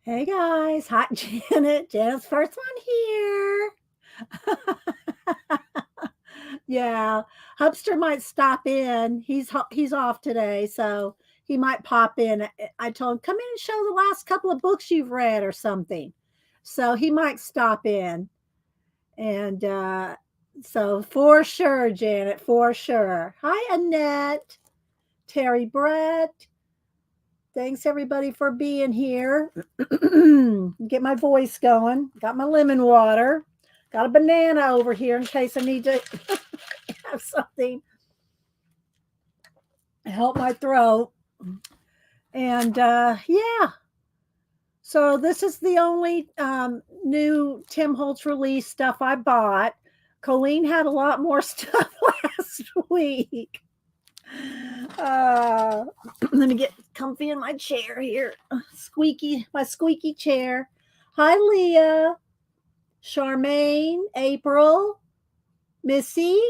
Hey guys, hi Janet. Janet's first one here. Yeah, Hubster might stop in. He's off today, so he might pop in. I told him come in and show the last couple of books you've read or something. So he might stop in, and so for sure, Janet, for sure. Hi Annette, Terry Brett. Thanks everybody for being here. Get my voice going. Got my lemon water. Got a banana over here in case I need to have something to help my throat. And yeah, so this is the only new Tim Holtz release stuff I bought. Colleen had a lot more stuff last week. Uh, let me get comfy in my chair here. My squeaky chair. Hi, Leah, Charmaine, April, Missy,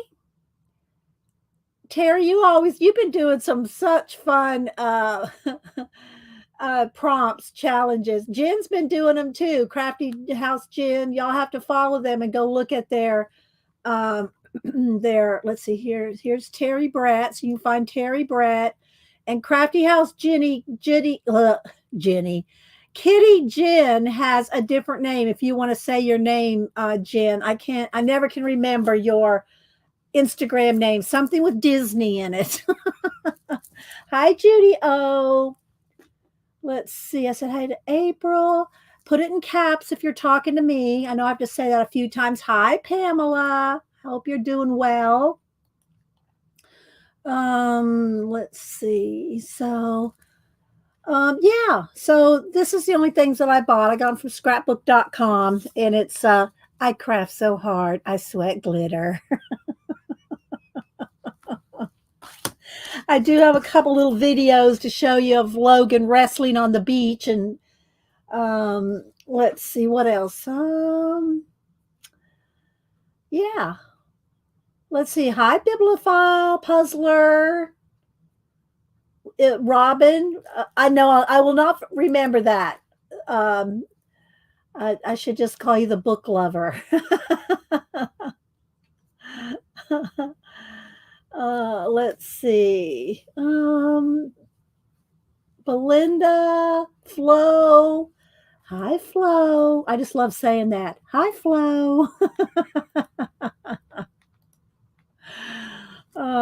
Terry. You've been doing some such fun prompts, challenges. Jen's been doing them too. Crafty House Jen. Y'all have to follow them and go look at their let's see here. Here's Terry Bratt. So you can find Terry Bratt and Crafty House Jenny. Kitty Jen has a different name. If you want to say your name, Jen, I never can remember your Instagram name. Something with Disney in it. Hi, Judy O. Let's see. I said hi to April. Put it in caps if you're talking to me. I know I have to say that a few times. Hi, Pamela. Hope you're doing well. Let's see. So, yeah. So this is the only things that I bought. I got them from scrapbook.com, and it's I craft so hard I sweat glitter. I do have a couple little videos to show you of Logan wrestling on the beach, and let's see what else. Yeah. Let's see. Hi, Bibliophile Puzzler. Robin. I know I will not remember that. Um, I should just call you the book lover. Let's see. Belinda, Flo. Hi, Flo. I just love saying that. Hi, Flo.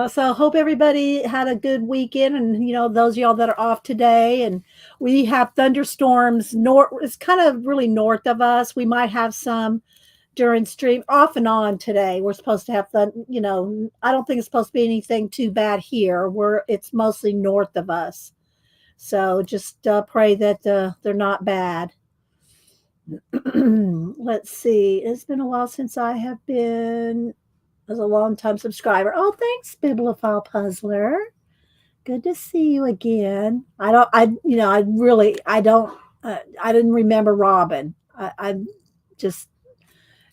So hope everybody had a good weekend, and those of y'all that are off today. And we have thunderstorms north. It's kind of really north of us. We might have some during stream off and on today. We're supposed to have I don't think it's supposed to be anything too bad here. It's mostly north of us. So just pray that they're not bad. Let's see. It's been a while since I have been as a long-time subscriber. Oh, thanks, Bibliophile Puzzler. Good to see you again. I didn't remember Robin. I just,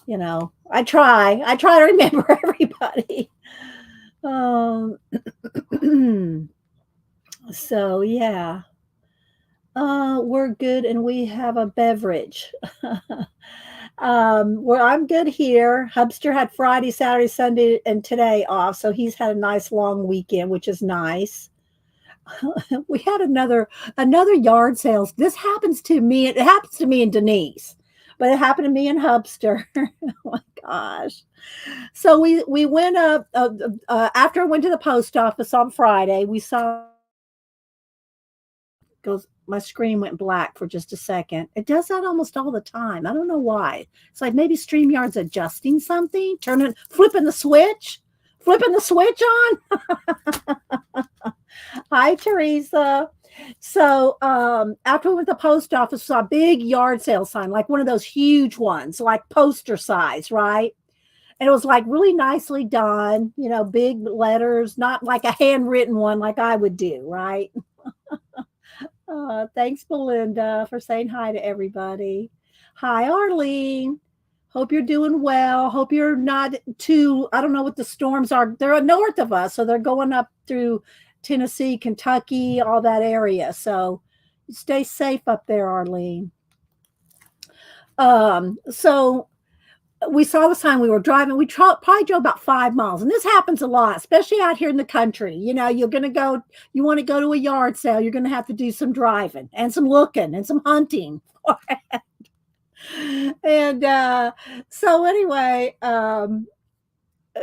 I try to remember everybody. So yeah. We're good and we have a beverage. Well, I'm good here. Hubster had Friday, Saturday, Sunday, and today off, so he's had a nice long weekend, which is nice. We had another yard sales. This happens to me. It happens to me and Denise, but it happened to me and Hubster. Oh my gosh! So we went up after I went to the post office on Friday. We saw goes my screen went black for just a second. It does that almost all the time. I don't know why. It's like maybe StreamYard's adjusting something, flipping the switch on. Hi, Teresa. So after we went to the post office, we saw a big yard sale sign, like one of those huge ones, like poster size, right? And it was like really nicely done, big letters, not like a handwritten one like I would do, right? Thanks, Belinda, for saying hi to everybody. Hi, Arlene. Hope you're doing well. Hope you're not too, I don't know what the storms are. They're north of us, so they're going up through Tennessee, Kentucky, all that area. So stay safe up there, Arlene. So we saw the sign, we were driving, probably drove about 5 miles, and this happens a lot, especially out here in the country. You wanna go to a yard sale, you're gonna have to do some driving and some looking and some hunting. And, so anyway,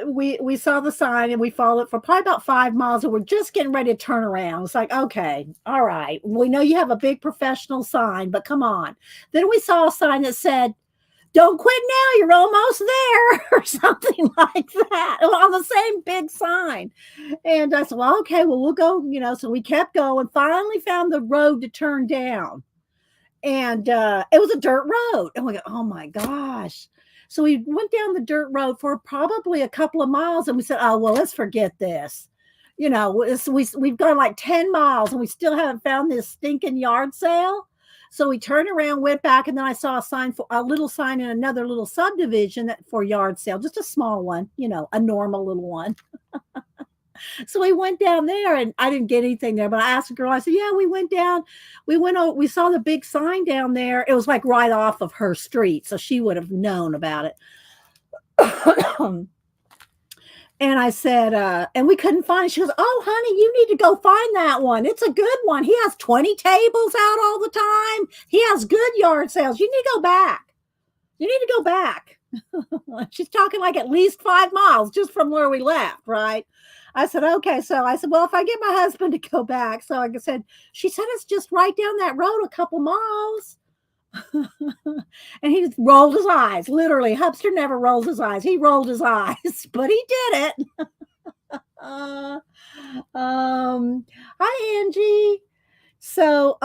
we saw the sign and we followed it for probably about 5 miles, and we're just getting ready to turn around. It's like, "Okay, all right, we know you have a big professional sign, but come on." Then we saw a sign that said, "Don't quit now, you're almost there," or something like that, on the same big sign. And I said, "Well, okay, well, we'll go," so we kept going, finally found the road to turn down. And it was a dirt road. And we go, "Oh my gosh." So we went down the dirt road for probably a couple of miles, and we said, "Oh, well, let's forget this." We've gone like 10 miles and we still haven't found this stinking yard sale. So we turned around, went back, and then I saw a little sign in another little subdivision for yard sale, just a small one, a normal little one. So we went down there and I didn't get anything there, but I asked the girl, I said, "Yeah, we went down, we saw the big sign down there." It was like right off of her street, so she would have known about it. And I said, and we couldn't find it. She goes, "Oh, honey, you need to go find that one. It's a good one. He has 20 tables out all the time. He has good yard sales. You need to go back. You need to go back." She's talking like at least 5 miles just from where we left, right? I said, "Okay." So I said, "Well, if I get my husband to go back." So I said, she said, "It's just right down that road a couple miles." And he just rolled his eyes. Literally, Hubster never rolls his eyes. He rolled his eyes, but he did it. Uh, Hi, Angie. So,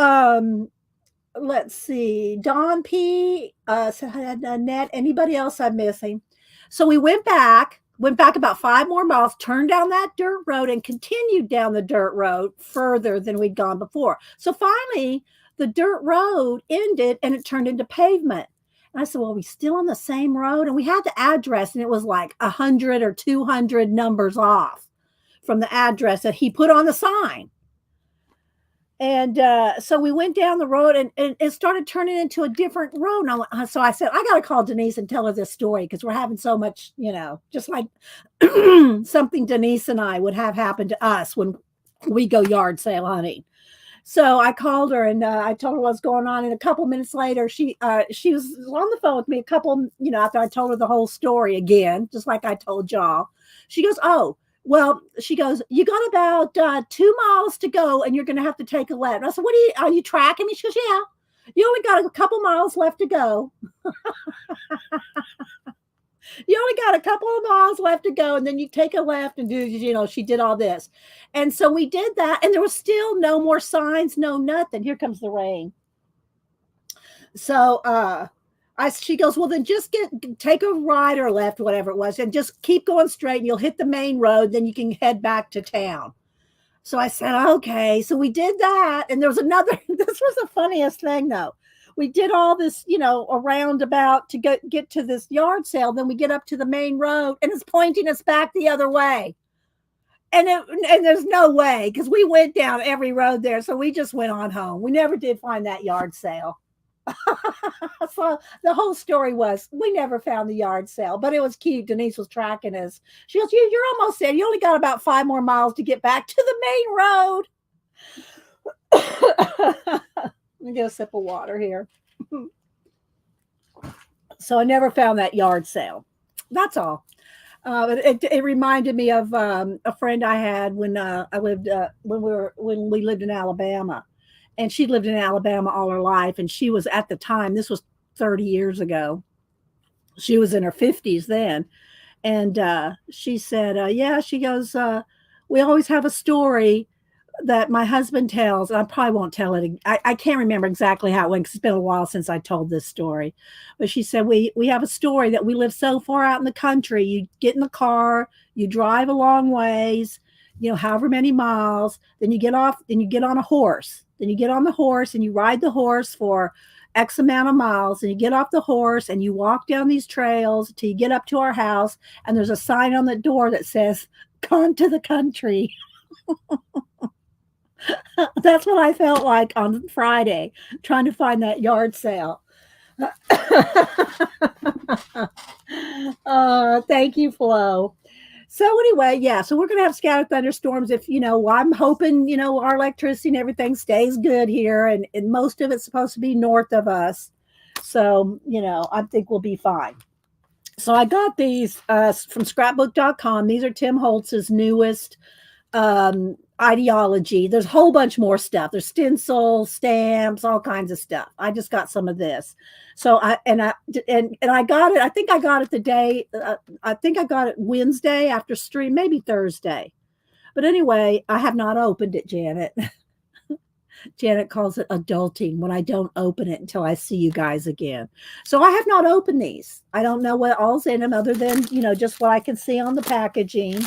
let's see. Don P. Said Annette. Anybody else I'm missing? So we went back about 5 more miles, turned down that dirt road, and continued down the dirt road further than we'd gone before. So finally, the dirt road ended and it turned into pavement. And I said, "Well, are we still on the same road?" And we had the address, and it was like 100 or 200 numbers off from the address that he put on the sign. And so we went down the road, and it started turning into a different road. So I said, "I got to call Denise and tell her this story because we're having so much, just like something Denise and I would have happen to us when we go yard sale hunting." So I called her and I told her what's going on. And a couple minutes later, she was on the phone with me after I told her the whole story again, just like I told y'all. She goes, "Oh, well," she goes, "you got about 2 miles to go and you're going to have to take a left." And I said, "Are you tracking me?" She goes, "Yeah, you only got a couple miles left to go." You only got a couple of miles left to go, and then you take a left and she did all this. And so we did that, and there was still no more signs, no nothing. Here comes the rain. So she goes, "Well, then just take a right or left, whatever it was, and just keep going straight, and you'll hit the main road, then you can head back to town." So I said, "Okay." So we did that, and there was another, this was the funniest thing though. We did all this, a roundabout to get to this yard sale. Then we get up to the main road, and it's pointing us back the other way. And there's no way, because we went down every road there. So we just went on home. We never did find that yard sale. So the whole story was we never found the yard sale, but it was cute. Denise was tracking us. She goes, "You're almost there. You only got about 5 more miles to get back to the main road." Let me get a sip of water here. So I never found that yard sale. That's all. It reminded me of a friend I had when we lived in Alabama, and she lived in Alabama all her life, and she was, at the time, this was 30 years ago. She was in her 50s then, and she said, "Yeah," she goes, "we always have a story that my husband tells," and I probably won't tell it. I can't remember exactly how it went because it's been a while since I told this story. But she said, we have a story that we live so far out in the country. You get in the car, you drive a long ways, however many miles, then you get off, then you get on a horse. Then you get on the horse and you ride the horse for X amount of miles, and you get off the horse and you walk down these trails till you get up to our house, and there's a sign on the door that says, 'Gone to the country.'" That's what I felt like on Friday, trying to find that yard sale. Thank you, Flo. So anyway, yeah, so we're gonna have scattered thunderstorms if I'm hoping, our electricity and everything stays good here and most of it's supposed to be north of us. So, I think we'll be fine. So I got these from scrapbook.com. These are Tim Holtz's newest ideology. There's a whole bunch more stuff. There's stencils, stamps, all kinds of stuff. I just got some of this. So I got it. I think I got it the day. I think I got it Wednesday after stream, maybe Thursday. But anyway, I have not opened it, Janet. Janet calls it adulting when I don't open it until I see you guys again. So I have not opened these. I don't know what all's in them other than, just what I can see on the packaging.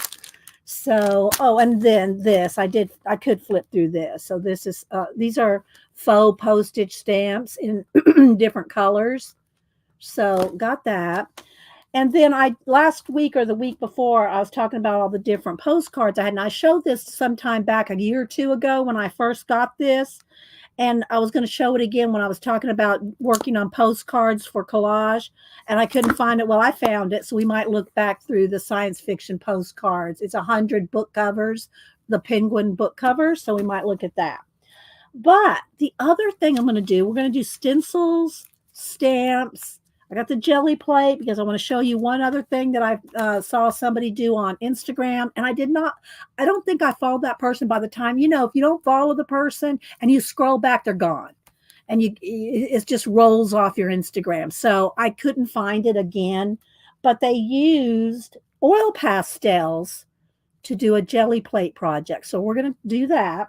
So, oh, and then this, I could flip through this. So this is, these are faux postage stamps in different colors. So got that. And then last week or the week before, I was talking about all the different postcards I had. And I showed this sometime back a year or two ago when I first got this. And I was going to show it again when I was talking about working on postcards for collage. And I couldn't find it. Well, I found it. So we might look back through the science fiction postcards. It's 100 book covers, the Penguin book covers. So we might look at that. But the other thing I'm going to do, we're going to do stencils, stamps. I got the jelly plate because I want to show you one other thing that I saw somebody do on Instagram. And I don't think I followed that person by the time, if you don't follow the person and you scroll back, they're gone. And it just rolls off your Instagram. So I couldn't find it again, but they used oil pastels to do a jelly plate project. So we're going to do that.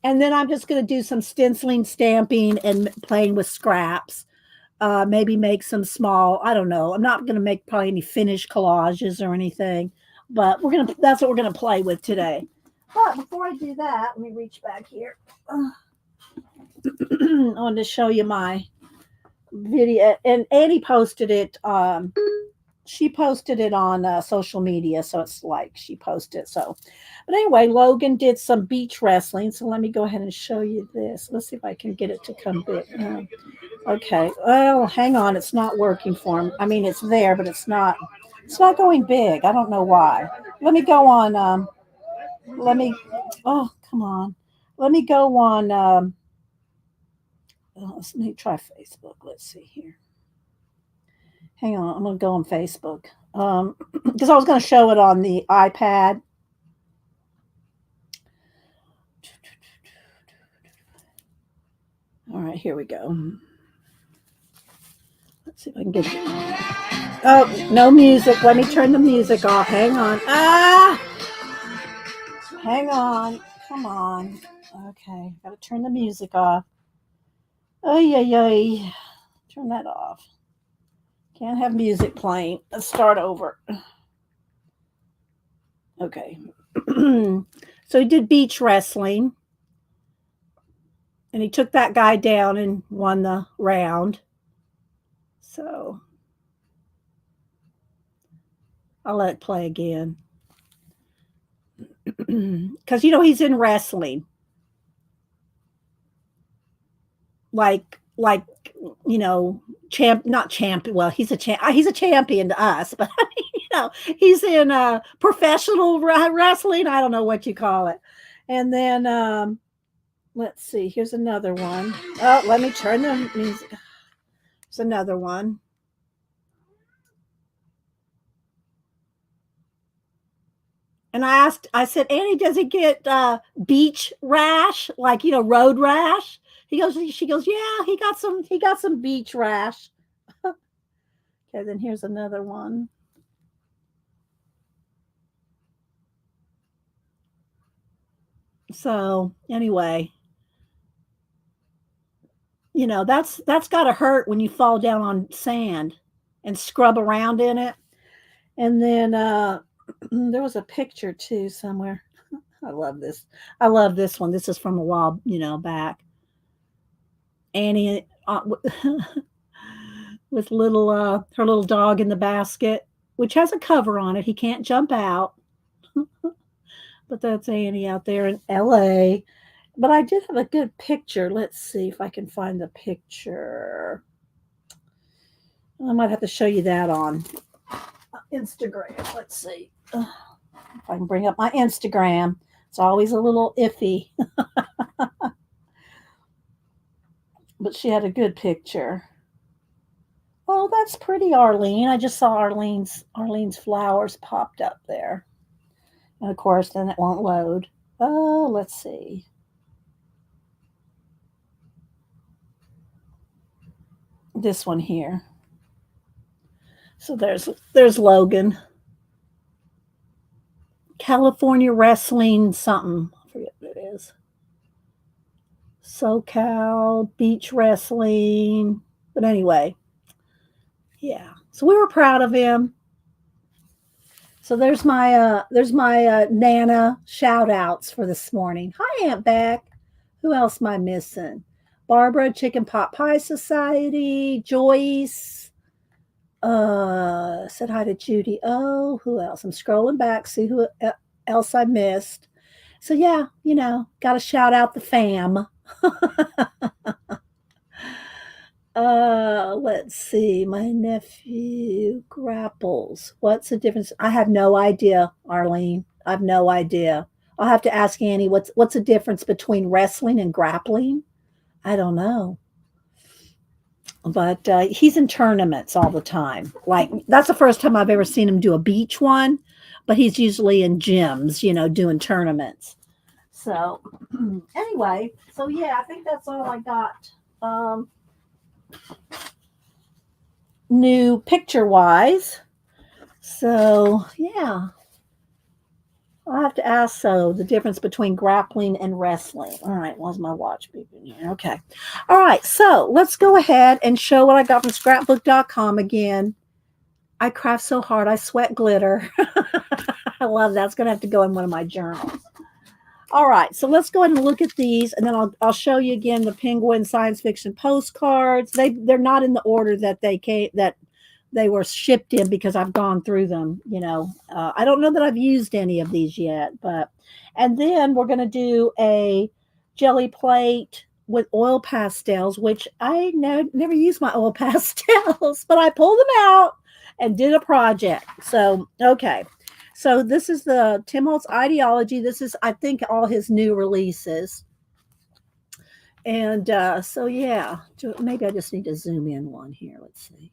And then I'm just going to do some stenciling, stamping, and playing with scraps. Maybe make some small, I don't know. I'm not going to make probably any finished collages or anything, but that's what we're going to play with today. But before I do that, let me reach back here. I wanted to show you my video, and Annie posted it. She posted it on social media, so it's like she posted. So, but anyway, Logan did some beach wrestling. So let me go ahead and show you this. Let's see if I can get it to come big. Okay. Well, hang on. It's not working for him. I mean, it's there, but it's not going big. I don't know why. Let me go on. Oh, come on. Let me go on. Let me try Facebook. Let's see here. Hang on. I'm going to go on Facebook. Because I was going to show it on the iPad. All right, here we go. Let's see if I can get it. Oh, no music. Let me turn the music off. Hang on. Hang on. Come on. Okay, got to turn the music off. Ay. Turn that off. Can't have music playing. Let's start over. Okay. So he did beach wrestling. And he took that guy down and won the round. So I'll let it play again. Because, he's in wrestling. Like, not champion. Well, he's a champion to us, but he's in professional wrestling. I don't know what you call it. And then, let's see, here's another one. Oh, let me turn the music. There's another one. And I said, Annie, does he get beach rash? Like, road rash? She goes, yeah, he got some beach rash. Okay, then here's another one. So anyway, that's got to hurt when you fall down on sand and scrub around in it. And then there was a picture too somewhere. I love this. I love this one. This is from a while, back. Annie with her little dog in the basket, which has a cover on it. He can't jump out. But that's Annie out there in LA. But I did have a good picture. Let's see if I can find the picture. I might have to show you that on Instagram. Let's see if I can bring up my Instagram. It's always a little iffy, but she had a good picture. Oh, that's pretty, Arlene. I just saw Arlene's flowers popped up there. And of course, then it won't load. Oh, let's see. This one here. So there's Logan. California Wrestling something. I forget what it is. SoCal Beach Wrestling. But anyway, yeah. So we were proud of him. So there's my Nana shout outs for this morning. Hi, Aunt Beck. Who else am I missing? Barbara, Chicken Pot Pie Society, Joyce. Said hi to Judy. Oh, who else? I'm scrolling back, see who else I missed. So yeah, got to shout out the fam. Let's see. My nephew grapples. What's the difference? I have no idea, Arlene. I have no idea. I'll have to ask Annie what's the difference between wrestling and grappling? I don't know. But he's in tournaments all the time. Like that's the first time I've ever seen him do a beach one, but he's usually in gyms, doing tournaments. So anyway, so yeah, I think that's all I got. New picture wise. So yeah. I'll have to ask the difference between grappling and wrestling. All right, why's my watch beeping here? Okay. All right, so let's go ahead and show what I got from scrapbook.com again. I craft so hard, I sweat glitter. I love that. It's going to have to go in one of my journals. All right, so let's go ahead and look at these, and then I'll show you again the Penguin science fiction postcards. They're not in the order that they were shipped in because I've gone through them. I don't know that I've used any of these yet, and then we're going to do a jelly plate with oil pastels, which I never used my oil pastels, but I pulled them out and did a project. So, okay. So this is the Tim Holtz Ideology. This is, I think, all his new releases. And so, yeah, maybe I just need to zoom in one here. Let's see.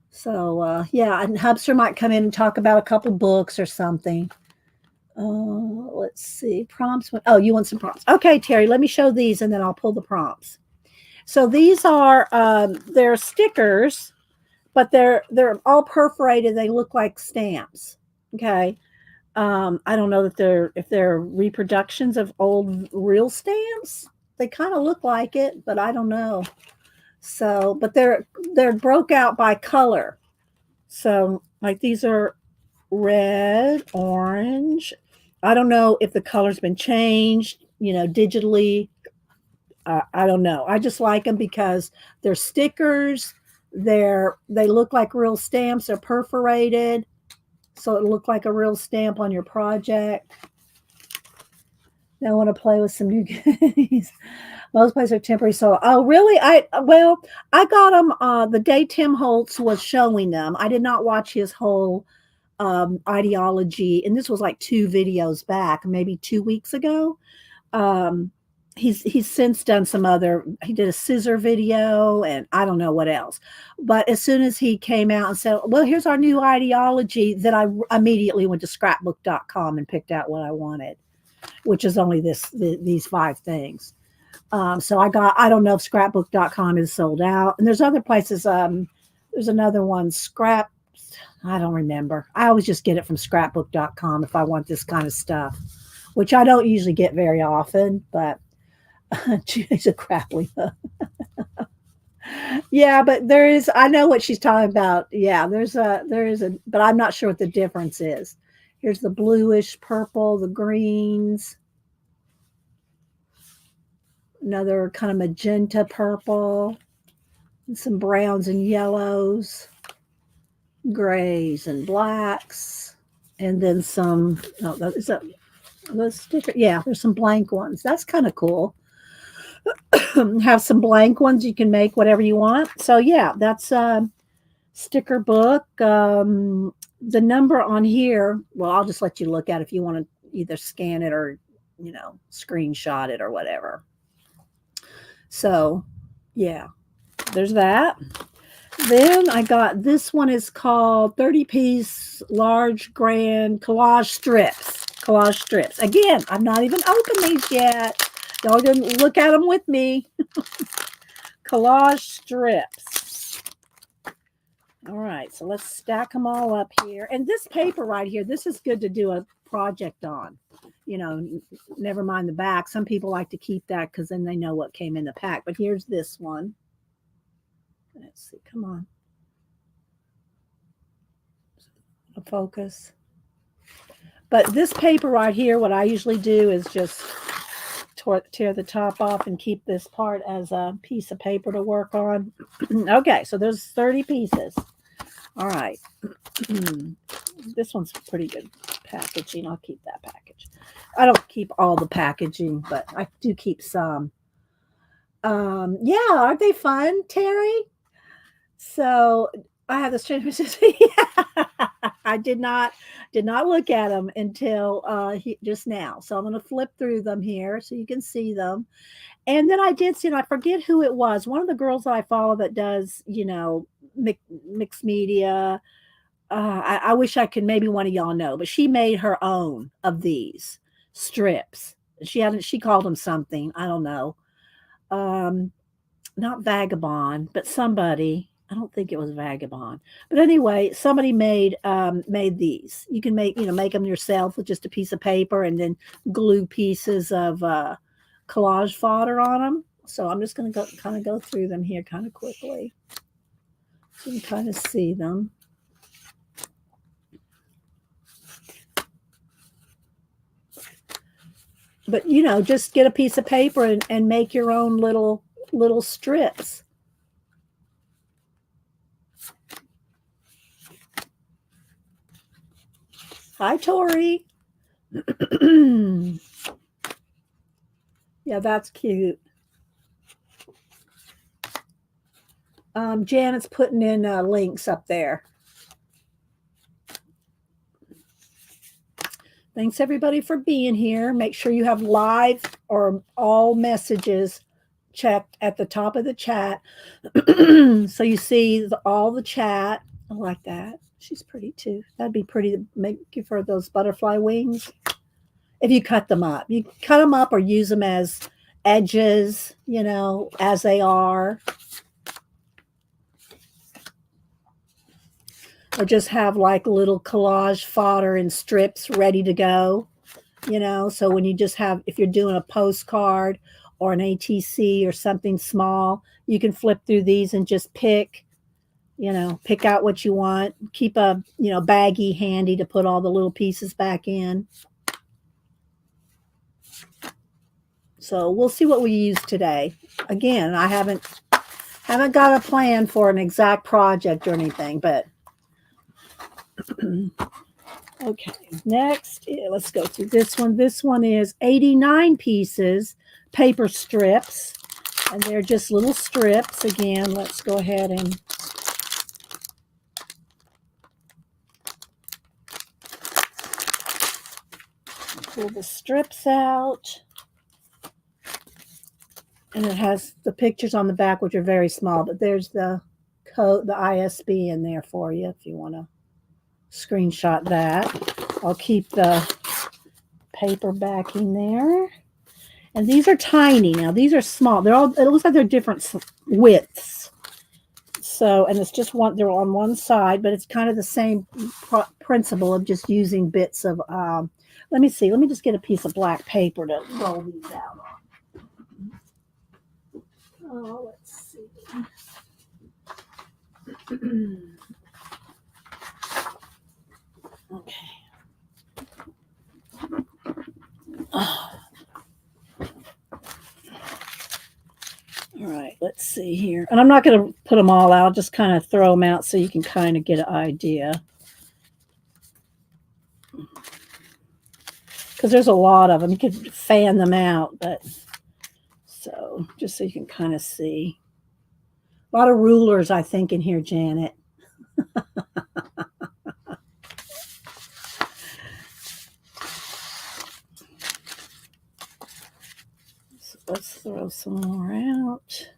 So, yeah, and Hubster might come in and talk about a couple books or something. Let's see. Prompts. Oh, you want some prompts? Okay, Terry, let me show these, and then I'll pull the prompts. So these are, they're stickers, but they're all perforated. They look like stamps. Okay. I don't know if they're reproductions of old real stamps. They kind of look like it, but I don't know. So, but they're broke out by color. So, like these are red, orange. I don't know if the color's been changed, digitally. I don't know. I just like them because they're stickers. They look like real stamps. They're perforated, so it looked like a real stamp on your project. Now I want to play with some new goodies. Most places are temporary. So, oh, really? I got them the day Tim Holtz was showing them. I did not watch his whole ideology, and this was like 2 videos back, maybe 2 weeks ago. He's since done some other. He did a scissor video, and I don't know what else. But as soon as he came out and said, "Well, here's our new ideology," then I immediately went to scrapbook.com and picked out what I wanted, which is only these 5 things. So I don't know if scrapbook.com is sold out. And there's other places. There's another one, I don't remember. I always just get it from scrapbook.com if I want this kind of stuff, which I don't usually get very often, but she's a crappy. Yeah, but I know what she's talking about. Yeah, there is but I'm not sure what the difference is. Here's the bluish purple, the greens. Another kind of magenta purple, and some browns and yellows, grays and blacks, and then some, is that the sticker? Yeah, there's some blank ones. That's kind of cool. Have some blank ones. You can make whatever you want. So yeah, that's sticker book. The number on here, well, I'll just let you look at it if you want to either scan it or, screenshot it or whatever. So, yeah, there's that. Then I got this one is called 30-piece large grand collage strips. Collage strips. Again, I've not even opened these yet. Y'all gonna look at them with me. Collage strips. All right, so let's stack them all up here. And this paper right here, this is good to do a project on. Never mind the back. Some people like to keep that because then they know what came in the pack. But here's this one. Let's see. Come on. Focus. But this paper right here, what I usually do is just tear the top off and keep this part as a piece of paper to work on. Okay, so there's 30 pieces. All right. This one's pretty good packaging. I'll keep that package. I don't keep all the packaging, but I do keep some. Yeah, aren't they fun, Terry? So I have this yeah, I did not look at them until just now. So I'm going to flip through them here so you can see them. And then I did see, and I forget who it was. One of the girls that I follow that does, mixed media. I wish I could, maybe one of y'all know, but she made her own of these strips. She called them something. I don't know. Not Vagabond, but somebody. I don't think it was Vagabond. But anyway, somebody made these. You can make them yourself with just a piece of paper and then glue pieces of collage fodder on them. So I'm just going to kind of go through them here kind of quickly. So you can kind of see them. But, just get a piece of paper and make your own little strips. Hi, Tori. Yeah, that's cute. Janet's putting in links up there. Thanks, everybody, for being here. Make sure you have live or all messages checked at the top of the chat. So you see all the chat. I like that. She's pretty, too. That'd be pretty to give her those butterfly wings. If you cut them up. You cut them up or use them as edges, as they are. Or just have like little collage fodder and strips ready to go, so when you just have, if you're doing a postcard or an ATC or something small, you can flip through these and just pick out what you want. Keep a, baggie handy to put all the little pieces back in. So we'll see what we use today. Again, I haven't got a plan for an exact project or anything, but okay, next, let's go through this one. This one is 89 pieces, paper strips, and they're just little strips. Again, let's go ahead and pull the strips out. And it has the pictures on the back, which are very small, but there's the code, the ISB in there for you if you want to screenshot that. I'll keep the paper backing there. And these are tiny. Now these are small. It looks like they're different widths. So, and it's just they're on one side, but it's kind of the same principle of just using bits of, let me see. Let me just get a piece of black paper to roll these out on. Oh, let's see. Okay. Oh. All right, let's see here. And I'm not going to put them all out, just kind of throw them out so you can kind of get an idea. Because there's a lot of them. You could fan them out, but so just so you can kind of see. A lot of rulers, I think, in here, Janet. So let's throw some more out.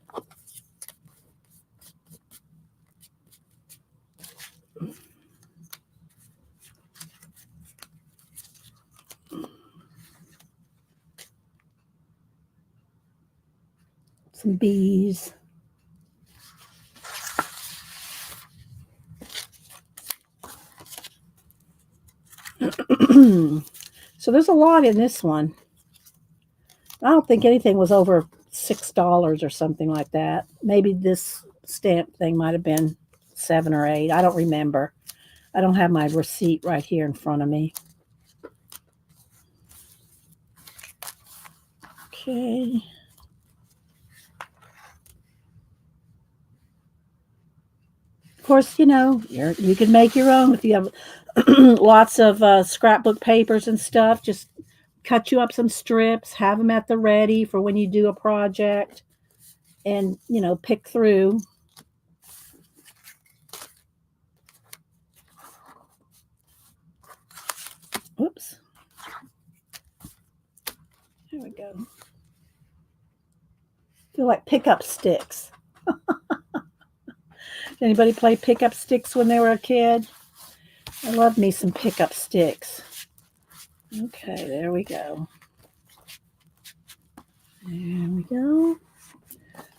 Some bees. So there's a lot in this one. I don't think anything was over $6 or something like that. Maybe this stamp thing might have been 7 or 8. I don't remember. I don't have my receipt right here in front of me. Okay. Of course, you know, you can make your own if you have lots of scrapbook papers and stuff. Just cut you up some strips, have them at the ready for when you do a project, and, you know, pick through. Oops. There we go. Feel like pickup sticks. Anybody play pickup sticks when they were a kid? I love me some pickup sticks. Okay, there we go. There we go.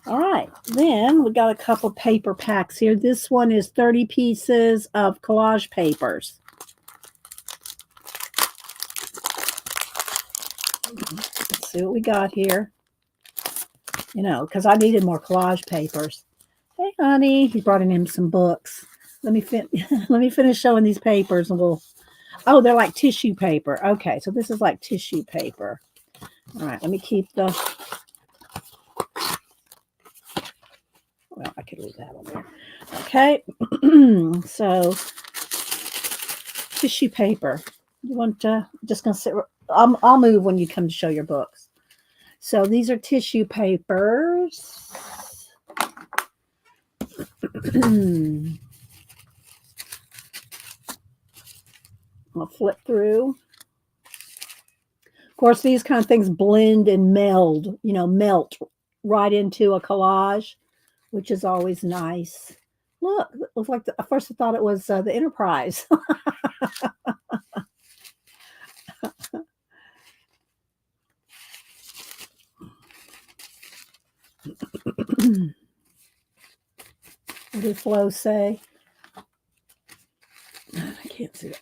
All right, then we got a couple paper packs here. This one is 30 pieces of collage papers. Let's see what we got here. You know, because I needed more collage papers. Hey, honey, he brought in him some books. Let me finish showing these papers, and we'll. Oh, they're like tissue paper. Okay, so this is like tissue paper. All right, let me keep the. Well, I could leave that on there. Okay, so tissue paper. You want to just gonna sit? I'll move when you come to show your books. So these are tissue papers. I'll flip through. Of course, these kind of things blend and meld, you know, melt right into a collage, which is always nice. Look, it looks like at first I thought it was the Enterprise. What did Flo say? I can't see that.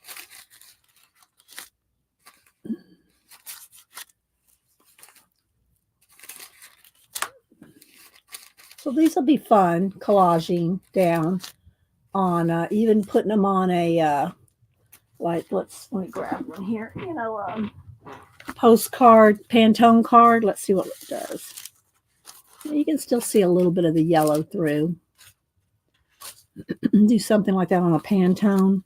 So these will be fun, collaging down on, even putting them on a, like, let me grab one here, you know, postcard, Pantone card. Let's see what it does. You can still see a little bit of the yellow through. Do something like that on a Pantone.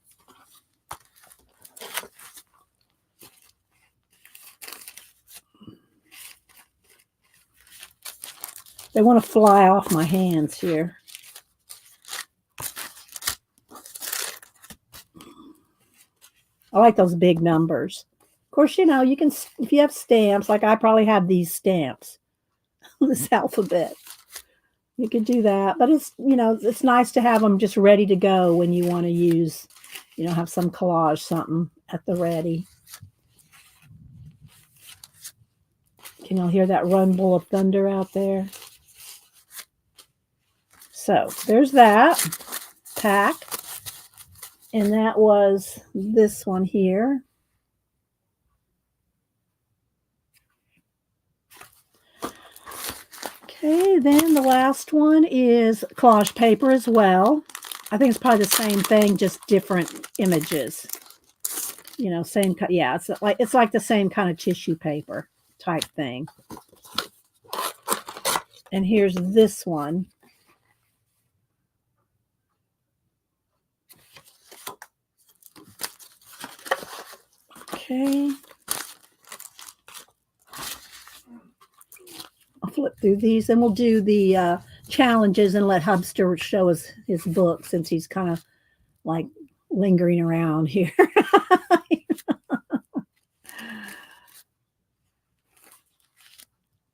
They want to fly off my hands here. I like those big numbers. Of course, you know, you can, if you have stamps, like I probably have these stamps, this alphabet. You could do that, but it's, you know, it's nice to have them just ready to go when you want to use, you know, have some collage, something at the ready. Can y'all hear that rumble of thunder out there? So there's that pack. And that was this one here. Okay, then the last one is collage paper as well. I think it's probably the same thing, just different images. You know, same, yeah, it's like the same kind of tissue paper type thing. And here's this one. Okay. I'll flip through these and we'll do the challenges and let Hubster show us his book since he's kind of like lingering around here.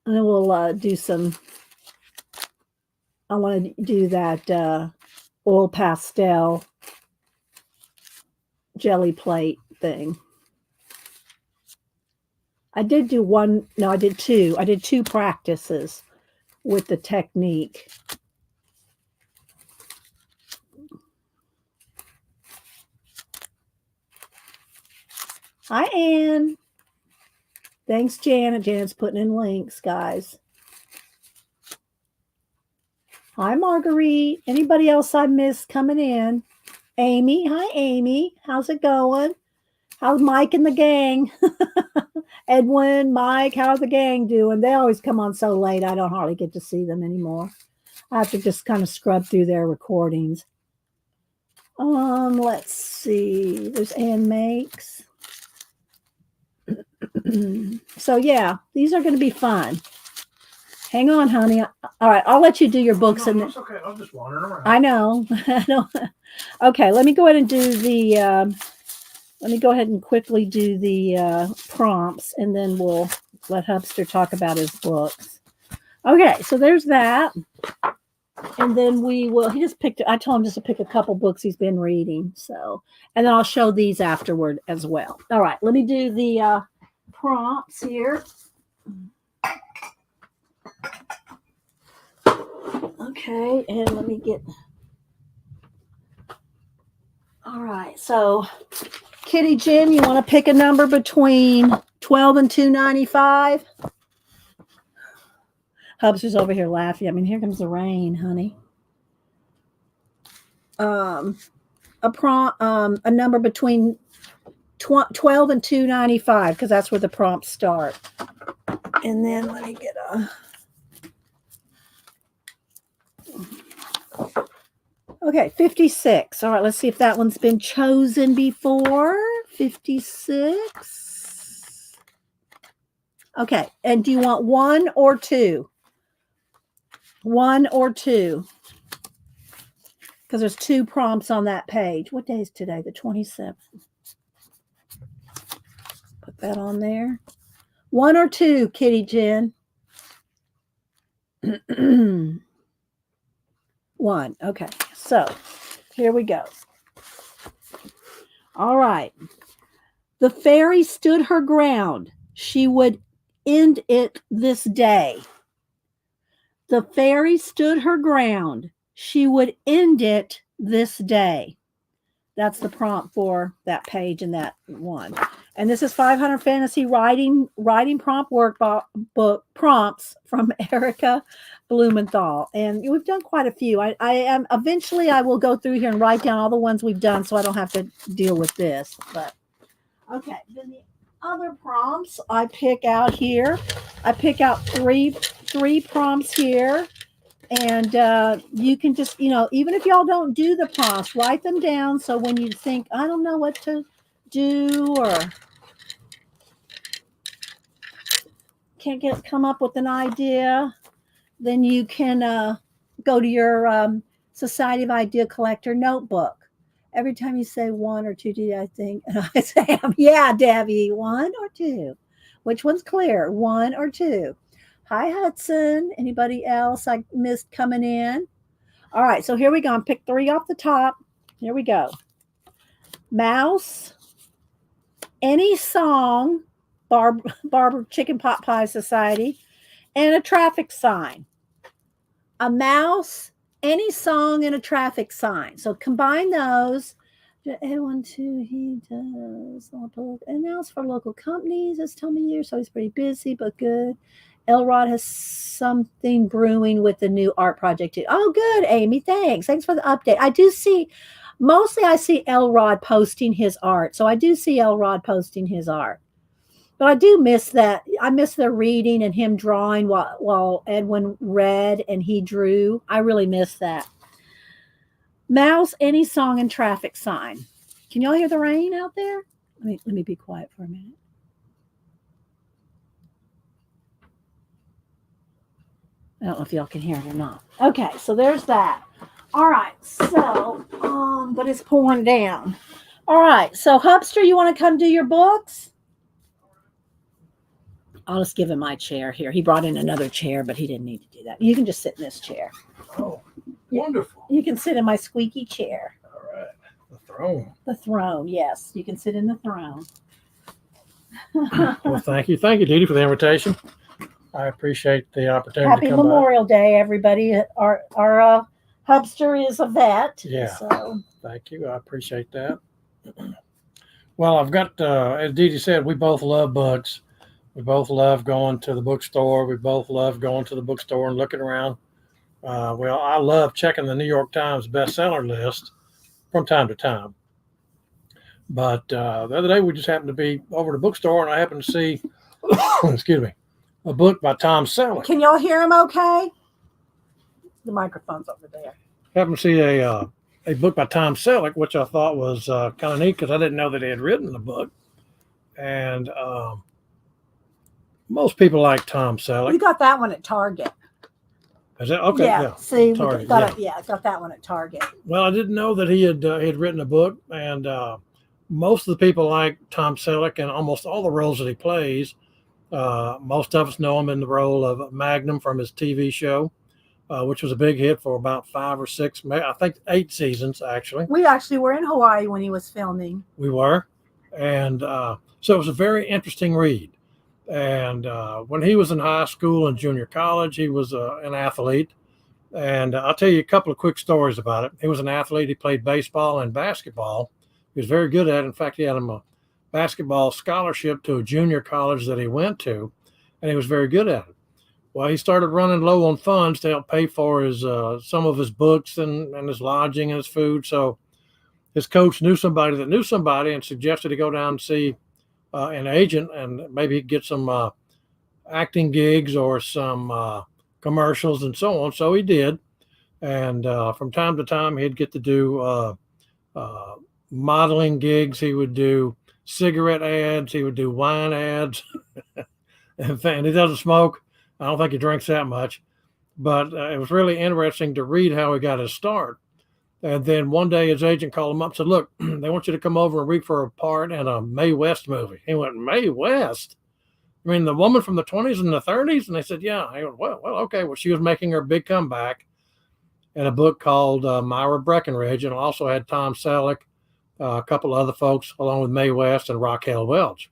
And then we'll do some, I want to do that oil pastel jelly plate thing. I did do one, no, I did two. I did two practices with the technique. Hi, Ann. Thanks, Janet. Janet's putting in links, guys. Hi, Marguerite. Anybody else I missed coming in? Amy. Hi, Amy. How's it going? How's Mike and the gang? Edwin, Mike, how's the gang doing? They always come on so late, I don't hardly get to see them anymore. I have to just kind of scrub through their recordings. Let's see. There's Ann Makes. So yeah, these are going to be fun. Hang on, honey. All right, I'll let you do your books. No, it's okay. I'm just wandering around. I know. Okay, let me go ahead and do the. Let me go ahead and quickly do the prompts, and then we'll let Hubster talk about his books. Okay, so there's that. And then we will, he just picked, I told him just to pick a couple books he's been reading. So, and then I'll show these afterward as well. All right, let me do the prompts here. Okay, and let me get, all right, so Kitty Jen, you want to pick a number between 12 and 295? Hubster's over here laughing. I mean, here comes the rain, honey. A number between 12 and 295, because that's where the prompts start. And then let me get a. Okay, 56. All right, let's see if that one's been chosen before. 56. Okay, and do you want one or two? One or two? Because there's two prompts on that page. What day is today? The 27th. Put that on there. One or two, Kitty Jen? One. Okay, so here we go. All right. The fairy stood her ground. She would end it this day. The fairy stood her ground. She would end it this day. That's the prompt for that page and that one. And this is 500 Fantasy Writing Prompt Workbook Prompts from Erica Blumenthal. And we've done quite a few. I am eventually I will go through here and write down all the ones we've done so I don't have to deal with this. But okay, then the other prompts I pick out here. I pick out three prompts here. And you can just, even if y'all don't do the prompts, write them down. So when you think, I don't know what to do or can't come up with an idea, then you can go to your Society of Idea Collector notebook. Every time you say one or two, I think, and I say, yeah, Debbie, one or two. Which one's clear? One or two? Hi, Hudson. Anybody else I missed coming in? All right, so here we go. Pick three off the top. Here we go. Mouse, any song, Barbara Chicken Pot Pie Society, and a traffic sign. A mouse, any song, and a traffic sign. So combine those. One, two, he does. And now it's for local companies this time of year, so he's pretty busy, but good. Elrod has something brewing with the new art project too. Oh, good, Amy. Thanks for the update. I do see, mostly I see Elrod posting his art. So I do see Elrod posting his art. But I do miss that. I miss the reading and him drawing while Edwin read and he drew. I really miss that. Mouse, any song, and traffic sign. Can y'all hear the rain out there? Let me be quiet for a minute. I don't know if y'all can hear it or not. Okay, so there's that. All right, so but it's pouring down. All right, so Hubster, you want to come do your books? I'll just give him my chair here. He brought in another chair, but he didn't need to do that. You can just sit in this chair. Oh, wonderful. You can sit in my squeaky chair. All right. The throne. The throne, yes. You can sit in the throne. Well, thank you. Thank you, Dee Dee, for the invitation. I appreciate the opportunity Happy to come Memorial Day, everybody. Our Hubster is a vet. Yeah. So. Thank you. I appreciate that. Well, I've got, as Dee Dee said, we both love books. We both love going to the bookstore. We both love going to the bookstore and looking around. Well, I love checking the New York Times bestseller list from time to time. But the other day, we just happened to be over the bookstore, and I happened to see, excuse me, a book by Tom Selleck. Can y'all hear him okay? The microphone's over there. Happened to see a book by Tom Selleck, which I thought was kind of neat because I didn't know that he had written the book. And most people like Tom Selleck. We got that one at Target. Is that okay? Yeah. See, Target, got that one at Target. Well, I didn't know that he had written a book, and most of the people like Tom Selleck and almost all the roles that he plays. Most of us know him in the role of Magnum from his TV show, which was a big hit for about 5 or 6, I think 8 seasons, actually. We actually were in Hawaii when he was filming. We were. And so it was a very interesting read. And when he was in high school and junior college, he was an athlete. And I'll tell you a couple of quick stories about it. He was an athlete. He played baseball and basketball. He was very good at it. In fact, he had a basketball scholarship to a junior college that he went to, and he was very good at it. Well, he started running low on funds to help pay for his some of his books and his lodging and his food. So his coach knew somebody that knew somebody and suggested he go down and see an agent and maybe get some acting gigs or some commercials and so on. So he did. And from time to time, he'd get to do modeling gigs. He would do cigarette ads. He would do wine ads. And he doesn't smoke. I don't think he drinks that much. But it was really interesting to read how he got his start. And then one day his agent called him up and said, look, they want you to come over and read for a part in a Mae West movie. He went, Mae West? I mean, the woman from the 20s and the 30s? And they said, yeah. He went, well, okay. Well, she was making her big comeback in a book called Myra Breckenridge, and also had Tom Selleck, a couple of other folks, along with Mae West and Raquel Welch.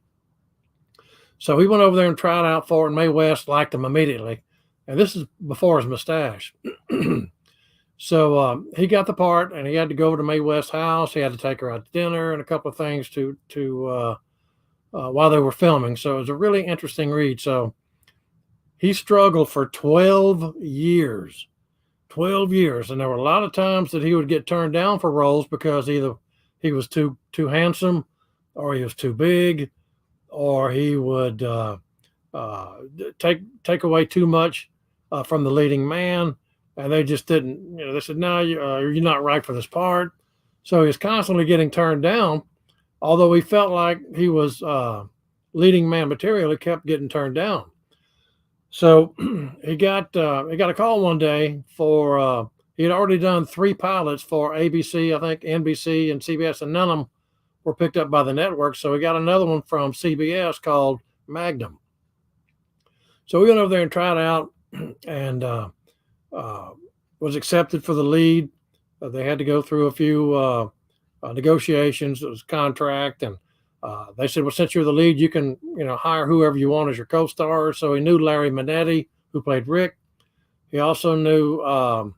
So he went over there and tried out for it, and Mae West liked him immediately. And this is before his mustache. So he got the part, and he had to go over to Mae West's house. He had to take her out to dinner and a couple of things to while they were filming. So it was a really interesting read. So he struggled for 12 years. 12 years. And there were a lot of times that he would get turned down for roles because either he was too handsome, or he was too big, or he would take away too much from the leading man. And they just didn't, they said, no, you're not right for this part. So he was constantly getting turned down. Although he felt like he was leading man material, he kept getting turned down. So he got a call one day for, he had already done 3 pilots for ABC, I think NBC and CBS, and none of them were picked up by the network. So he got another one from CBS called Magnum. So we went over there and tried out, and was accepted for the lead. They had to go through a few negotiations. It was a contract, and they said, well, since you're the lead, you can hire whoever you want as your co-star. So he knew Larry Manetti, who played Rick. He also knew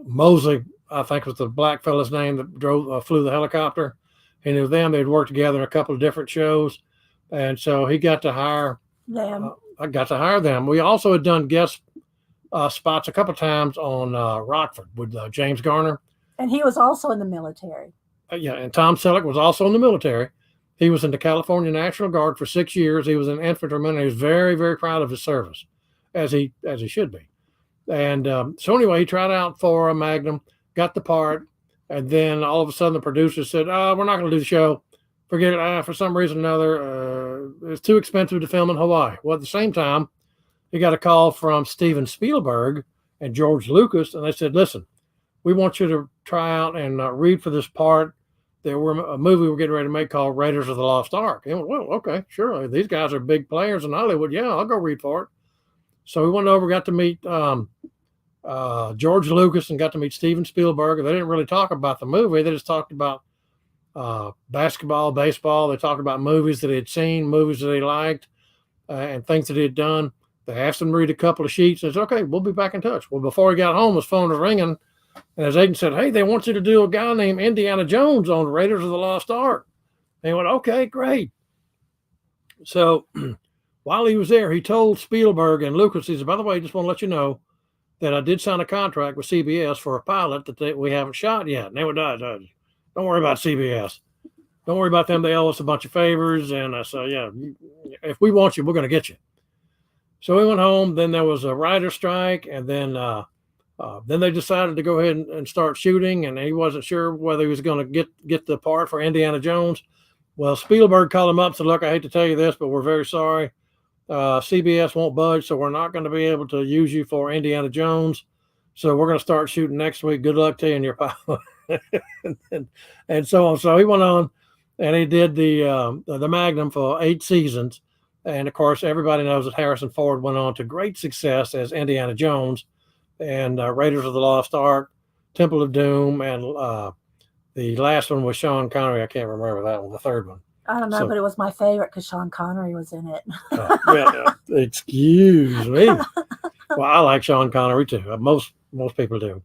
Mosley, I think was the black fella's name that flew the helicopter. He knew them. They'd worked together in a couple of different shows, and so he got to hire them. I got to hire them. We also had done guest spots a couple of times on Rockford with James Garner. And he was also in the military. Yeah, and Tom Selleck was also in the military. He was in the California National Guard for 6 years. He was an infantryman, and he was very, very proud of his service, as he should be. And so anyway, he tried out for a Magnum, got the part, and then all of a sudden the producer said, we're not going to do the show. Forget it. For some reason or another, it's too expensive to film in Hawaii. Well, at the same time, he got a call from Steven Spielberg, and George Lucas, and they said, "Listen, we want you to try out and read for this part. There were a movie we're getting ready to make called Raiders of the Lost Ark." And went, well, okay, sure. These guys are big players in Hollywood. Yeah, I'll go read for it. So we went over, got to meet George Lucas and got to meet Steven Spielberg. They didn't really talk about the movie. They just talked about basketball, baseball. They talked about movies that he had seen, movies that he liked, and things that he had done. They asked him to read a couple of sheets and said, okay, we'll be back in touch. Well, before he got home, his phone was ringing, and his agent said, hey, they want you to do a guy named Indiana Jones on Raiders of the Lost Ark. And he went, okay, great. So while he was there, he told Spielberg and Lucas, he said, by the way, I just want to let you know that I did sign a contract with CBS for a pilot that we haven't shot yet. And they would, don't worry about CBS. Don't worry about them. They owe us a bunch of favors. And I said, yeah, if we want you, we're going to get you. So we went home. Then there was a writer's strike. And then they decided to go ahead and start shooting. And he wasn't sure whether he was going to get the part for Indiana Jones. Well, Spielberg called him up and said, look, I hate to tell you this, but we're very sorry. CBS won't budge, so we're not going to be able to use you for Indiana Jones. So we're going to start shooting next week. Good luck to you and your pilot. and so on. So he went on and he did the Magnum for 8 seasons. And of course, everybody knows that Harrison Ford went on to great success as Indiana Jones and Raiders of the Lost Ark, Temple of Doom, and the last one was Sean Connery. I can't remember that one, the third one. I don't know, but it was my favorite because Sean Connery was in it. Excuse me. Well, I like Sean Connery too. Most people do.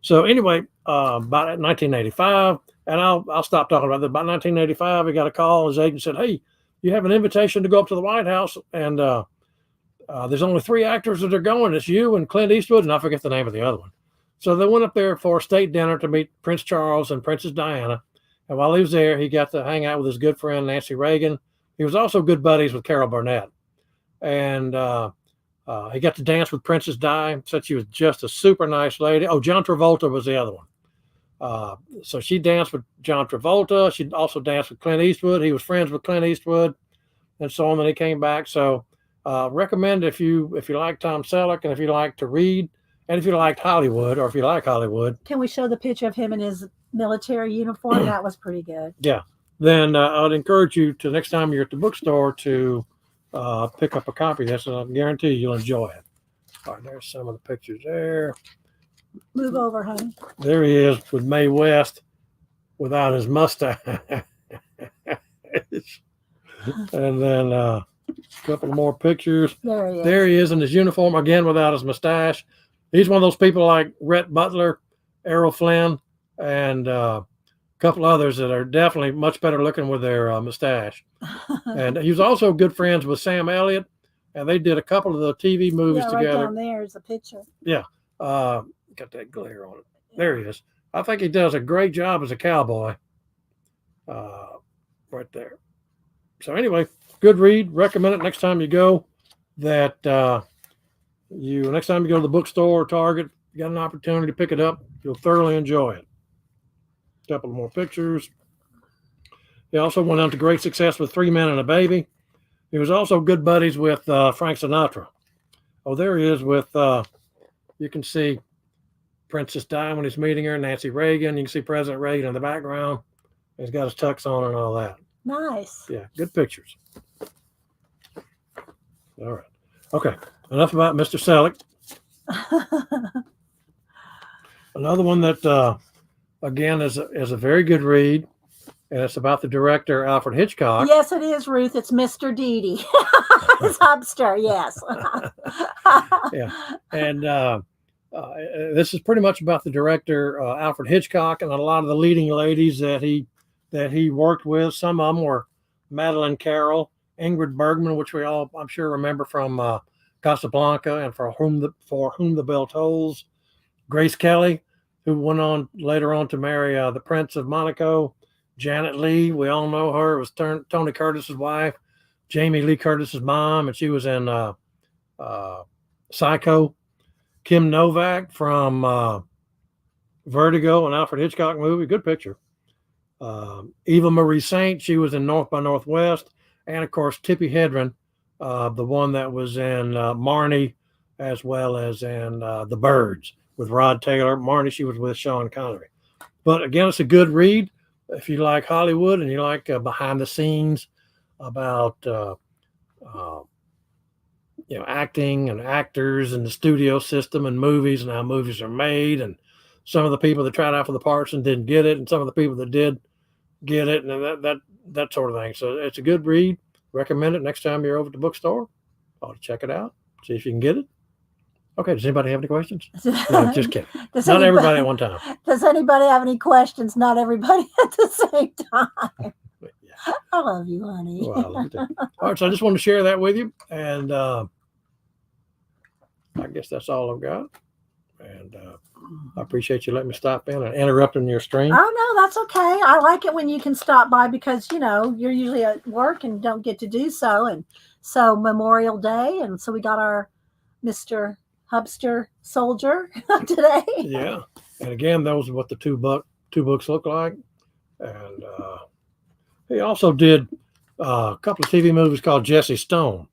So anyway, about 1985, and I'll stop talking about that. About 1985, he got a call. His agent said, "Hey, you have an invitation to go up to the White House, and there's only 3 actors that are going. It's you and Clint Eastwood, and I forget the name of the other one." So they went up there for a state dinner to meet Prince Charles and Princess Diana. And while he was there, he got to hang out with his good friend, Nancy Reagan. He was also good buddies with Carol Burnett. And he got to dance with Princess Di, said she was just a super nice lady. Oh, John Travolta was the other one. So she danced with John Travolta. She also danced with Clint Eastwood. He was friends with Clint Eastwood and so on. Then he came back. So recommend if you like Tom Selleck and if you like to read and if you liked Hollywood or if you like Hollywood. Can we show the picture of him in his military uniform? That was pretty good. Yeah. Then I'd encourage you to next time you're at the bookstore to pick up a copy of this, and I guarantee you'll enjoy it. All right, there's some of the pictures there. Move over, honey. There he is with Mae West without his mustache. And then a couple more pictures. There he is. There he is in his uniform, again without his mustache. He's one of those people like Rhett Butler, Errol Flynn, and a couple others that are definitely much better looking with their mustache. And he was also good friends with Sam Elliott, and they did a couple of the TV movies together. Right down there is a picture. Yeah. Got that glare on it. There he is. I think he does a great job as a cowboy. Right there. So anyway, good read. Recommend it next time you go. Next time you go to the bookstore or Target, you got an opportunity to pick it up, you'll thoroughly enjoy it. A couple more pictures. He also went on to great success with 3 Men and a Baby. He was also good buddies with Frank Sinatra. Oh, there he is with, you can see Princess Di when he's meeting her, Nancy Reagan. You can see President Reagan in the background. He's got his tux on and all that. Nice. Yeah, good pictures. All right. Okay, enough about Mr. Selleck. Another one that, again, is a very good read, and it's about the director, Alfred Hitchcock. Yes, it is, Ruth. It's Mr. Deedy. It's Hubster, yes. Yeah, and this is pretty much about the director, Alfred Hitchcock, and a lot of the leading ladies that he worked with. Some of them were Madeleine Carroll, Ingrid Bergman, which we all, I'm sure, remember from Casablanca and For Whom the Bell Tolls. Grace Kelly, who went on later on to marry the Prince of Monaco. Janet Leigh, we all know her. It was Tony Curtis's wife. Jamie Lee Curtis's mom, and she was in Psycho. Kim Novak from Vertigo, an Alfred Hitchcock movie. Good picture. Eva Marie Saint, she was in North by Northwest. And, of course, Tippi Hedren, the one that was in Marnie, as well as in The Birds with Rod Taylor. Marnie, she was with Sean Connery. But again, it's a good read if you like Hollywood and you like behind the scenes about acting and actors and the studio system and movies and how movies are made, and some of the people that tried out for the parts and didn't get it, and some of the people that did get it, and that sort of thing. So it's a good read. Recommend it next time you're over at the bookstore. Ought to check it out. See if you can get it. Okay. Does anybody have any questions? No, just kidding. Not everybody at one time. Does anybody have any questions? Not everybody at the same time. Yeah. I love you, honey. Well, I love you too. All right. So I just wanted to share that with you. And I guess that's all I've got. And I appreciate you letting me stop in and interrupting your stream. Oh, no, that's okay. I like it when you can stop by because, you're usually at work and don't get to do so. And so Memorial Day. And so we got our Mr. Hubster soldier today. Yeah. And again, those are what the two books look like. And he also did a couple of TV movies called Jesse Stone,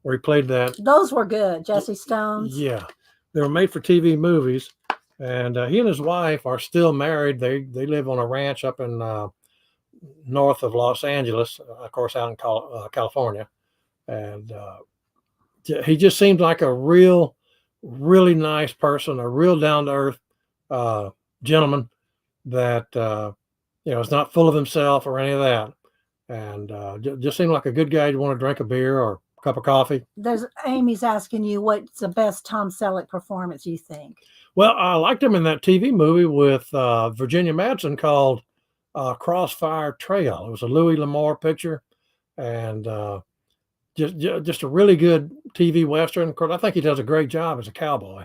where he played that. Those were good, Jesse Stones. Yeah. They were made for TV movies. And he and his wife are still married. They live on a ranch up in north of Los Angeles, of course, out in California. And he just seems like a really nice person, a real down-to-earth gentleman that is not full of himself or any of that, and just seemed like a good guy. You want to drink a beer or a cup of coffee. There's Amy's asking you what's the best Tom Selleck performance you think. Well, I liked him in that TV movie with Virginia Madsen called Crossfire Trail. It was a Louis L'Amour picture, and just a really good TV Western. Of course, I think he does a great job as a cowboy.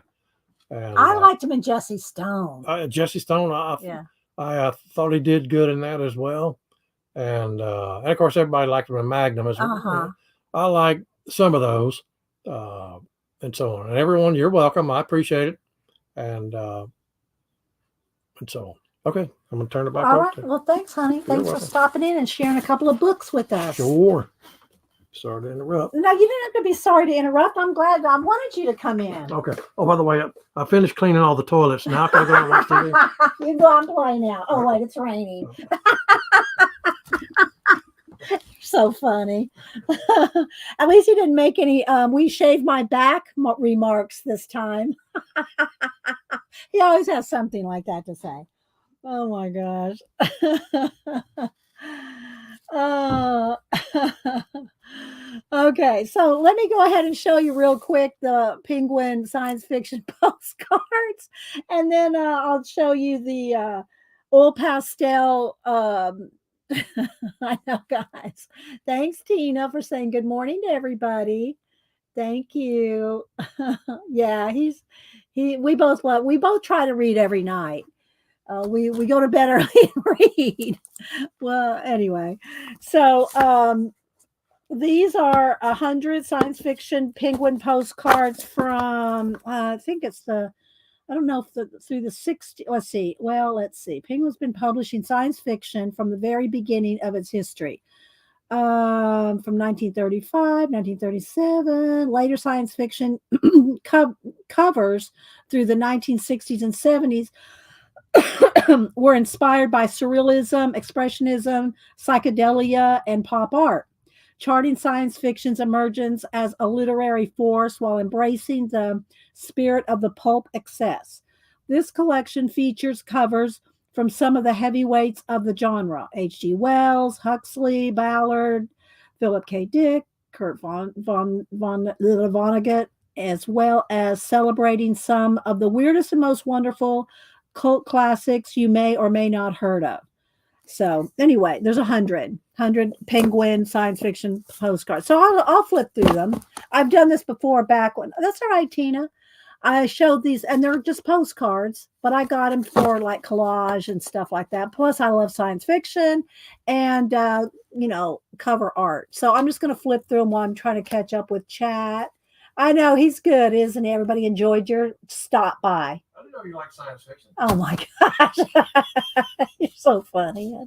And, I liked him in Jesse Stone. Jesse Stone, I thought he did good in that as well. And of course, everybody liked him in Magnum as well. I like some of those and so on. And everyone, you're welcome. I appreciate it. And so on. Okay, I'm going to turn it back over. All right. Well, thanks, honey. Thanks for stopping in and sharing a couple of books with us. Sure. Sorry to interrupt. No, you didn't have to be sorry to interrupt. I'm glad I wanted you to come in. Okay. Oh, by the way, I finished cleaning all the toilets. Now can I go and watch TV? You go on play now. Oh, wait, it's raining. You're so funny. At least he didn't make any we shaved my back remarks this time. He always has something like that to say. Oh, my gosh. Okay, so let me go ahead and show you real quick the Penguin science fiction postcards, and then I'll show you the oil pastel. I know, guys. Thanks, Tina, for saying good morning to everybody. Thank you. Yeah, we both try to read every night. We go to bed early and read. Well, anyway, so these are 100 science fiction Penguin postcards from I think it's I don't know if through the 60s. Let's see. Penguin's been publishing science fiction from the very beginning of its history. From 1935, 1937, later science fiction covers through the 1960s and 70s were inspired by surrealism, expressionism, psychedelia, and pop art, charting science fiction's emergence as a literary force while embracing the spirit of the pulp excess. This collection features covers from some of the heavyweights of the genre: H.G. Wells, Huxley, Ballard, Philip K. Dick, Kurt Vonnegut, as well as celebrating some of the weirdest and most wonderful cult classics you may or may not heard of. So anyway, there's 100 Penguin science fiction postcards. So I'll flip through them. I've done this before back when. That's all right, Tina. I showed these, and they're just postcards, but I got them for like collage and stuff like that. Plus, I love science fiction and, cover art. So I'm just going to flip through them while I'm trying to catch up with chat. I know he's good, isn't he? Everybody enjoyed your stop by. I didn't know you like science fiction. Oh, my gosh. You're so funny.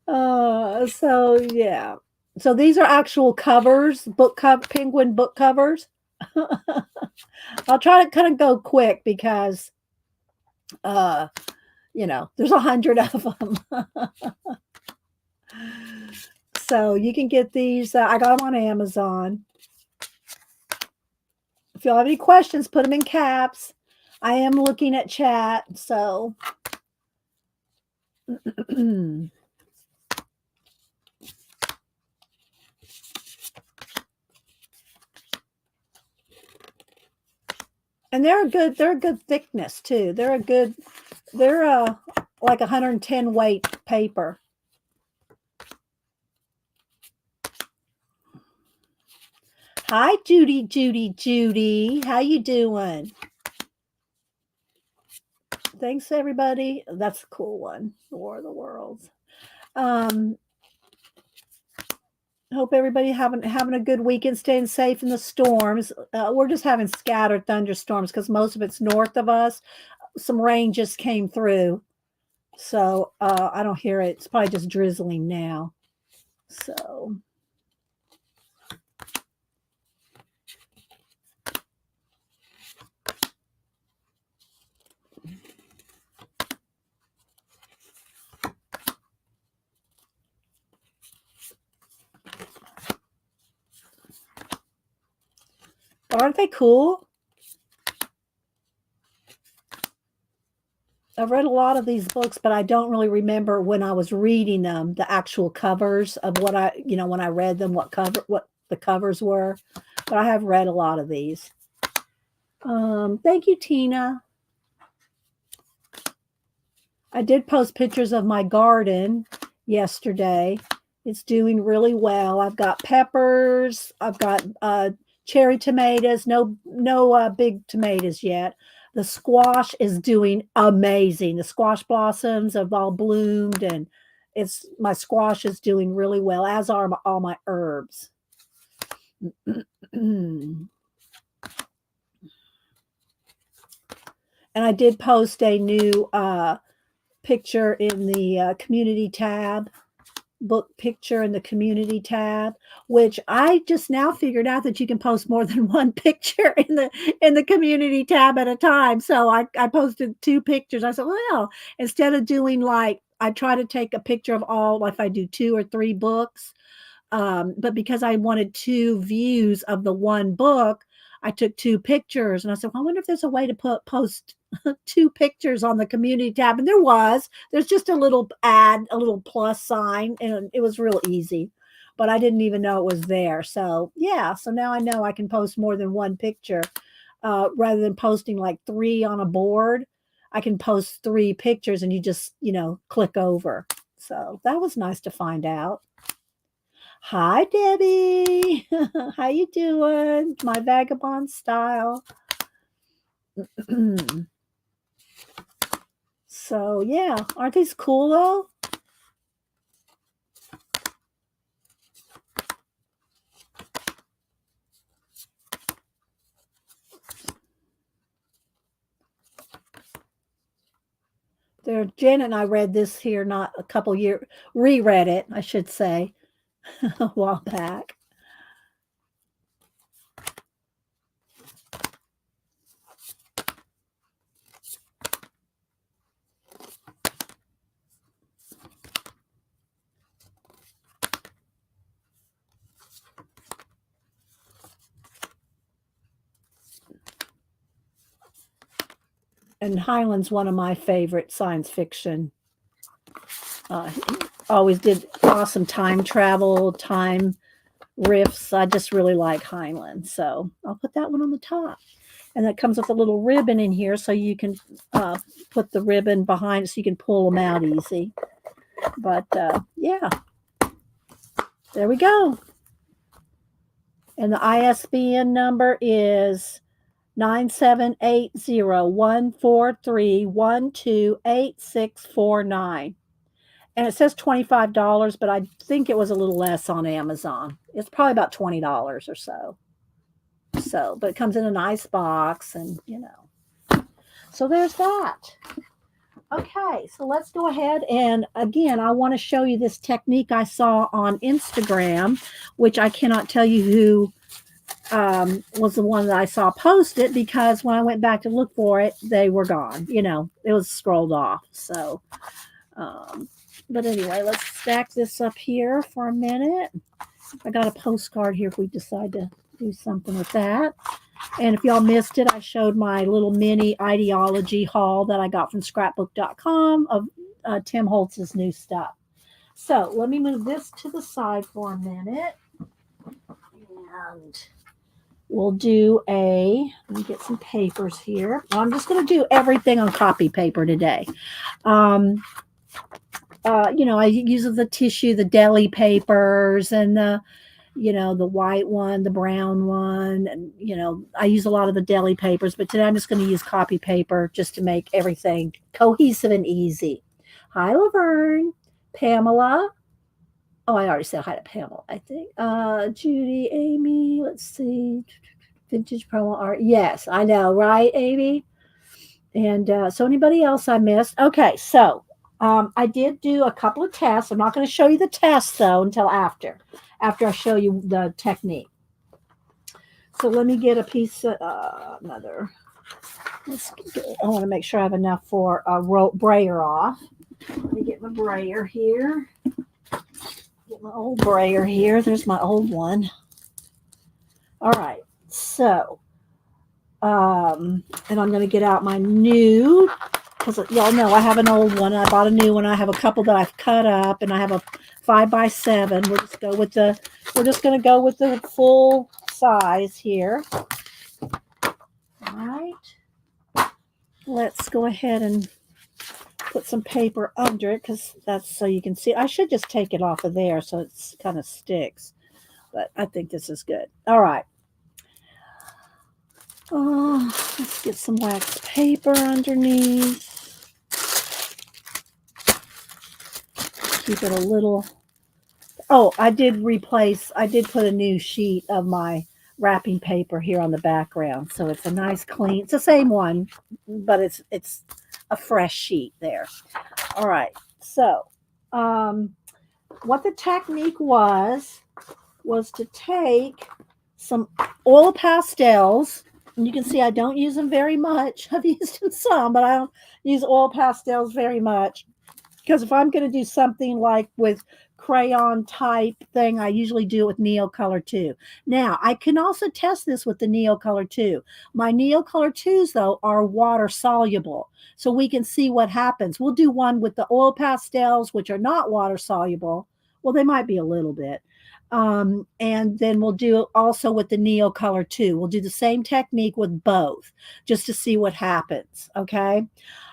So, yeah. So these are actual covers, penguin book covers. I'll try to kind of go quick because, uh, there's 100 of them. So you can get these. I got them on Amazon. If y'all have any questions, put them in caps. I am looking at chat, so. And they're a good thickness too. They're like 110 weight paper. Hi, Judy. How you doing? Thanks, everybody. That's a cool one. The War of the Worlds. Hope everybody having a good weekend, staying safe in the storms. We're just having scattered thunderstorms because most of it's north of us. Some rain just came through, so I don't hear it. It's probably just drizzling now. So. Aren't they cool? I've read a lot of these books, but I don't really remember when I was reading them, the actual covers of what when I read them, what the covers were. But I have read a lot of these. Thank you, Tina. I did post pictures of my garden yesterday. It's doing really well. I've got peppers. I've got cherry tomatoes. No big tomatoes yet. The squash is doing amazing. The squash blossoms have all bloomed, and my squash is doing really well, as are all my herbs. And I did post a new picture in the community tab. Book picture in the community tab, which I just now figured out that you can post more than one picture in the community tab at a time. So I posted 2 pictures. I said, well, instead of doing I try to take a picture of all, if I do 2 or 3 books, but because I wanted 2 views of the one book, I took 2 pictures, and I said, well, I wonder if there's a way to post 2 pictures on the community tab. And there's just a little plus sign, and it was real easy, but I didn't even know it was there. So yeah, so now I know I can post more than one picture, rather than posting 3 on a board. I can post 3 pictures and you just, click over. So that was nice to find out. Hi, Debbie. How you doing? My vagabond style. So, yeah. Aren't these cool, though? Jen and I read this here not a couple years, reread it, I should say, a while back. And Hyland's one of my favorite science fiction. Always did awesome time travel, time riffs. I just really like Hyland. So I'll put that one on the top. And that comes with a little ribbon in here, so you can put the ribbon behind it so you can pull them out easy. But yeah, there we go. And the ISBN number is 9780-143-128649. And it says $25, but I think it was a little less on Amazon. It's probably about $20 or so. So, but it comes in a nice box, and So there's that. Okay, so let's go ahead and again, I want to show you this technique I saw on Instagram, which I cannot tell you who was the one that I saw post it because when I went back to look for it, they were gone. You know, it was scrolled off. So, um, but anyway, let's stack this up here for a minute. I got a postcard here if we decide to do something with that. And if y'all missed it, I showed my little mini ideology haul that I got from scrapbook.com of Tim Holtz's new stuff. So let me move this to the side for a minute. And we'll do let me get some papers here. Well, I'm just going to do everything on copy paper today. I use the tissue, the deli papers, and the white one, the brown one, and I use a lot of the deli papers, but today I'm just going to use copy paper just to make everything cohesive and easy. Hi, Laverne, Pamela. Oh, I already said hi to Pamela, I think. Judy, Amy, let's see. Vintage promo art. Yes, I know, right, Amy? And so anybody else I missed? Okay, so I did do a couple of tests. I'm not going to show you the tests, though, until after I show you the technique. So let me get a piece of another. I want to make sure I have enough for a brayer off. Let me get my brayer here. Get my old brayer here. There's my old one. All right. So, and I'm going to get out my new, because y'all know I have an old one. I bought a new one. I have a couple that I've cut up, and I have a 5x7. We're just going to go with the full size here. All right. Let's go ahead and put some paper under it because that's so you can see. I should just take it off of there so it's kind of sticks, but I think this is good. All right. Let's get some wax paper underneath. Keep it a little. Oh, I did put a new sheet of my wrapping paper here on the background. So it's a nice clean, it's the same one, but it's a fresh sheet there. All right. So, what the technique was to take some oil pastels. And you can see I don't use them very much. I've used them some, but I don't use oil pastels very much. Because if I'm going to do something like with crayon type thing, I usually do it with Neocolor II. Now, I can also test this with the Neocolor II. My Neocolor IIs, though, are water soluble. So we can see what happens. We'll do one with the oil pastels, which are not water soluble. Well, they might be a little bit. And then we'll do also with the Neocolor II. We'll do the same technique with both just to see what happens. Okay.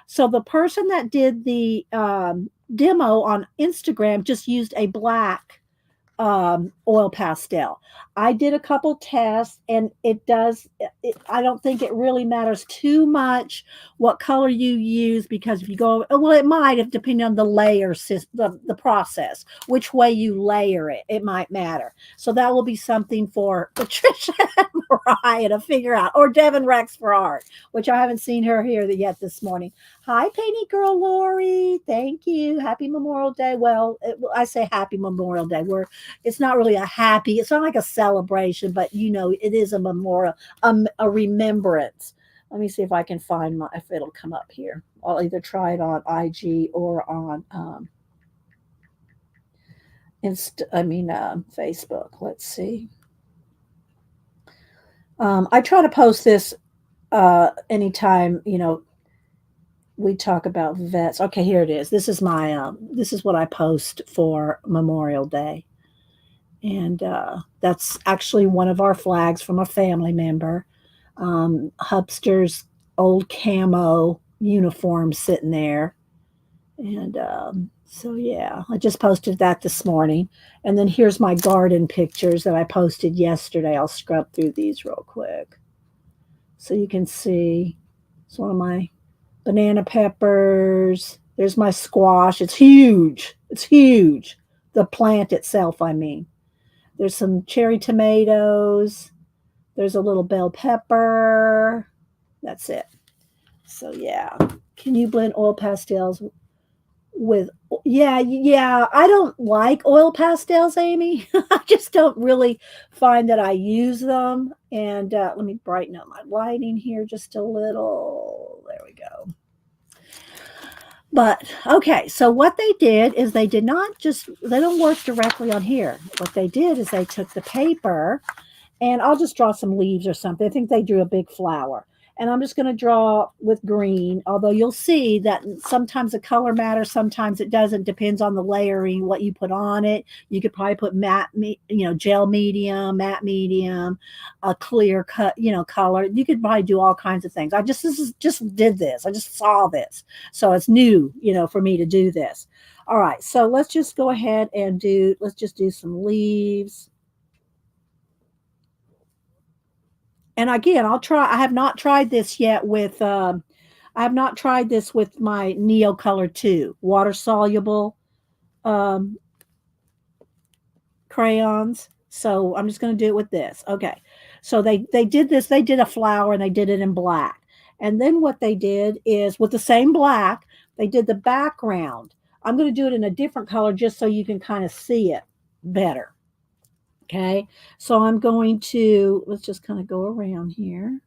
So the person that did the demo on Instagram just used a black oil pastel. I did a couple tests and I don't think it really matters too much what color you use because if you go, well, it might have depending on the layer, the process, which way you layer it, it might matter. So that will be something for Patricia and Mariah to figure out, or Devin Rex for art, which I haven't seen her here yet this morning. Hi, Painty Girl Lori. Thank you. Happy Memorial Day. Well, I say happy Memorial Day. It's not really it's not like a celebration, but it is a memorial, a remembrance. Let me see if I can find if it'll come up here. I'll either try it on IG or on Facebook. Let's see. I try to post this anytime we talk about vets. Okay, here it is. This is what I post for Memorial Day. And that's actually one of our flags from a family member. Hubster's old camo uniform sitting there. And so, yeah, I just posted that this morning. And then here's my garden pictures that I posted yesterday. I'll scrub through these real quick. So you can see it's one of my banana peppers. There's my squash. It's huge. It's huge. The plant itself, I mean. There's some cherry tomatoes. There's a little bell pepper. That's it. So yeah, can you blend oil pastels with yeah, I don't like oil pastels, Amy. I just don't really find that I use them. And let me brighten up my lighting here just a little. There we go. But okay, so what they did is they did not just they don't work directly on here. What they did is they took the paper, and I'll just draw some leaves or something. I think they drew a big flower. And I'm just going to draw with green, although you'll see that sometimes the color matters, sometimes it doesn't. Depends on the layering, what you put on it. You could probably put gel medium, matte medium, a clear cut, color. You could probably do all kinds of things. Just did this. I just saw this. So it's new, for me to do this. All right. So let's just go ahead and let's just do some leaves. And again, I'll try. I have not tried this yet with. I have not tried this with my Neocolor II water soluble um, crayons. So I'm just going to do it with this. Okay. So they did this. They did a flower and they did it in black. And then what they did is with the same black, they did the background. I'm going to do it in a different color just so you can kind of see it better. Okay, so I'm going to, let's just kind of go around here.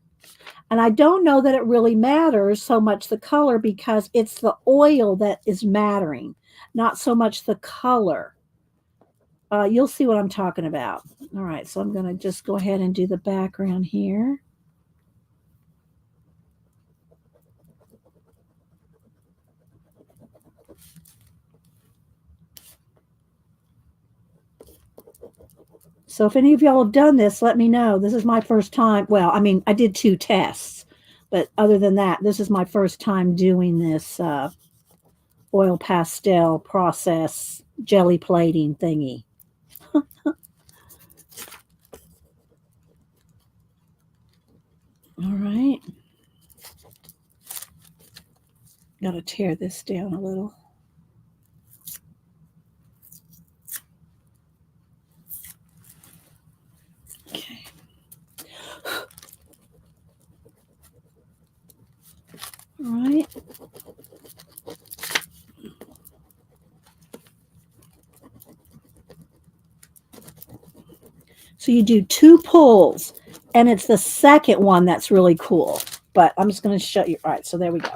And I don't know that it really matters so much the color because it's the oil that is mattering, not so much the color. You'll see what I'm talking about. All right, so I'm going to just go ahead and do the background here. So if any of y'all have done this, let me know. This is my first time. Well, I mean, I did 2 tests, but other than that, this is my first time doing this oil pastel process jelly plating thingy. All right. Got to tear this down a little. Okay. All right. So you do 2 pulls, and it's the second one that's really cool. But I'm just going to show you. All right, so there we go.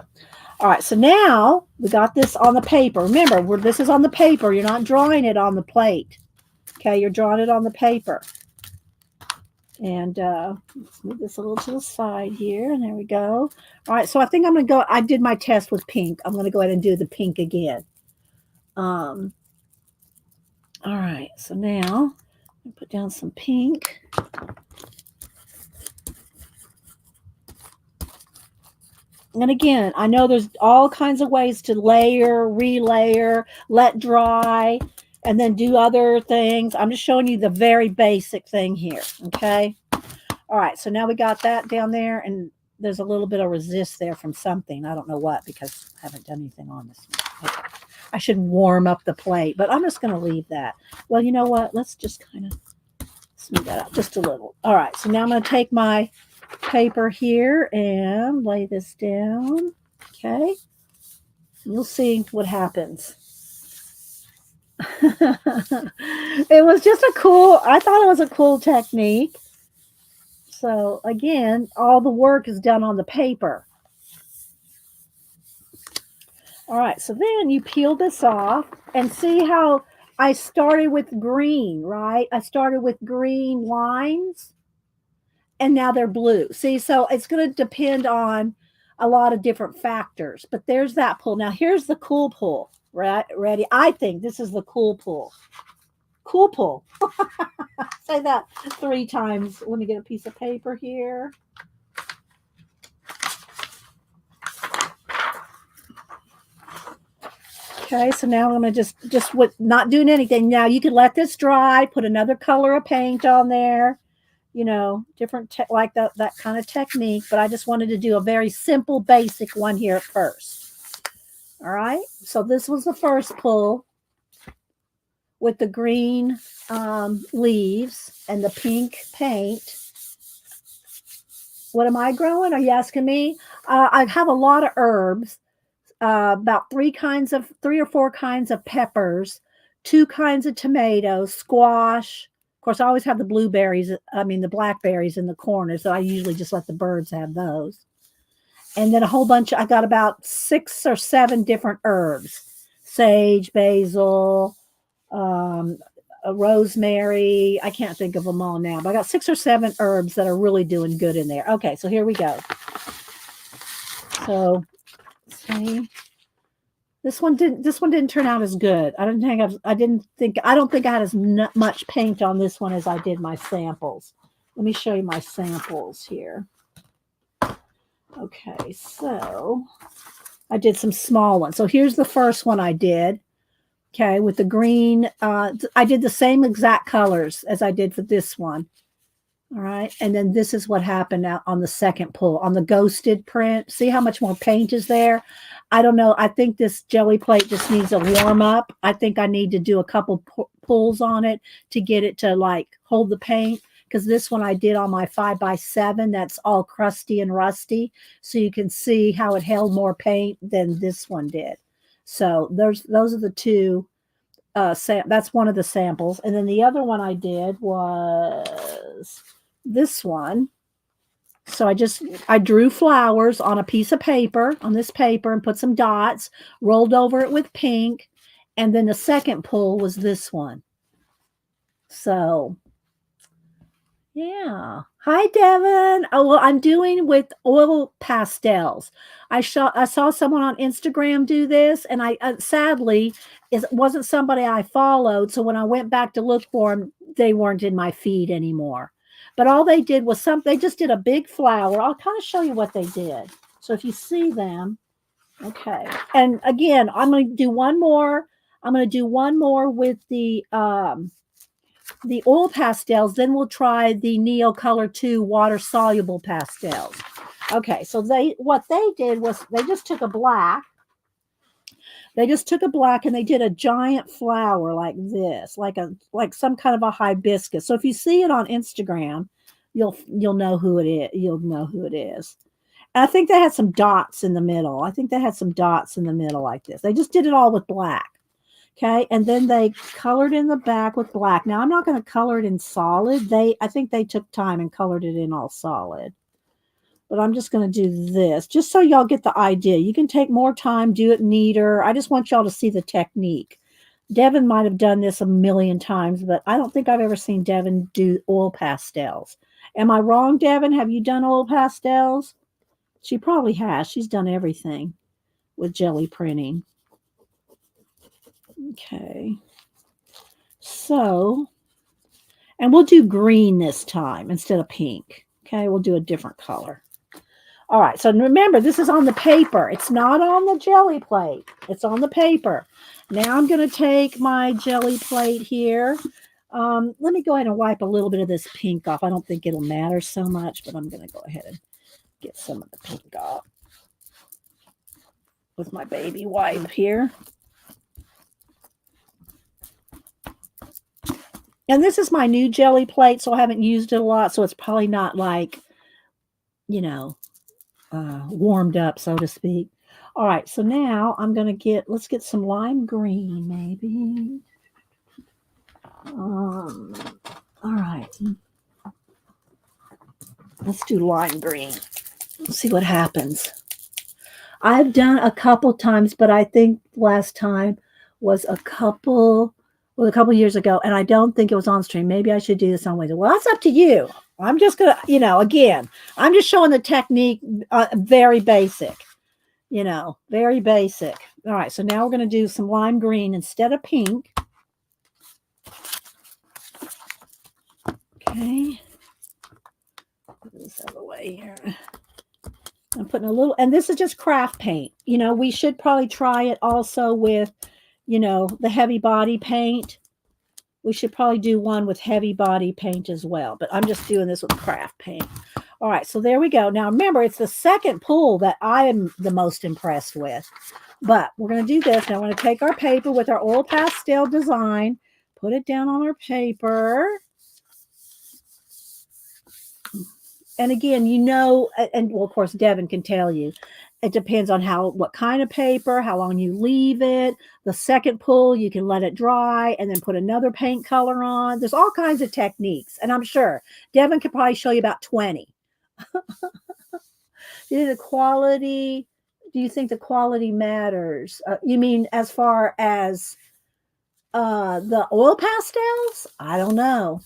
All right, so now we got this on the paper. Remember, this is on the paper. You're not drawing it on the plate. Okay, you're drawing it on the paper. And let's move this a little to the side here, and there we go. All right, so I think I'm going to go. I did my test with pink. I'm going to go ahead and do the pink again. All right, so now I'll put down some pink. And again, I know there's all kinds of ways to layer, relayer, let dry, and then do other things. I'm just showing you the very basic thing here, okay? All right, so now we got that down there, and there's a little bit of resist there from something. I don't know what, because I haven't done anything on this one. Okay. I should warm up the plate, but I'm just going to leave that. Well, you know what? Let's just kind of smooth that out just a little. All right, so now I'm going to take my paper here and lay this down. Okay. You'll see what happens. It was just I thought it was a cool technique. So again, all the work is done on the paper. All right, so then you peel this off and see how I started with green, right? I started with green lines and now they're blue. See, so it's going to depend on a lot of different factors, but there's that pull. Now here's the cool pull, right? Ready? I think this is the cool pull. Cool pull. Say that 3 times. Let me get a piece of paper here. Okay, so now I'm going to just with not doing anything. Now you can let this dry, put another color of paint on there, different like that kind of technique. But I just wanted to do a very simple, basic one here at first. All right, so this was the first pull with the green leaves and the pink paint. What am I growing? Are you asking me? I have a lot of herbs, about three or four kinds of peppers, two kinds of tomatoes, squash. Of course, I always have the blueberries, I mean, the blackberries in the corner. So I usually just let the birds have those. And then a whole bunch, I got about 6 or 7 different herbs, sage, basil, rosemary. I can't think of them all now, but I got 6 or 7 herbs that are really doing good in there. Okay, so here we go. So, see, this one didn't turn out as good. I don't think I had as much paint on this one as I did my samples. Let me show you my samples here. Okay, so I did some small ones. So here's the first one I did. Okay, with the green, I did the same exact colors as I did for this one. All right, and then this is what happened out on the second pull, on the ghosted print. See how much more paint is there? I don't know. I think this jelly plate just needs a warm up. I think I need to do a couple pulls on it to get it to like hold the paint, because this one I did on my 5x7. That's all crusty and rusty. So you can see how it held more paint than this one did. So those are the two. That's one of the samples. And then the other one I did was this one. So I drew flowers on a piece of paper, on this paper, and put some dots, rolled over it with pink. And then the second pull was this one. So yeah. Hi, Devin. Oh, well, I'm doing with oil pastels. I saw someone on Instagram do this, and I sadly it wasn't somebody I followed. So when I went back to look for them, they weren't in my feed anymore. But all they did was they just did a big flower. I'll kind of show you what they did. So if you see them, okay. And again, I'm going to do one more. I'm going to do one more with the oil pastels, then we'll try the Neocolor II water soluble pastels. Okay, so what they did was they just took a black. They just took a black and they did a giant flower like this, like some kind of a hibiscus. So if you see it on Instagram, you'll know who it is. You'll know who it is. And I think they had some dots in the middle. I think they had some dots in the middle like this. They just did it all with black. Okay, and then they colored in the back with black. Now, I'm not going to color it in solid. I think they took time and colored it in all solid. But I'm just going to do this, just so y'all get the idea. You can take more time, do it neater. I just want y'all to see the technique. Devin might have done this a million times, but I don't think I've ever seen Devin do oil pastels. Am I wrong, Devin? Have you done oil pastels? She probably has. She's done everything with jelly printing. Okay, so, and we'll do green this time instead of pink. Okay, we'll do a different color. All right, so remember, this is on the paper. It's not on the jelly plate. It's on the paper. Now I'm going to take my jelly plate here. Let me go ahead and wipe a little bit of this pink off. I don't think it'll matter so much, but I'm going to go ahead and get some of the pink off with my baby wipe here. And this is my new jelly plate, so I haven't used it a lot, so it's probably not like, warmed up, so to speak. All right, so now I'm going to let's get some lime green, maybe. All right. Let's do lime green. Let's see what happens. I've done a couple times, but I think last time was a couple years ago, and I don't think it was on stream. Maybe I should do this on Wednesday. Well, that's up to you. I'm just going to, again, I'm just showing the technique, very basic, very basic. All right, so now we're going to do some lime green instead of pink. Okay. Put this out of the way here. I'm putting a little, and this is just craft paint. We should probably try it also with, the heavy body paint. We should probably do one with heavy body paint as well, but I'm just doing this with craft paint. All right, so there we go. Now, remember, it's the second pull that I am the most impressed with, but we're going to do this. Now, we're going to take our paper with our oil pastel design, put it down on our paper. And again, you know, and well, of course, Devin can tell you, it depends on what kind of paper, how long you leave it. The second pull, you can let it dry and then put another paint color on. There's all kinds of techniques, and I'm sure Devin could probably show you about 20. The quality, do you think the quality matters? You mean as far as the oil pastels? I don't know.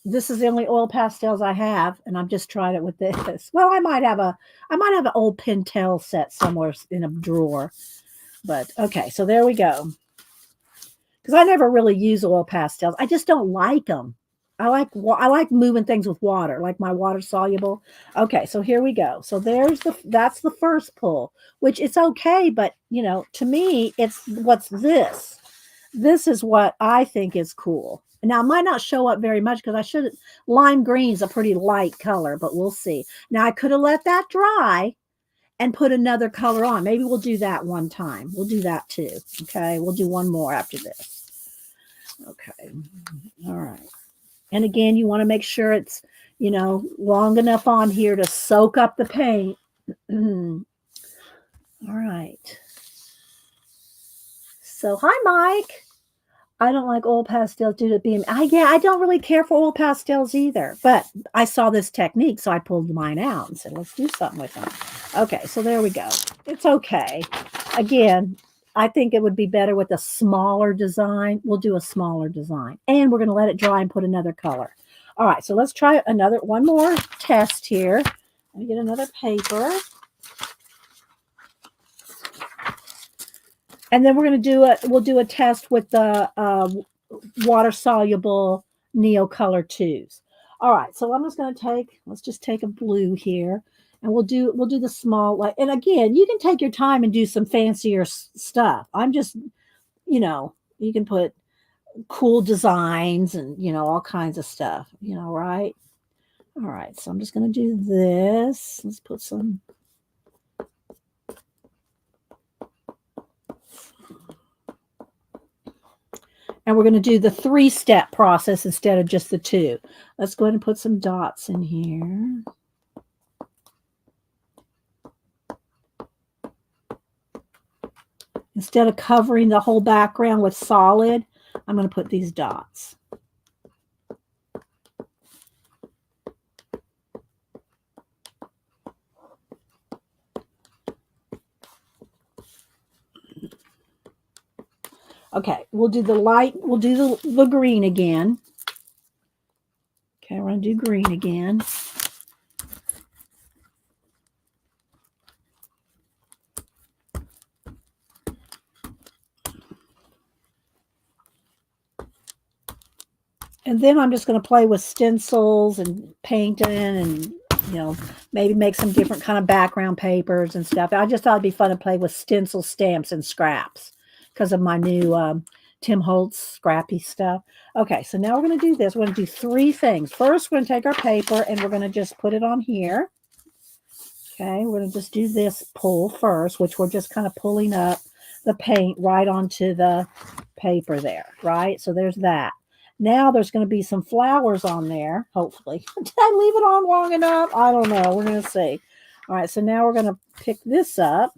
This is the only oil pastels I have, and I've just tried it with this. Well, I might have an old Pentel set somewhere in a drawer. But okay, so there we go. Because I never really use oil pastels. I just don't like them. I like moving things with water, like my water soluble. Okay, so here we go. So that's the first pull, which it's okay, but to me, it's what's this. This is what I think is cool. Now, it might not show up very much because lime green is a pretty light color, but we'll see. Now, I could have let that dry and put another color on. Maybe we'll do that one time. We'll do that too. Okay, we'll do one more after this. Okay, all right. And again, you want to make sure it's, long enough on here to soak up the paint. All right. So, hi, Mike. I don't like oil pastels due to being, I don't really care for oil pastels either, but I saw this technique, so I pulled mine out and said, let's do something with them. Okay, so there we go. It's okay. Again, I think it would be better with a smaller design. We'll do a smaller design, and we're going to let it dry and put another color. All right, so let's try one more test here. Let me get another paper. And then we'll do a test with the water soluble Neocolor IIs. All right, so I'm just going to let's just take a blue here, and we'll do the small, and again, you can take your time and do some fancier stuff. I'm just, you can put cool designs and, all kinds of stuff, right? All right, so I'm just going to do this. Let's put some. And we're going to do the 3-step process instead of just the 2. Let's go ahead and put some dots in here. Instead of covering the whole background with solid, I'm going to put these dots. Okay, we'll do the green again. Okay, we're going to do green again. And then I'm just going to play with stencils and painting and, maybe make some different kind of background papers and stuff. I just thought it'd be fun to play with stencil stamps and scraps because of my new Tim Holtz scrappy stuff. Okay, so now we're going to do this. We're going to do 3 things. First, we're going to take our paper and we're going to just put it on here. Okay, we're going to just do this pull first, which we're just kind of pulling up the paint right onto the paper there, right? So there's that. Now there's going to be some flowers on there, hopefully. Did I leave it on long enough? I don't know. We're going to see. All right, so now we're going to pick this up.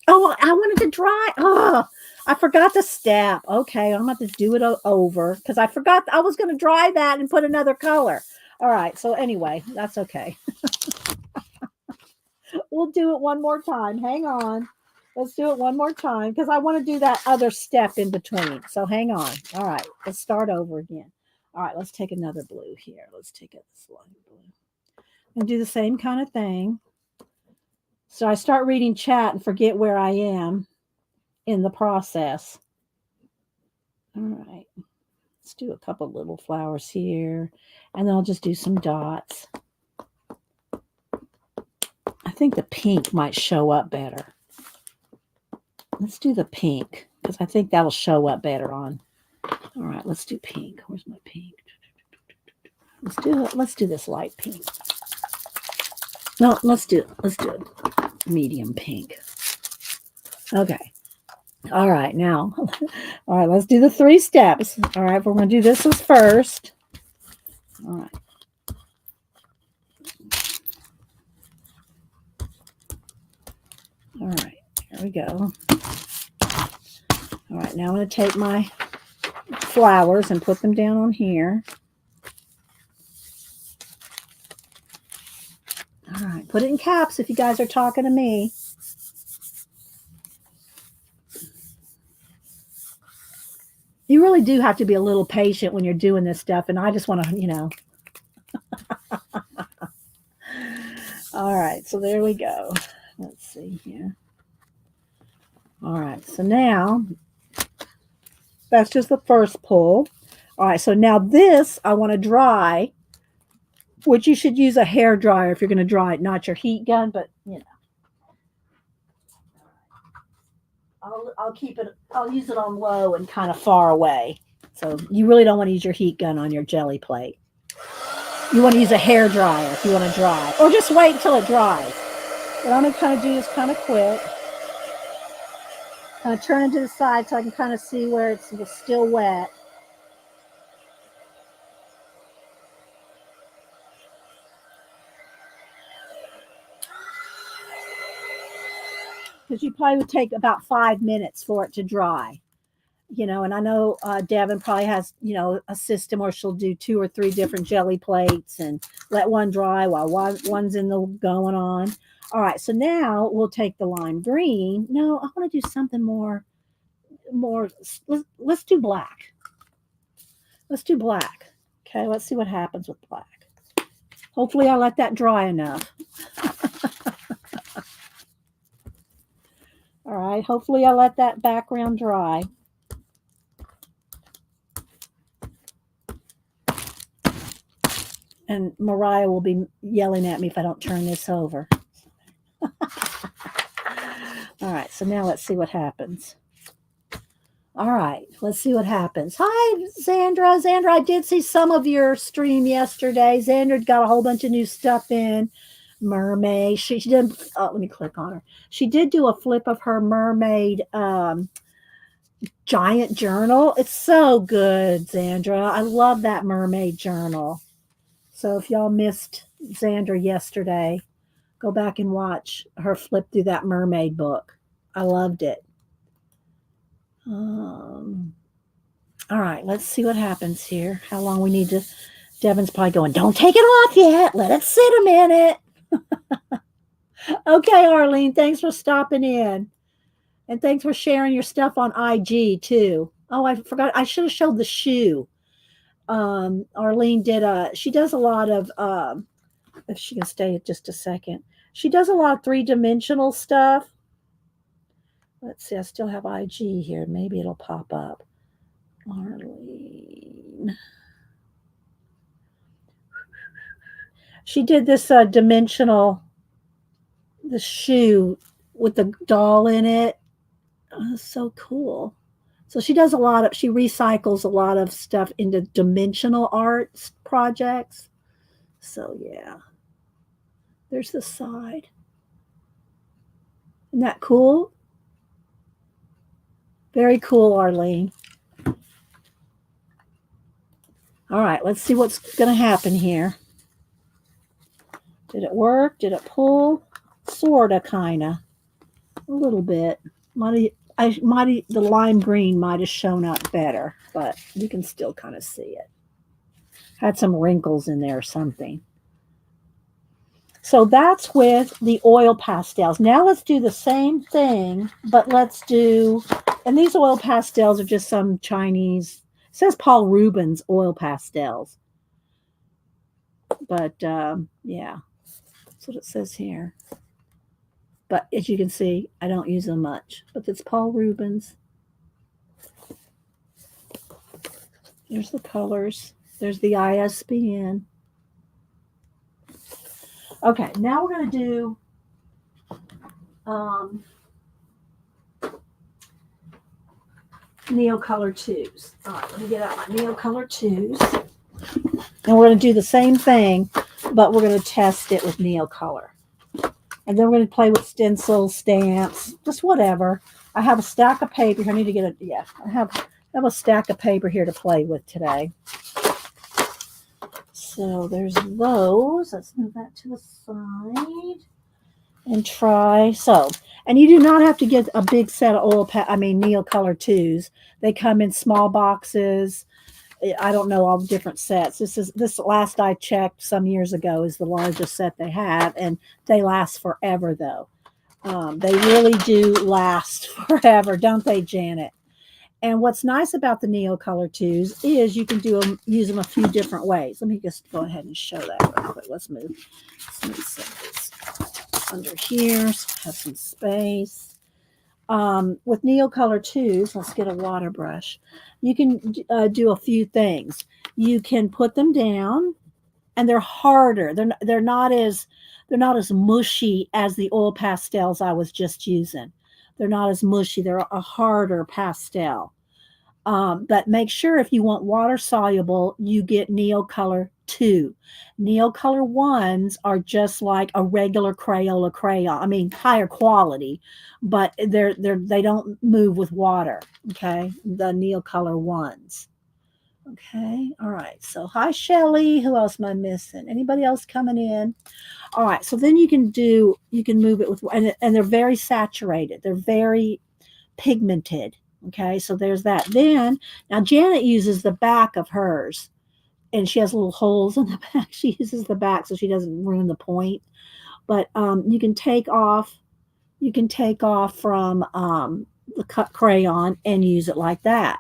Oh, I wanted to dry. Oh, I forgot the step. Okay, I'm going to have to do it over because I forgot I was going to dry that and put another color. All right, so anyway, that's okay. We'll do it one more time. Hang on. Let's do it one more time because I want to do that other step in between. So hang on. All right, let's start over again. All right, let's take another blue here. Let's take a light blue. And do the same kind of thing. So I start reading chat and forget where I am in the process. All right, let's do a couple little flowers here. And then I'll just do some dots. I think the pink might show up better. Let's do the pink because I think that'll show up better on. All right, let's do pink. Where's my pink? Let's do this light pink. No, let's do it medium pink. Okay. All right, now. All right, let's do the 3 steps. All right, we're going to do this first. All right. we go. All right, now I'm going to take my flowers and put them down on here. All right, put it in caps if you guys are talking to me. You really do have to be a little patient when you're doing this stuff, and I just want to, you know. All right, so there we go. Let's see here. All right, so now that's just the first pull. All right, so now this I want to dry, which you should use a hair dryer if you're going to dry it, not your heat gun, but you know. I'll keep it, I'll use it on low and kind of far away. So you really don't want to use your heat gun on your jelly plate. You want to use a hair dryer if you want to dry, or just wait until it dries. But I'm going to kind of do this kind of quick. Kind of turn it to the side so I can kind of see where it's still wet. Because you probably would take about 5 minutes for it to dry. You know, and I know Devin probably has, you know, a system where she'll do 2 or 3 different jelly plates and let one dry while one's in the going on. All right, so now we'll take the lime green. No, I want to do something more, let's do black. Let's do black. Okay, let's see what happens with black. Hopefully I let that dry enough. All right, hopefully I let that background dry. And Mariah will be yelling at me if I don't turn this over. All right, so now let's see what happens. All right, let's see what happens. Hi, Xandra. Xandra, I did see some of your stream yesterday. Xandra got a whole bunch of new stuff in. Mermaid. She did, let me click on her. She did do a flip of her mermaid giant journal. It's so good, Xandra. I love that mermaid journal. So if y'all missed Xandra yesterday, go back and watch her flip through that mermaid book. I loved it. All right, let's see what happens here. How long we need to. Devin's probably going, don't take it off yet. Let it sit a minute. Okay, Arlene, thanks for stopping in. And thanks for sharing your stuff on IG too. Oh, I forgot. I should have showed the shoe. Arlene she does a lot of, if she can stay just a second. She does a lot of 3-dimensional stuff. Let's see, I still have IG here. Maybe it'll pop up. Arlene. She did this dimensional, the shoe with the doll in it. Oh, so cool. So she does she recycles a lot of stuff into dimensional art projects. So yeah, there's the side. Isn't that cool? Very cool, Arlene. All right, let's see what's going to happen here. Did it work? Did it pull? Sorta, kinda. A little bit. The lime green might have shown up better, but you can still kind of see it. Had some wrinkles in there or something. So that's with the oil pastels. Now let's do the same thing, but let's do, and these oil pastels are just some Chinese, it says Paul Rubens oil pastels. But yeah, that's what it says here. But as you can see, I don't use them much. But it's Paul Rubens. There's the colors. There's the ISBN. Okay, now we're going to do Neocolor IIs. All right, let me get out my Neocolor IIs. And we're going to do the same thing, but we're going to test it with Neocolor. And then we're going to play with stencils, stamps, just whatever. I have a stack of paper. I need to get I have a stack of paper here to play with today. So there's those. Let's move that to the side. and try. So, and you do not have to get a big set of Neocolor IIs. They come in small boxes. I don't know all the different sets. This last I checked some years ago is the largest set they have, and they last forever though. They really do last forever, don't they, Janet? And what's nice about the Neocolor IIs is you can use them a few different ways. Let me just go ahead and show that real quick. Let's move some of this under here, so have some space. With Neocolor IIs, let's get a water brush. You can do a few things. You can put them down, and they're harder. They're not as mushy as the oil pastels I was just using. They're not as mushy. They're a harder pastel. But make sure if you want water soluble, you get Neocolor II. Neocolor ones are just like a regular Crayola crayon. I mean, higher quality, but they don't move with water. Okay, the Neocolor ones. Okay, all right. So hi Shelly. Who else am I missing? Anybody else coming in? All right. So then you can move it with, and they're very saturated. They're very pigmented. Okay, so there's that. Then now Janet uses the back of hers, and she has little holes in the back. She uses the back so she doesn't ruin the point. But you can take off from the cut crayon and use it like that.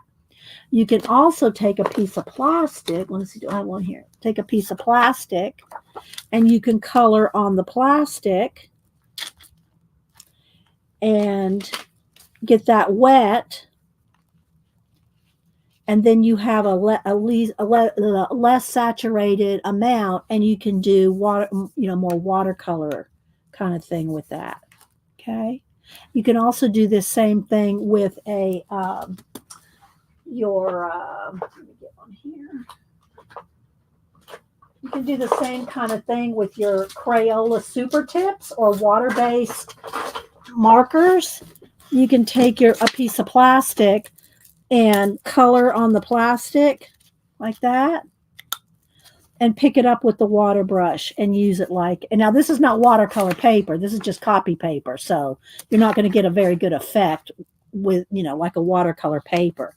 You can also take a piece of plastic. Let's see, do I have one here? Take a piece of plastic, and you can color on the plastic and get that wet, and then you have a less saturated amount, and you can do water, more watercolor kind of thing with that. Okay, you can also do this same thing with a let me get one here. You can do the same kind of thing with your Crayola Super Tips or water-based markers. You can take a piece of plastic and color on the plastic like that, and pick it up with the water brush and use it and now this is not watercolor paper. This is just copy paper. So you're not going to get a very good effect with, like a watercolor paper,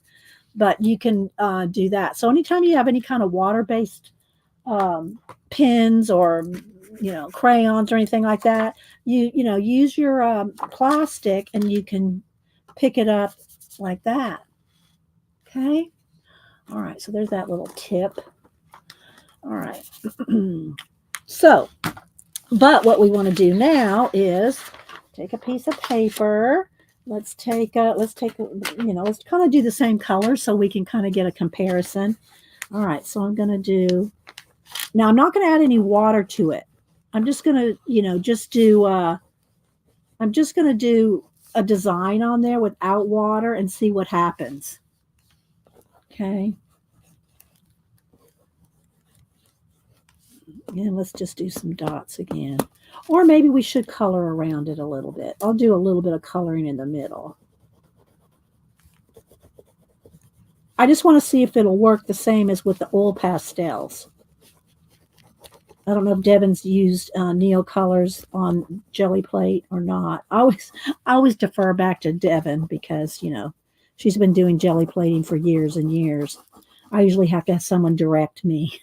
but you can do that. So anytime you have any kind of water-based pens or, crayons or anything like that, use your plastic, and you can pick it up like that. Okay. All right. So there's that little tip. All right. So, but what we want to do now is take a piece of paper. Let's kind of do the same color so we can kind of get a comparison. All right. So I'm going to now I'm not going to add any water to it. I'm just going to, I'm just going to do a design on there without water and see what happens. Okay. And let's just do some dots again. Or maybe we should color around it a little bit. I'll do a little bit of coloring in the middle. I just want to see if it'll work the same as with the oil pastels. I don't know if Devin's used Neocolors on Jelly Plate or not. I always defer back to Devin because, she's been doing jelly plating for years and years. I usually have to have someone direct me.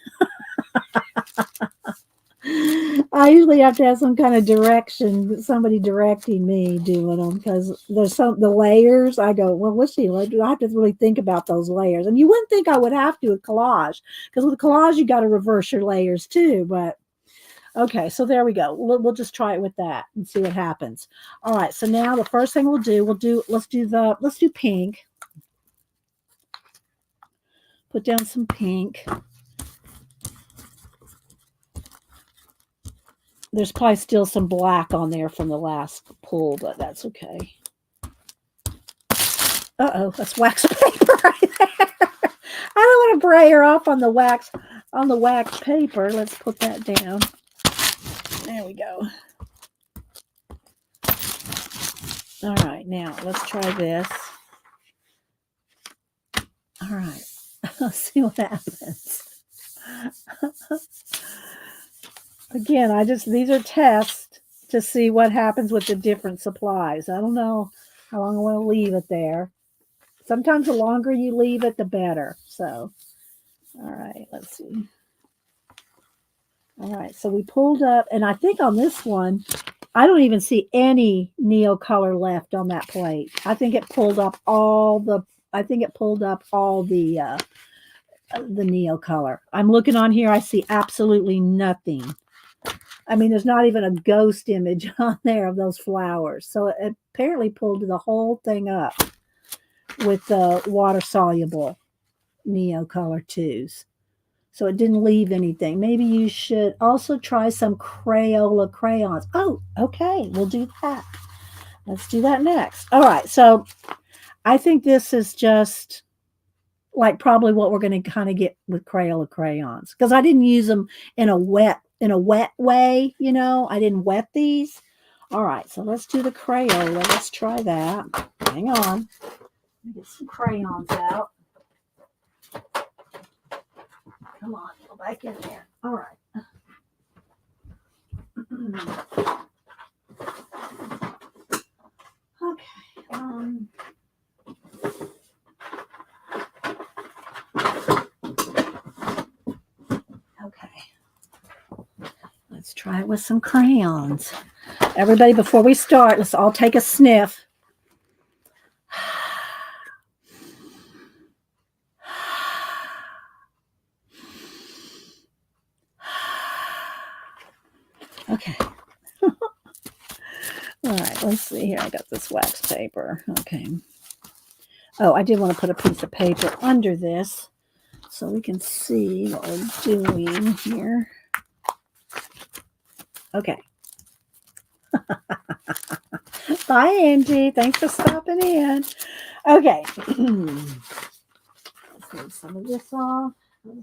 I usually have to have some kind of direction, somebody directing me doing them, because there's the layers. I go, well, let's see. I have to really think about those layers. And you wouldn't think I would have to with collage, because with collage, you got to reverse your layers too. But okay, so there we go. We'll just try it with that and see what happens. All right. So now the first thing let's do pink. Put down some pink. There's probably still some black on there from the last pull, but that's okay. Uh-oh, that's wax paper right there. I don't want to bray her off on the wax paper. Let's put that down. There we go. All right, now let's try this. All right, let's see what happens. Again, these are tests to see what happens with the different supplies. I don't know how long I want to leave it there. Sometimes the longer you leave it, the better. So, all right, let's see. All right, so we pulled up, and I think on this one, I don't even see any Neocolor left on that plate. I think it pulled up all the. I think it pulled up all the Neocolor. I'm looking on here. I see absolutely nothing. I mean, there's not even a ghost image on there of those flowers. So it apparently pulled the whole thing up with the water soluble Neocolor IIs. So it didn't leave anything. Maybe you should also try some Crayola crayons. Oh, okay. We'll do that. Let's do that next. All right. So I think this is just like probably what we're going to kind of get with Crayola crayons, because I didn't use them in a wet way. You know, I didn't wet these. All right. So let's do the Crayola. Let's try that. Hang on. Let me get some crayons out. Come on, go back in there. All right. Okay. Okay. Let's try it with some crayons. Everybody, before we start, let's all take a sniff. Okay. All right, let's see here. I got this wax paper. Okay. Oh, I did want to put a piece of paper under this so we can see what we're doing here. Okay. Bye, Angie. Thanks for stopping in. Okay. Let's take some of this off.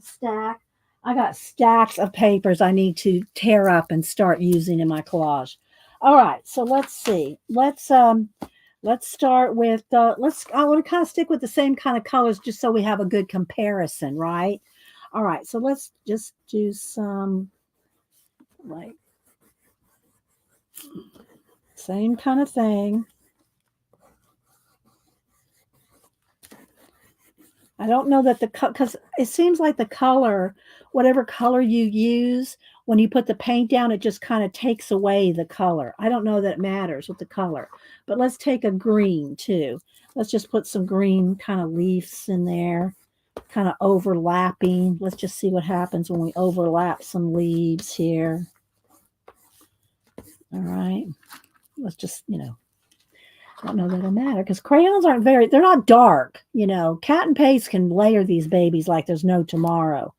Stack. I got stacks of papers I need to tear up and start using in my collage. All right, so let's see. Let's start with I want to kind of stick with the same kind of colors just so we have a good comparison, right? All right, so let's just do some like same kind of thing. I don't know that because it seems like the color, whatever color you use, when you put the paint down, it just kind of takes away the color. I don't know that it matters with the color, but let's take a green too. Let's just put some green kind of leaves in there, kind of overlapping. Let's just see what happens when we overlap some leaves here. All right. Let's just, I don't know that it'll matter because crayons they're not dark. Cat and paste can layer these babies like there's no tomorrow,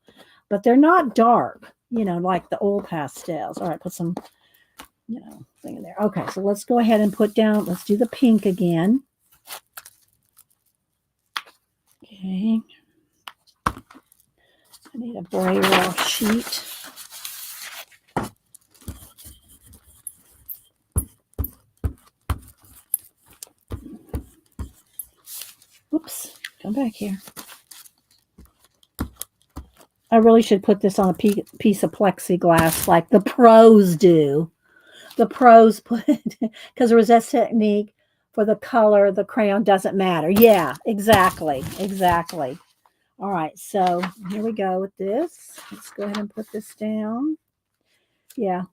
but they're not dark, like the old pastels. All right, put some, thing in there. Okay, so let's go ahead and let's do the pink again. Okay. I need a brayer off sheet. Oops, come back here. I really should put this on a piece of plexiglass like the pros do. The pros put, because there was that technique for the color, the crayon doesn't matter. Yeah, exactly. All right, so here we go with this. Let's go ahead and put this down. Yeah.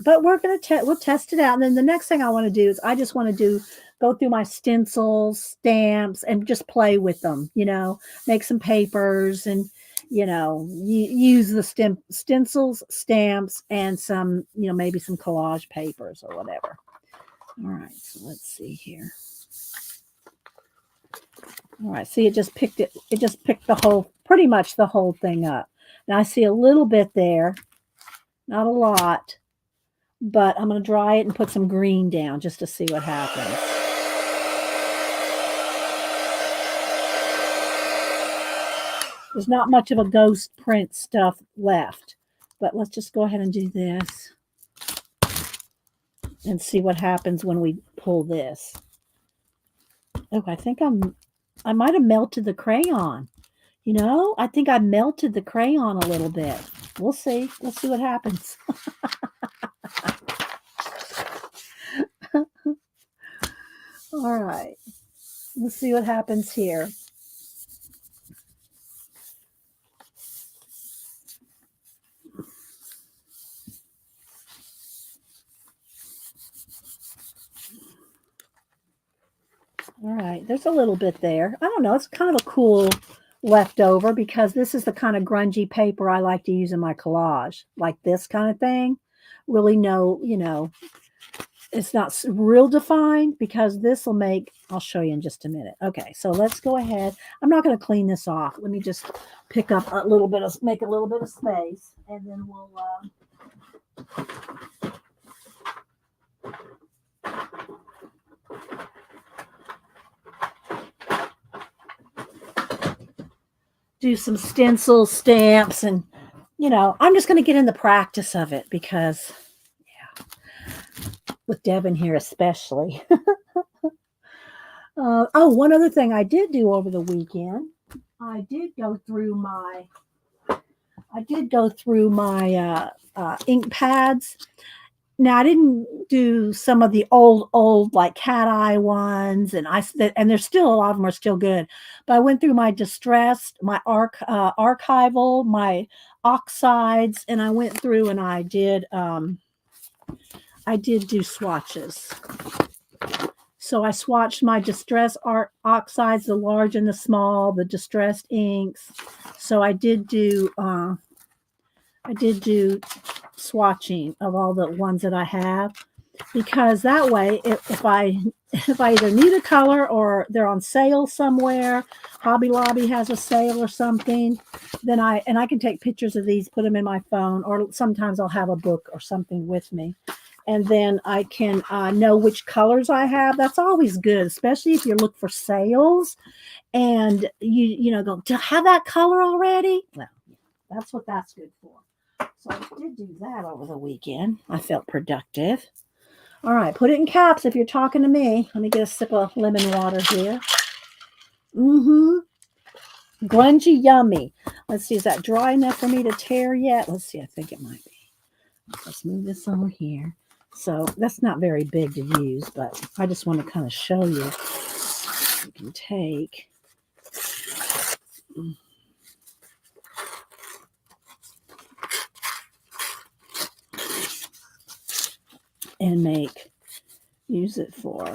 But we're going to we'll test it out. And then the next thing I want to do is I just want to go through my stencils, stamps, and just play with them, make some papers and, use the stencils, stamps, and some, maybe some collage papers or whatever. All right, so let's see here. All right, see, it just picked pretty much the whole thing up. Now I see a little bit there, not a lot. But I'm going to dry it and put some green down just to see what happens. There's not much of a ghost print stuff left. But let's just go ahead and do this. And see what happens when we pull this. Oh, I think I might have melted the crayon. I think I melted the crayon a little bit. We'll see. We'll see what happens. All right. Let's see what happens here. All right. There's a little bit there. I don't know. It's kind of a cool leftover because this is the kind of grungy paper I like to use in my collage, like this kind of thing. Really no, it's not real defined because this will make, I'll show you in just a minute. Okay, so let's go ahead. I'm not going to clean this off. Let me just pick up a little bit of, make a little bit of space, and then we'll, do some stencil stamps, and I'm just going to get in the practice of it because, yeah, with Devin here especially. Oh, one other thing I did do over the weekend, I did go through my ink pads. Now I didn't do some of the old like cat eye ones, and there's still a lot of them are still good. But I went through my distressed, my archival, my oxides, and I went through and I did do swatches. So I swatched my distressed oxides, the large and the small, the distressed inks. So I did do swatching of all the ones that I have, because that way if I either need a color or they're on sale somewhere, Hobby Lobby has a sale or something, then I can take pictures of these, put them in my phone, or sometimes I'll have a book or something with me, and then I can know which colors I have. That's always good, especially if you look for sales and you go, to have that color already. Well, that's what that's good for. So I did do that over the weekend. I felt productive. All right, put it in caps if you're talking to me. Let me get a sip of lemon water here. Grungy yummy. Let's see, is that dry enough for me to tear yet? Let's see, I think it might be. Let's move this over here. So that's not very big to use, but I just want to kind of show you. You can take... and use it for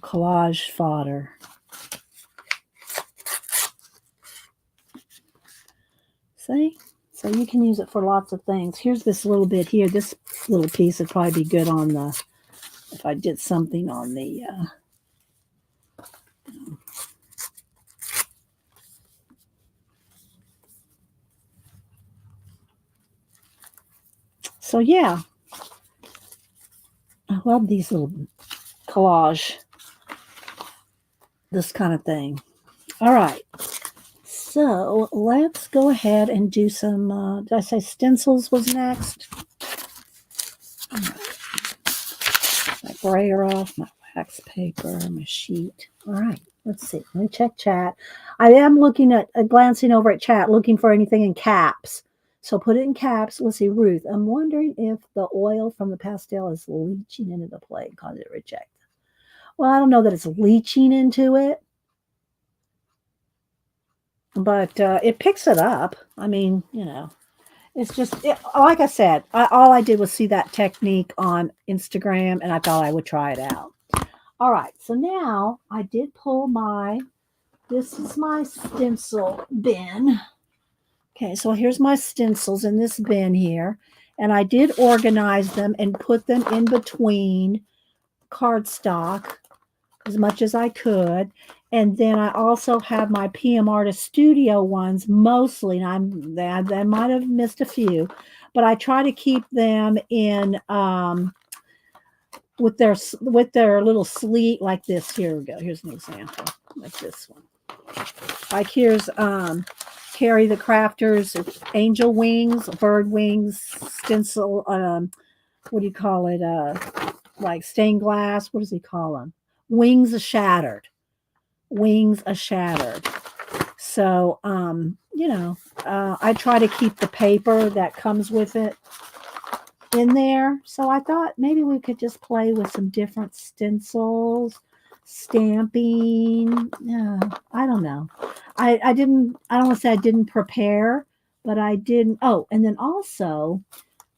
collage fodder. See? So you can use it for lots of things. Here's this little bit here. This little piece would probably be good on the, if I did something on the, so yeah, I love these little collage, this kind of thing. All right, so let's go ahead and do some, did I say stencils was next? All right. My brayer off, my wax paper, my sheet. All right, let's see. Let me check chat. I am looking at, glancing over at chat, looking for anything in caps. So put it in caps. Let's see, Ruth. I'm wondering if the oil from the pastel is leaching into the plate, cause it reject. Well, I don't know that it's leaching into it, but it picks it up. I mean, it's just, like I said, all I did was see that technique on Instagram, and I thought I would try it out. All right, so now I did pull this is my stencil bin. Okay, so here's my stencils in this bin here, and I did organize them and put them in between cardstock as much as I could. And then I also have my PM Artist Studio ones mostly, and I might have missed a few, but I try to keep them in with their little sleeve like this. Here we go. Here's an example, like this one. Like here's Carrie the Crafter's angel wings, bird wings, stencil. What do you call it? Like stained glass. What does he call them? Wings are shattered. Wings are shattered. So, I try to keep the paper that comes with it in there. So I thought maybe we could just play with some different stencils, stamping. Yeah, I don't know. I don't want to say I didn't prepare, but I didn't. Oh, and then also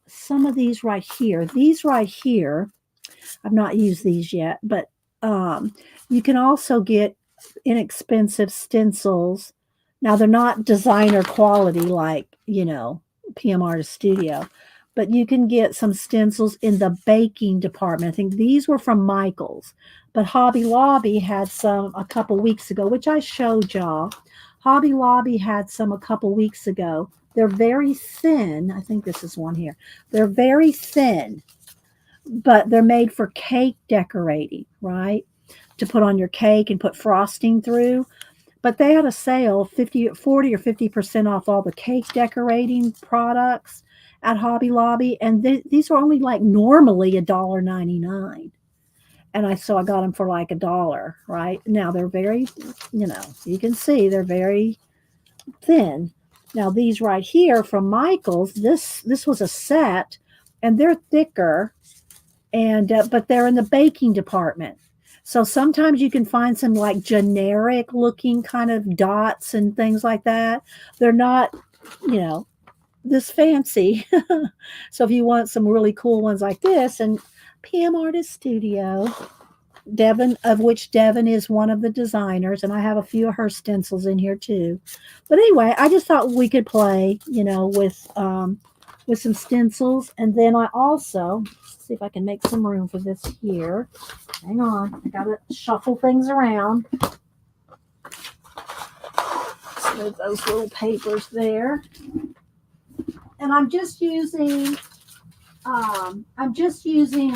some of these right here. These right here, I've not used these yet, but um, you can also get inexpensive stencils. Now they're not designer quality like, PM Artist Studio, but you can get some stencils in the baking department. I think these were from Michael's, but Hobby Lobby had some a couple weeks ago, which I showed y'all. Hobby Lobby had some a couple weeks ago. They're very thin. I think this is one here. They're very thin, but they're made for cake decorating, right? To put on your cake and put frosting through. But they had a sale 40 or 50% off all the cake decorating products at Hobby Lobby. And these were only like normally $1.99. And I got them for like $1, right? Now they're very, you can see they're very thin. Now these right here from Michael's, this was a set, and they're thicker, and but they're in the baking department. So sometimes you can find some like generic looking kind of dots and things like that. They're not, you know, this fancy. So if you want some really cool ones like this, and PM Artist Studio, Devin, of which Devin is one of the designers, and I have a few of her stencils in here too. But anyway, I just thought we could play, with some stencils, and then I also see if I can make some room for this here. Hang on, I gotta shuffle things around. Move those little papers there, and I'm just using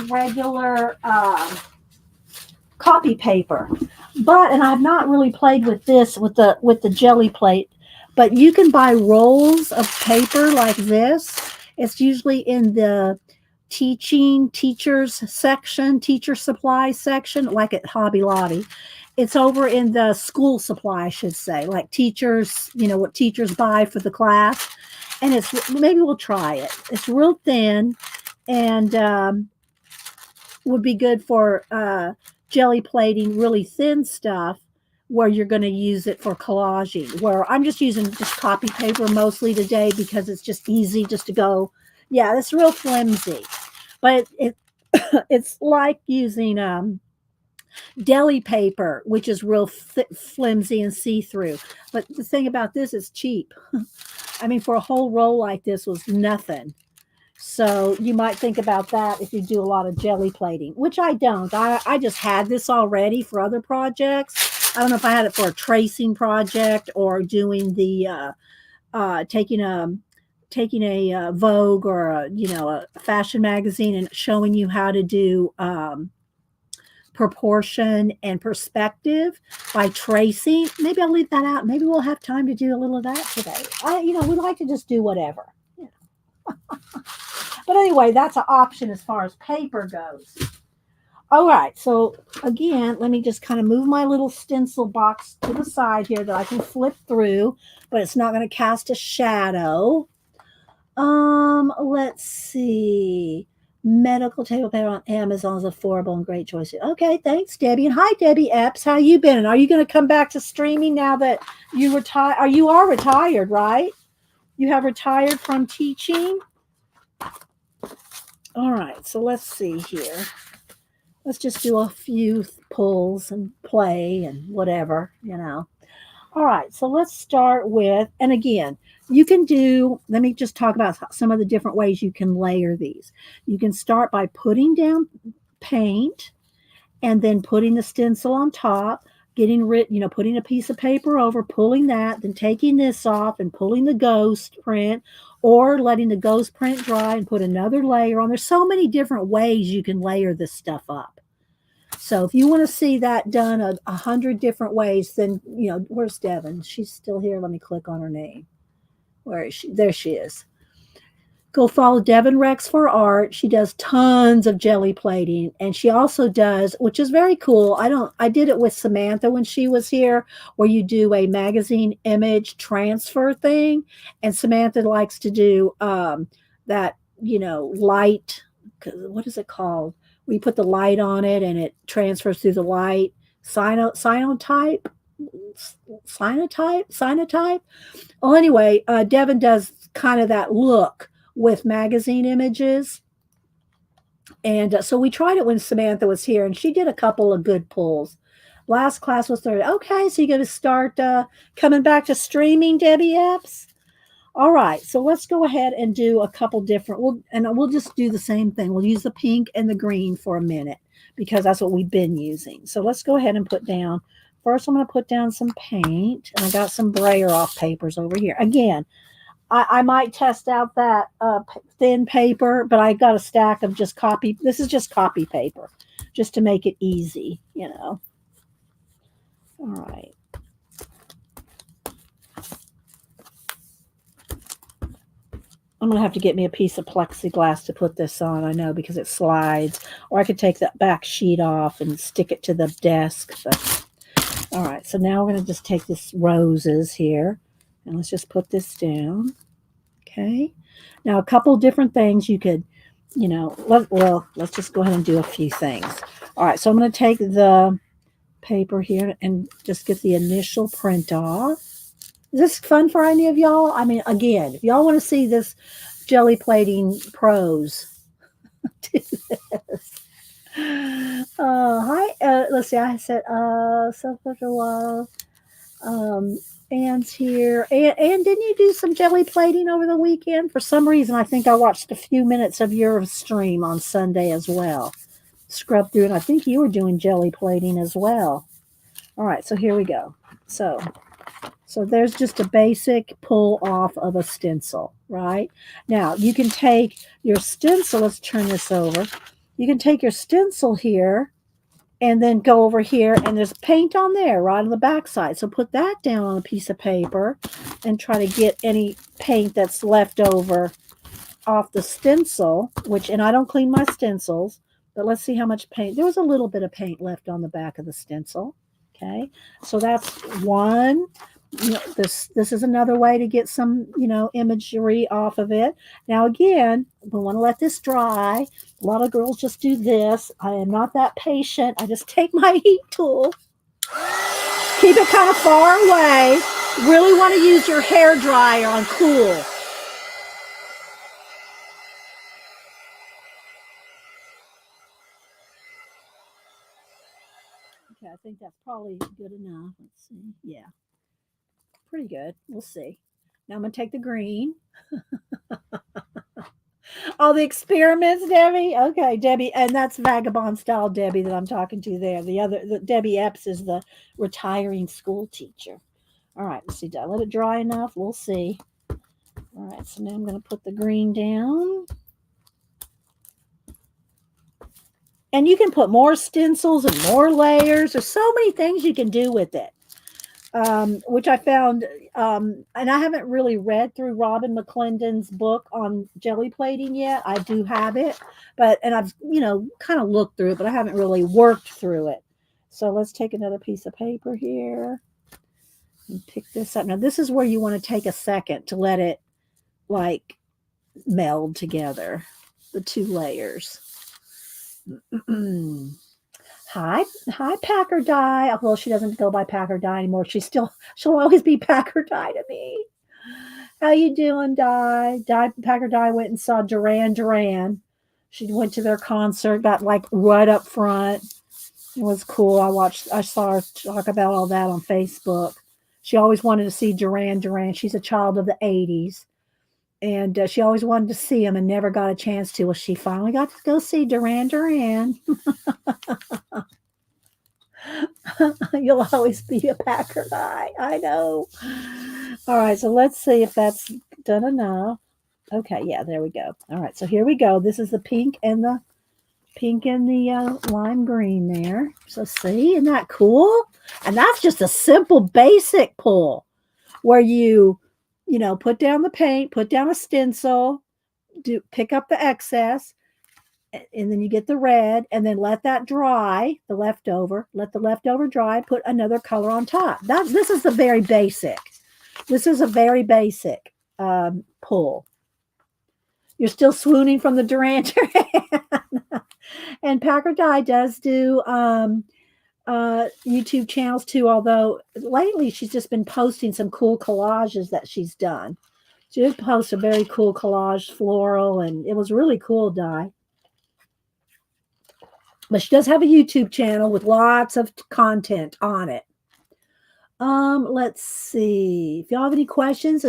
regular copy paper, and I've not really played with this with the jelly plate, but you can buy rolls of paper like this. It's usually in the teacher supply section, like at Hobby Lobby. It's over in the school supply, I should say, like teachers, what teachers buy for the class. And maybe we'll try it. It's real thin, and would be good for jelly plating really thin stuff where you're going to use it for collaging, where I'm just using copy paper mostly today because it's just easy just to go, yeah, it's real flimsy. But it's like using deli paper, which is real flimsy and see-through. But the thing about this is cheap. I mean, for a whole roll like this was nothing. So you might think about that if you do a lot of jelly plating, which I don't. I just had this already for other projects. I don't know if I had it for a tracing project or doing the taking a Vogue or a fashion magazine and showing you how to do proportion and perspective by tracing. Maybe I'll leave that out. Maybe we'll have time to do a little of that today. We like to just do whatever. But anyway, that's an option as far as paper goes. All right, so again, let me just kind of move my little stencil box to the side here that I can flip through, but it's not going to cast a shadow. Let's see. Medical table paper on Amazon is affordable and great choice. Okay, thanks, Debbie. And hi, Debbie Epps. How you been? And are you going to come back to streaming now that you retire? You are retired, right? You have retired from teaching? All right, so let's see here. Let's just do a few pulls and play and whatever, All right, so let's start with, and again, let me just talk about some of the different ways you can layer these. You can start by putting down paint and then putting the stencil on top, putting a piece of paper over, pulling that, then taking this off and pulling the ghost print, or letting the ghost print dry and put another layer on. There's so many different ways you can layer this stuff up. So if you want to see that done 100 different ways, then, where's Devin? She's still here. Let me click on her name. Where is she? There she is. Go follow Devin Rex for art. She does tons of jelly plating, and she also does, which is very cool. I did it with Samantha when she was here, where you do a magazine image transfer thing, and Samantha likes to do that, light. What is it called? We put the light on it, and it transfers through the light. Cyanotype. Cyanotype. Well, anyway, Devin does kind of that look with magazine images. And so we tried it when Samantha was here, and she did a couple of good pulls. Last class was 30. Okay, so you're going to start coming back to streaming, Debbie Epps? All right, so let's go ahead and do a couple different, we'll just do the same thing. We'll use the pink and the green for a minute because that's what we've been using. So let's go ahead and put down, first I'm going to put down some paint, and I got some brayer off papers over here. Again, I might test out that thin paper, but I got a stack of just copy. This is just copy paper, just to make it easy, All right. I'm going to have to get me a piece of plexiglass to put this on, I know, because it slides. Or I could take that back sheet off and stick it to the desk. But, all right, so now we're going to just take this roses here. And let's just put this down. Okay. Now, a couple different things you could, let's just go ahead and do a few things. All right, so I'm going to take the paper here and just get the initial print off. Is this fun for any of y'all? I mean, again, if y'all want to see this jelly plating pros, do this. Hi. Let's see. I said, self-love. Anne's here. Anne, didn't you do some jelly plating over the weekend? For some reason, I think I watched a few minutes of your stream on Sunday as well. Scrub through, and I think you were doing jelly plating as well. All right, so here we go. So there's just a basic pull off of a stencil, right? Now, you can take your stencil. Let's turn this over. You can take your stencil here and then go over here, and there's paint on there right on the back side. So put that down on a piece of paper and try to get any paint that's left over off the stencil, and I don't clean my stencils, but let's see how much paint. There was a little bit of paint left on the back of the stencil. Okay, so that's one. This is another way to get some, imagery off of it. Now, again, we want to let this dry. A lot of girls just do this. I am not that patient. I just take my heat tool, keep it kind of far away. Really want to use your hair dryer on cool. Okay, I think that's probably good enough. Let's see. Yeah. Pretty good. We'll see. Now I'm going to take the green. Oh, the experiments, Debbie? Okay, Debbie. And that's Vagabond Style Debbie that I'm talking to there. The Debbie Epps is the retiring school teacher. All right, let's see. Did I let it dry enough? We'll see. All right, so now I'm going to put the green down. And you can put more stencils and more layers. There's so many things you can do with it. Which I found, and I haven't really read through Robin McClendon's book on jelly plating yet. I do have it, and I've, kind of looked through it, but I haven't really worked through it. So let's take another piece of paper here and pick this up. Now, this is where you want to take a second to let it, meld together, the two layers. Hi, Packer Die. Well, she doesn't go by Packer Die anymore. She'll always be Packer Die to me. How you doing, Die? Packer Die went and saw Duran Duran. She went to their concert, got right up front. It was cool. I saw her talk about all that on Facebook. She always wanted to see Duran Duran. She's a child of the 80s. And she always wanted to see him and never got a chance to. Well, she finally got to go see Duran Duran. You'll always be a Packer guy. I know. All right, so let's see if that's done enough. Okay, yeah, there we go. All right, so here we go. This is the pink and the lime green there. So see, isn't that cool? And that's just a simple basic pull where you put down the paint, put down a stencil, pick up the excess, and then you get the red, and then let that dry, let the leftover dry, put another color on top. This is the very basic. This is a very basic pull. You're still swooning from the Duran Duran. And Packer Dye does do YouTube channels too, although lately she's just been posting some cool collages that she's done. She did post a very cool collage floral, and it was really cool, Dye. But she does have a YouTube channel with lots of content on it. Let's see. If y'all have any questions,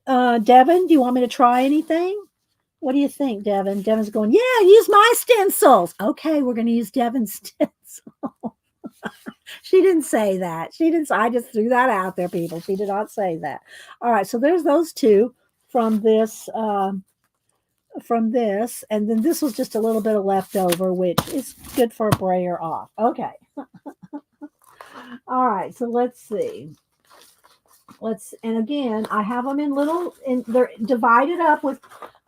Devin, do you want me to try anything? What do you think, Devin? Devin's going, yeah, use my stencils. Okay, we're going to use Devin's stencil. She didn't say that. I just threw that out there, people. She did not say that. All right, so there's those two from this, and then this was just a little bit of leftover, which is good for a brayer off. Okay. All right, so let's see. And again, I have them they're divided up with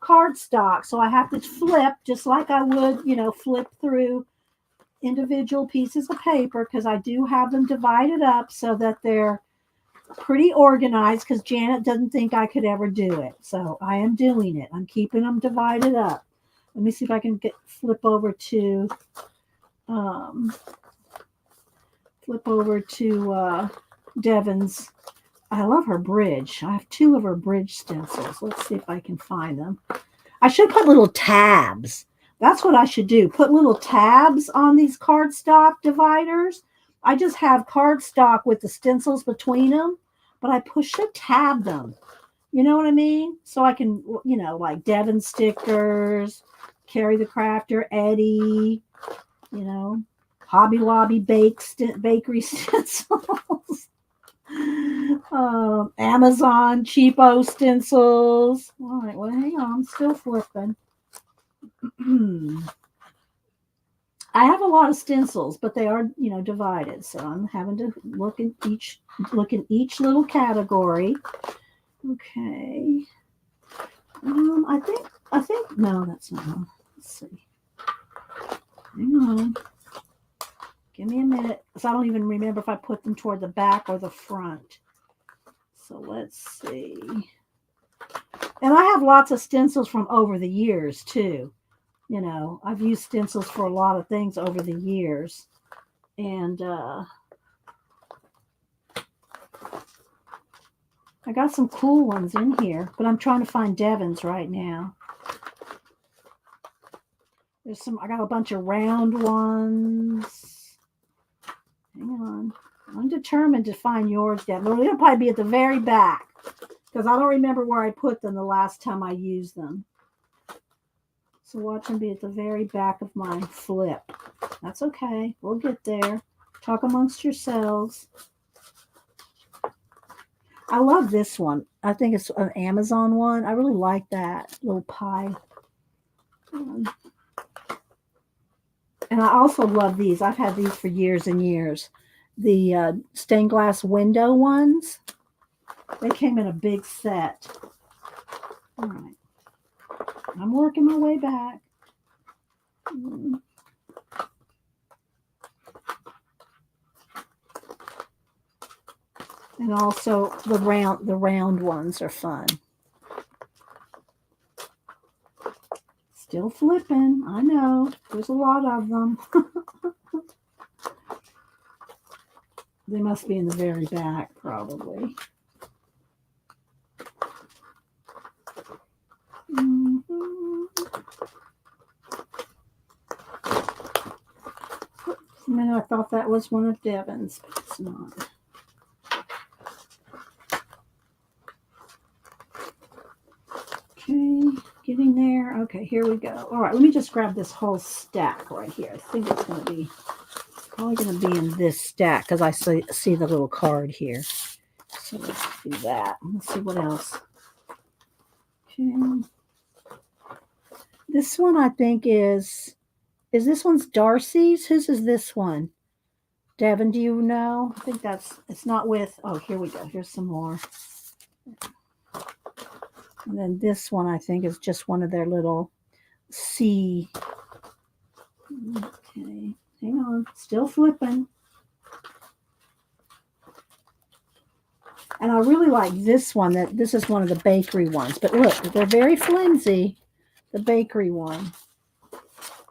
cardstock, so I have to flip just like I would, flip through individual pieces of paper, because I do have them divided up so that they're pretty organized, because Janet doesn't think I could ever do it. So I am doing it. I'm keeping them divided up. Let me see if I can flip over to Devin's. I love her bridge. I have 2 of her bridge stencils. Let's see if I can find them. I should put little tabs. That's what I should do. Put little tabs on these cardstock dividers. I just have cardstock with the stencils between them, but I should tab them. You know what I mean? So I can, like Devin stickers, Carrie the Crafter, Eddie, Hobby Lobby bakery stencils. Amazon cheapo stencils. All right, well, hang on, I'm still flipping. I have a lot of stencils, but they are, divided. So I'm having to look in each little category. Okay. I think no, that's not one. Let's see. Hang on. Give me a minute, because I don't even remember if I put them toward the back or the front. So let's see. And I have lots of stencils from over the years, too. I've used stencils for a lot of things over the years. And I got some cool ones in here, but I'm trying to find Devin's right now. I got a bunch of round ones. Hang on. I'm determined to find yours, Devin. They'll probably be at the very back, because I don't remember where I put them the last time I used them. So watch them be at the very back of my flip. That's okay. We'll get there. Talk amongst yourselves. I love this one. I think it's an Amazon one. I really like that little pie. And I also love these. I've had these for years and years. The stained glass window ones. They came in a big set. All right. I'm working my way back. And also the round ones are fun. Still flipping. I know. There's a lot of them. They must be in the very back, probably. For a minute, I thought that was one of Devin's, but it's not. Okay, getting there. Okay, here we go. All right, let me just grab this whole stack right here. I think it's going to be probably going to be in this stack, because I see the little card here. So let's do that. Let's see what else. Okay. This one I think is this one's Darcy's? Whose is this one? Devin, do you know? I think it's not with, oh, here we go. Here's some more. And then this one, I think, is just one of their little sea. Okay, hang on, still flipping. And I really like this one. This is one of the bakery ones. But look, they're very flimsy, the bakery one.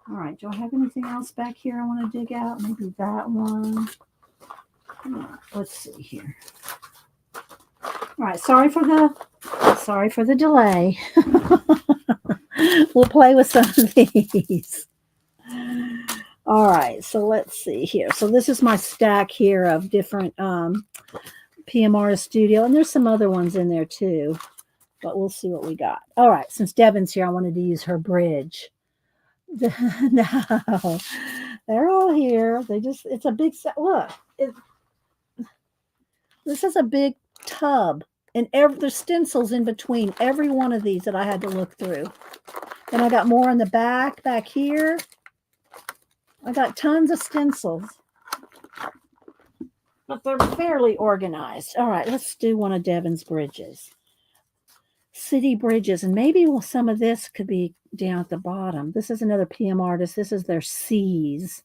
All right, do I have anything else back here I want to dig out? Maybe that one. Let's see here. All right, sorry for the delay. We'll play with some of these. All right, so let's see here. So this is my stack here of different PM Artist Studio, and there's some other ones in there too, but we'll see what we got. All right, since Devon's here, I wanted to use her bridge. No, they're all here. It's a big set. Look, this is a big tub, and there's stencils in between every one of these that I had to look through. Then I got more in the back here. I got tons of stencils, but they're fairly organized. All right, let's do one of Devon's bridges. City bridges, and maybe some of this could be down at the bottom. This is another PM artist. This is their C's.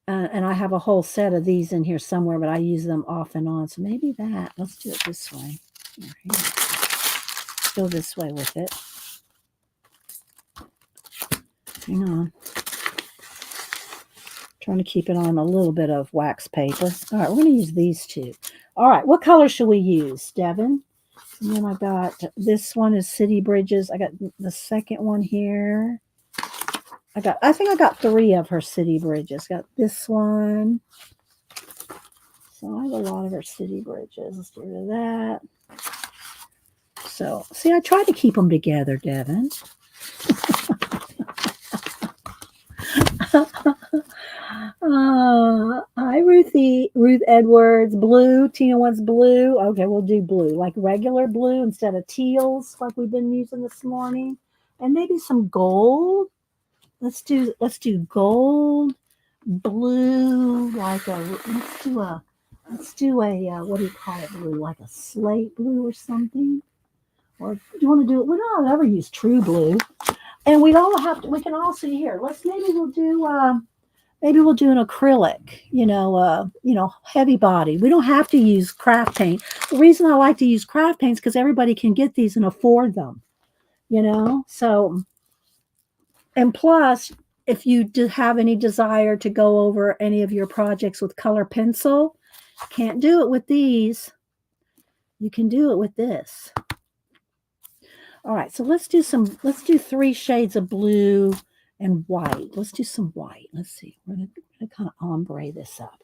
And I have a whole set of these in here somewhere, but I use them off and on. So maybe that. Let's do it this way. Here. Let's go this way with it. Hang on. Trying to keep it on a little bit of wax paper. All right, we're going to use these two. All right, what color should we use, Devon? And then I got this one is City Bridges. I got the second one here. I think I got 3 of her City Bridges. Got this one. So I have a lot of her City Bridges. Let's get rid of that. So, see, I tried to keep them together, Devon. Hi, Ruth Edwards. Blue. Tina wants blue. Okay, we'll do blue, like regular blue instead of teals, like we've been using this morning, and maybe some gold. Let's do gold, blue, like let's do a what do you call it, blue, like a slate blue or something. Or do you want to do it? We don't ever use true blue, and we can also here. Maybe we'll do an acrylic, heavy body. We don't have to use craft paint. The reason I like to use craft paints because everybody can get these and afford them, so. And plus, if you do have any desire to go over any of your projects with color pencil, can't do it with these. You can do it with this. All right, so let's do 3 shades of blue and white. Let's do some white. Let's see. We're going to kind of ombre this up.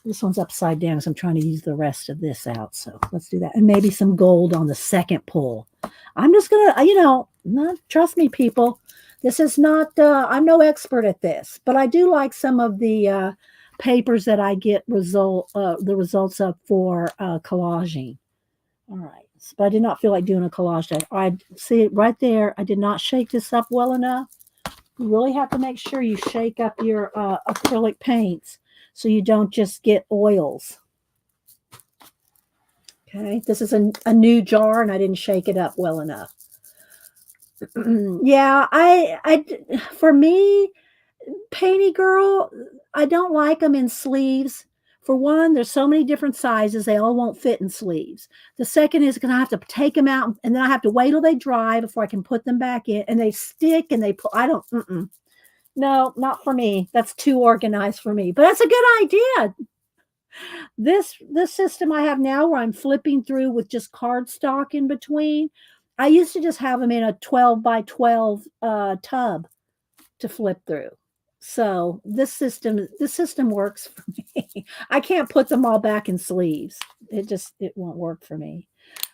This one's upside down, so I'm trying to use the rest of this out. So let's do that. And maybe some gold on the second pull. I'm just going to, trust me, people. This is not, I'm no expert at this, but I do like some of the papers that I get the results of for collaging. All right. But I did not feel like doing a collage. I see it right there. I did not shake this up well enough. You really have to make sure you shake up your acrylic paints so you don't just get oils. Okay. This is a new jar and I didn't shake it up well enough. Yeah, for me, Painty Girl, I don't like them in sleeves. For one, there's so many different sizes, they all won't fit in sleeves. The second is because I have to take them out and then I have to wait till they dry before I can put them back in, and they stick and no, not for me. That's too organized for me, but that's a good idea. This system I have now where I'm flipping through with just cardstock in between, I used to just have them in a 12 by 12 tub to flip through. So this system works for me. I can't put them all back in sleeves. It won't work for me.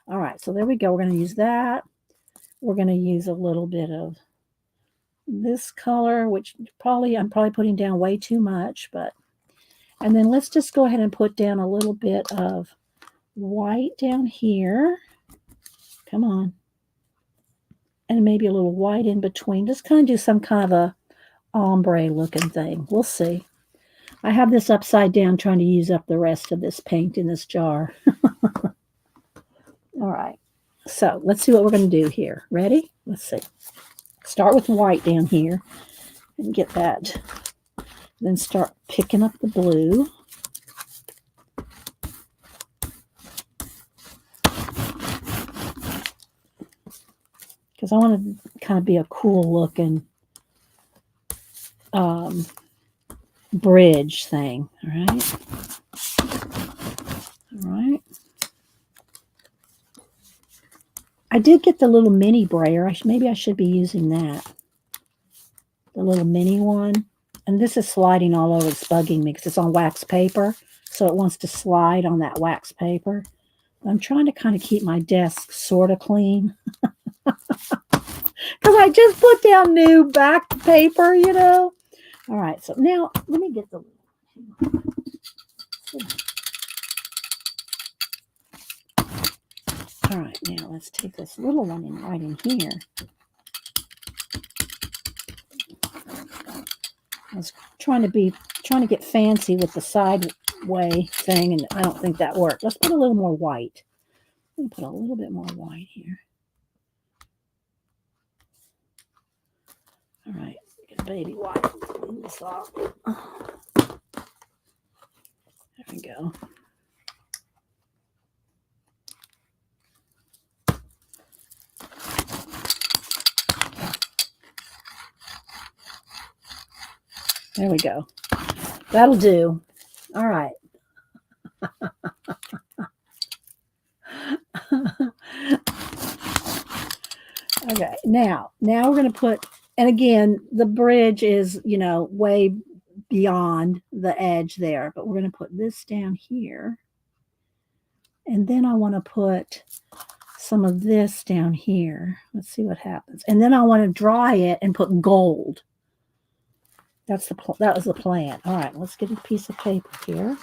All right, so there we go. We're going to use that. We're going to use a little bit of this color, which I'm probably putting down way too much, and then let's just go ahead and put down a little bit of white down here. Come on. And maybe a little white in between. Just kind of do some kind of a ombre looking thing. We'll see. I have this upside down trying to use up the rest of this paint in this jar. All right. So let's see what we're going to do here. Ready? Let's see. Start with white down here and get that. Then start picking up the blue. Because I want to kind of be a cool looking bridge thing. All right. All right. I did get the little mini brayer. Maybe I should be using that. The little mini one. And this is sliding all over. It's bugging me because it's on wax paper. So it wants to slide on that wax paper. I'm trying to kind of keep my desk sort of clean. Because I just put down new back paper, you know. All right, so now let me get the... All right, now let's take this little one and right in here. I was trying to get fancy with the side way thing, and I don't think that worked. Let's put a little more white. Let me put a little bit more white here. All right, get a baby white. Clean this off. There we go. There we go. That'll do. All right. Okay, now we're going to put, and again, the bridge is, you know, way beyond the edge there, but we're going to put this down here. And then I want to put some of this down here. Let's see what happens. And then I want to dry it and put gold. That was the plan. All right, let's get a piece of paper here.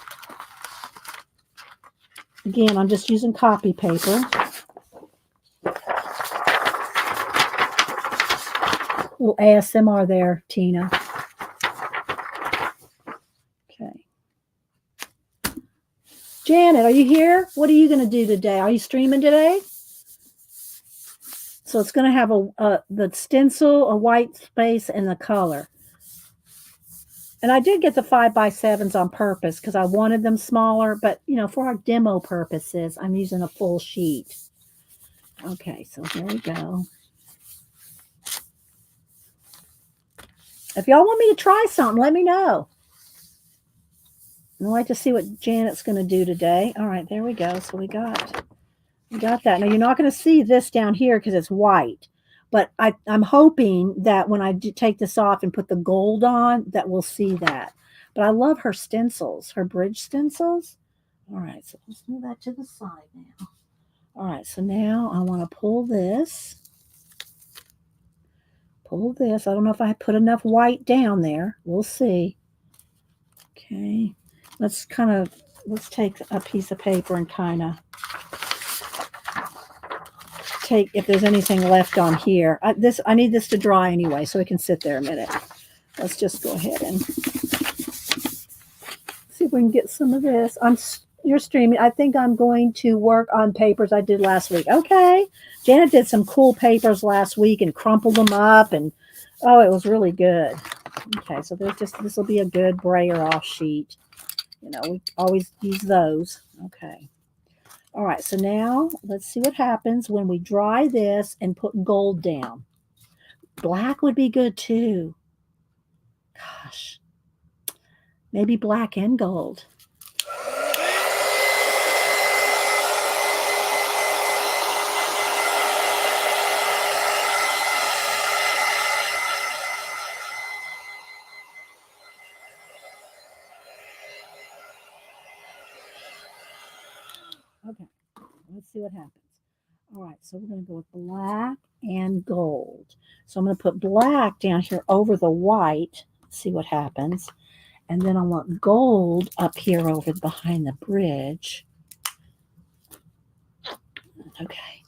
Again, I'm just using copy paper. Little ASMR there, Tina. Okay. Janet, are you here? What are you going to do today? Are you streaming today? So it's going to have the stencil, a white space, and the color. And I did get the 5x7s on purpose because I wanted them smaller. But, you know, for our demo purposes, I'm using a full sheet. Okay, so here we go. If y'all want me to try something, let me know. I'd like to see what Janet's going to do today. All right, there we go. So we got that. Now, you're not going to see this down here because it's white. But I'm hoping that when I take this off and put the gold on, that we'll see that. But I love her stencils, her bridge stencils. All right, so let's move that to the side now. All right, so now I want to pull this. Pull this. I don't know if I put enough white down there. We'll see. Okay, let's take a piece of paper and kind of take, if there's anything left on here. I need this to dry anyway, so it can sit there a minute. Let's just go ahead and see if we can get some of this. You're streaming. I think I'm going to work on papers I did last week. Okay. Janet did some cool papers last week and crumpled them up, and oh, it was really good. Okay, so this will be a good brayer off sheet. You know, we always use those. Okay. All right, so now let's see what happens when we dry this and put gold down. Black would be good too. Gosh, maybe black and gold. Okay, let's see what happens. All right, so we're going to go with black and gold. So I'm going to put black down here over the white, see what happens. And then I want gold up here over behind the bridge. Okay.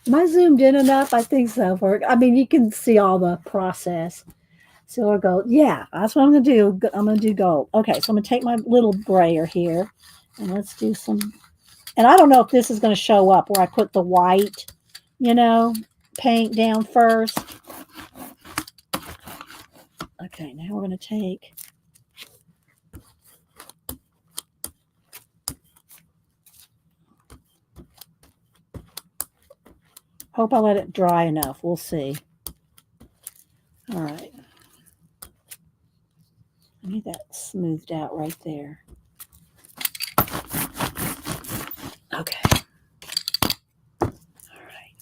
Am I zoomed in enough? I think so. I mean, you can see all the process. So I'll go, yeah, that's what I'm going to do. I'm going to do gold. Okay, so I'm going to take my little brayer here. And let's do some And I don't know if this is going to show up where I put the white, paint down first. Okay, now we're going to take hope I let it dry enough. We'll see. All right. I need that smoothed out right there. Okay. All right.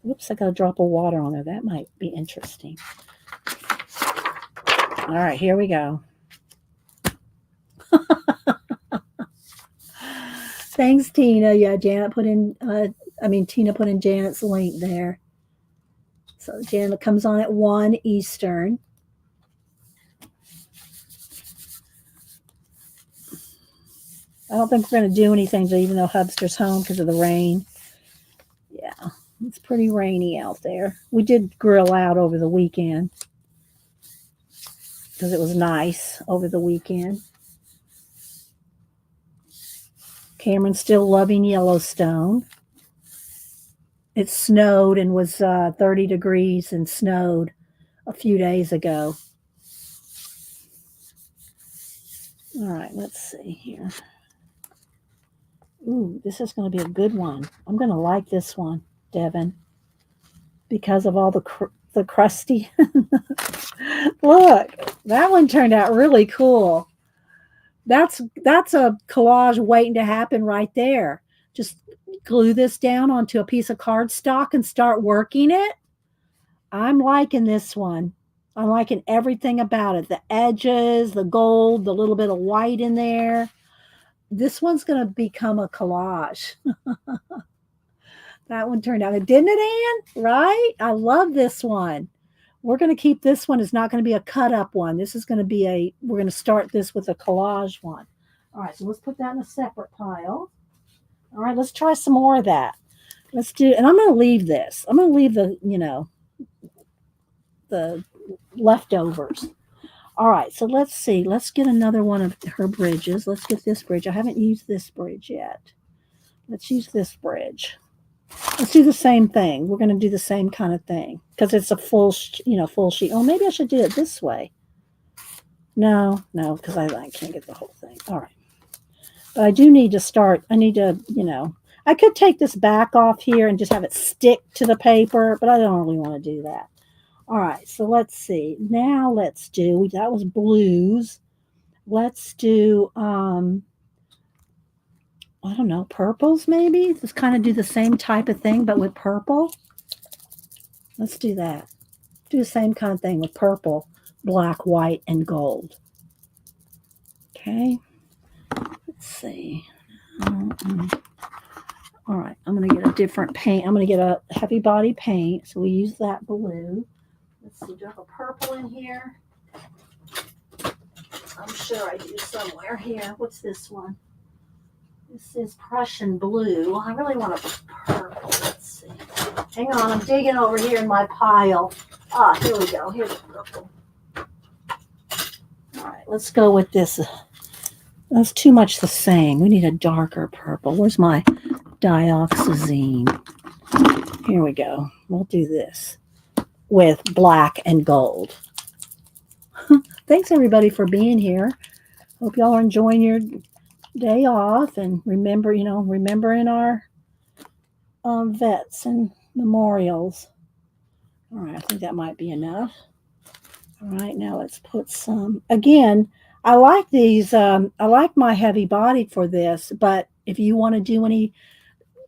Whoops, I got a drop of water on there. That might be interesting. All right, here we go. Thanks, Tina. Yeah, Tina put in Janet's link there. So Janet comes on at 1 Eastern. I don't think we're going to do anything, even though Hubster's home because of the rain. Yeah, it's pretty rainy out there. We did grill out over the weekend because it was nice over the weekend. Cameron's still loving Yellowstone. It snowed and was 30 degrees and snowed a few days ago. All right, let's see here. Ooh, this is going to be a good one. I'm going to like this one, Devin, because of all the crusty. Look, that one turned out really cool. That's a collage waiting to happen right there. Just glue this down onto a piece of cardstock and start working it. I'm liking this one. I'm liking everything about it. The edges, the gold, the little bit of white in there. This one's going to become a collage. That one turned out. Didn't it, Ann? Right? I love this one. We're going to keep this one. It's not going to be a cut up one. This is going to be we're going to start this with a collage one. All right, so let's put that in a separate pile. All right, let's try some more of that. Let's do, and I'm going to leave this. I'm going to leave the leftovers. All right, so let's see. Let's get another one of her bridges. Let's get this bridge. I haven't used this bridge yet. Let's use this bridge. Let's do the same thing. We're going to do the same kind of thing because it's a full sheet. Oh, maybe I should do it this way. No, because I can't get the whole thing. All right. But I do need to start. I need to, I could take this back off here and just have it stick to the paper, but I don't really want to do that. All right, so let's see. Now let's do, that was blues. Let's do, I don't know, purples maybe? Let's kind of do the same type of thing, but with purple. Let's do that. Do the same kind of thing with purple, black, white, and gold. Okay. Let's see. All right, I'm going to get a different paint. I'm going to get a heavy body paint. So we use that blue. Let's see, do I have a purple in here? I'm sure I do somewhere here. What's this one? This is Prussian blue. I really want a purple. Let's see. Hang on, I'm digging over here in my pile. Ah, here we go. Here's a purple. All right, let's go with this. That's too much the same. We need a darker purple. Where's my dioxazine? Here we go. We'll do this with black and gold. Thanks everybody for being here. Hope y'all are enjoying your day off, and remembering our vets and memorials. All right, I think that might be enough. All right, now let's put some. Again, I like these. I like my heavy body for this, but if you want to do any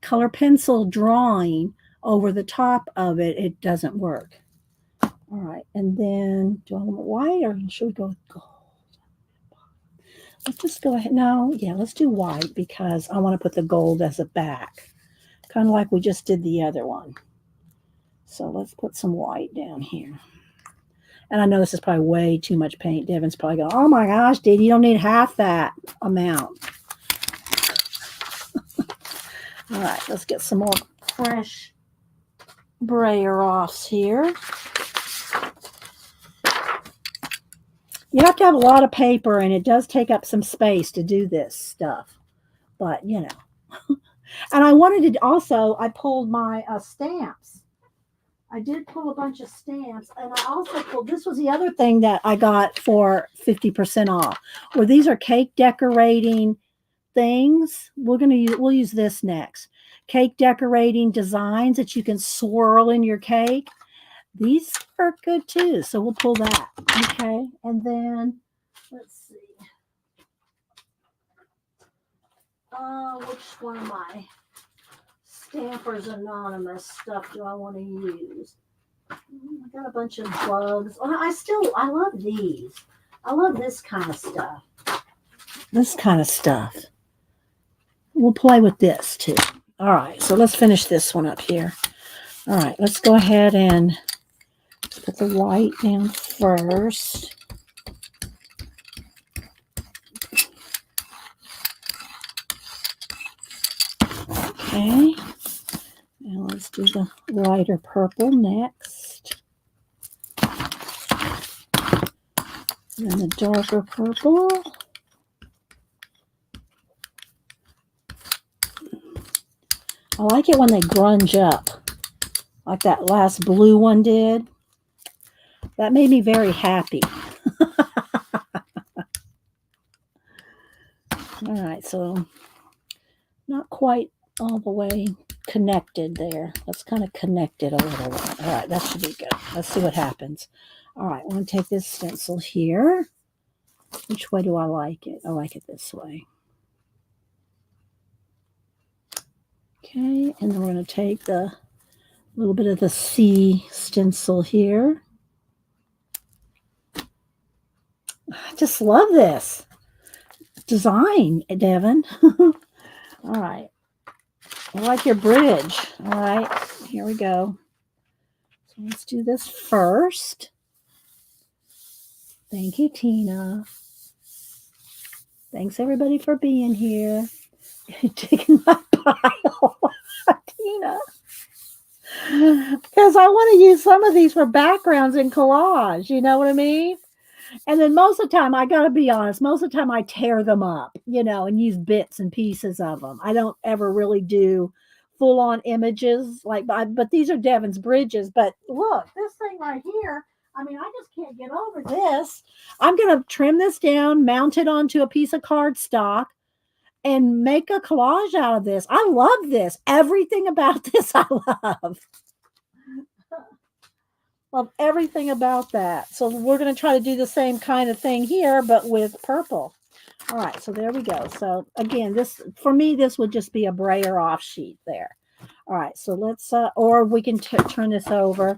color pencil drawing over the top of it, it doesn't work. All right, and then do I want white or should we go with gold? Let's just go ahead. No, yeah, let's do white because I want to put the gold as a back, kind of like we just did the other one. So let's put some white down here. And I know this is probably way too much paint. Devin's probably going, oh my gosh, Dee, you don't need half that amount. All right, let's get some more fresh brayer-offs here. You have to have a lot of paper, and it does take up some space to do this stuff. But, And I wanted to also, I pulled my stamps. I did pull a bunch of stamps, and I also pulled, this was the other thing that I got for 50% off. Well, these are cake decorating things. We'll use this next. Cake decorating designs that you can swirl in your cake. These are good too, so we'll pull that. Okay, and then let's see. Which one of my Stampers Anonymous stuff do I want to use? I got a bunch of bugs. I love these. I love this kind of stuff. This kind of stuff. We'll play with this too. All right, so let's finish this one up here. All right, let's go ahead and put the white down first. Okay. Now let's do the lighter purple next. And then the darker purple. I like it when they grunge up, like that last blue one did. That made me very happy. All right, so not quite all the way connected there. Let's kind of connect it a little bit. All right, that should be good. Let's see what happens. All right, I'm going to take this stencil here. Which way do I like it? I like it this way. Okay, and then we're going to take the little bit of the C stencil here. I just love this design, Devin. All right. I like your bridge. All right, here we go. So let's do this first. Thank you, Tina. Thanks, everybody, for being here. Taking my pile, Tina. Because I want to use some of these for backgrounds in collage. You know what I mean? And then most of the time, I got to be honest, most of the time I tear them up, and use bits and pieces of them. I don't ever really do full-on images, but these are Devin's bridges. But look, this thing right here, I mean, I just can't get over this. I'm going to trim this down, mount it onto a piece of cardstock, and make a collage out of this. I love this. Everything about this I love. Love everything about that. So we're going to try to do the same kind of thing here, but with purple. All right, so there we go. So again, this, for me, this would just be a brayer off sheet there. All right, so let's, or we can turn this over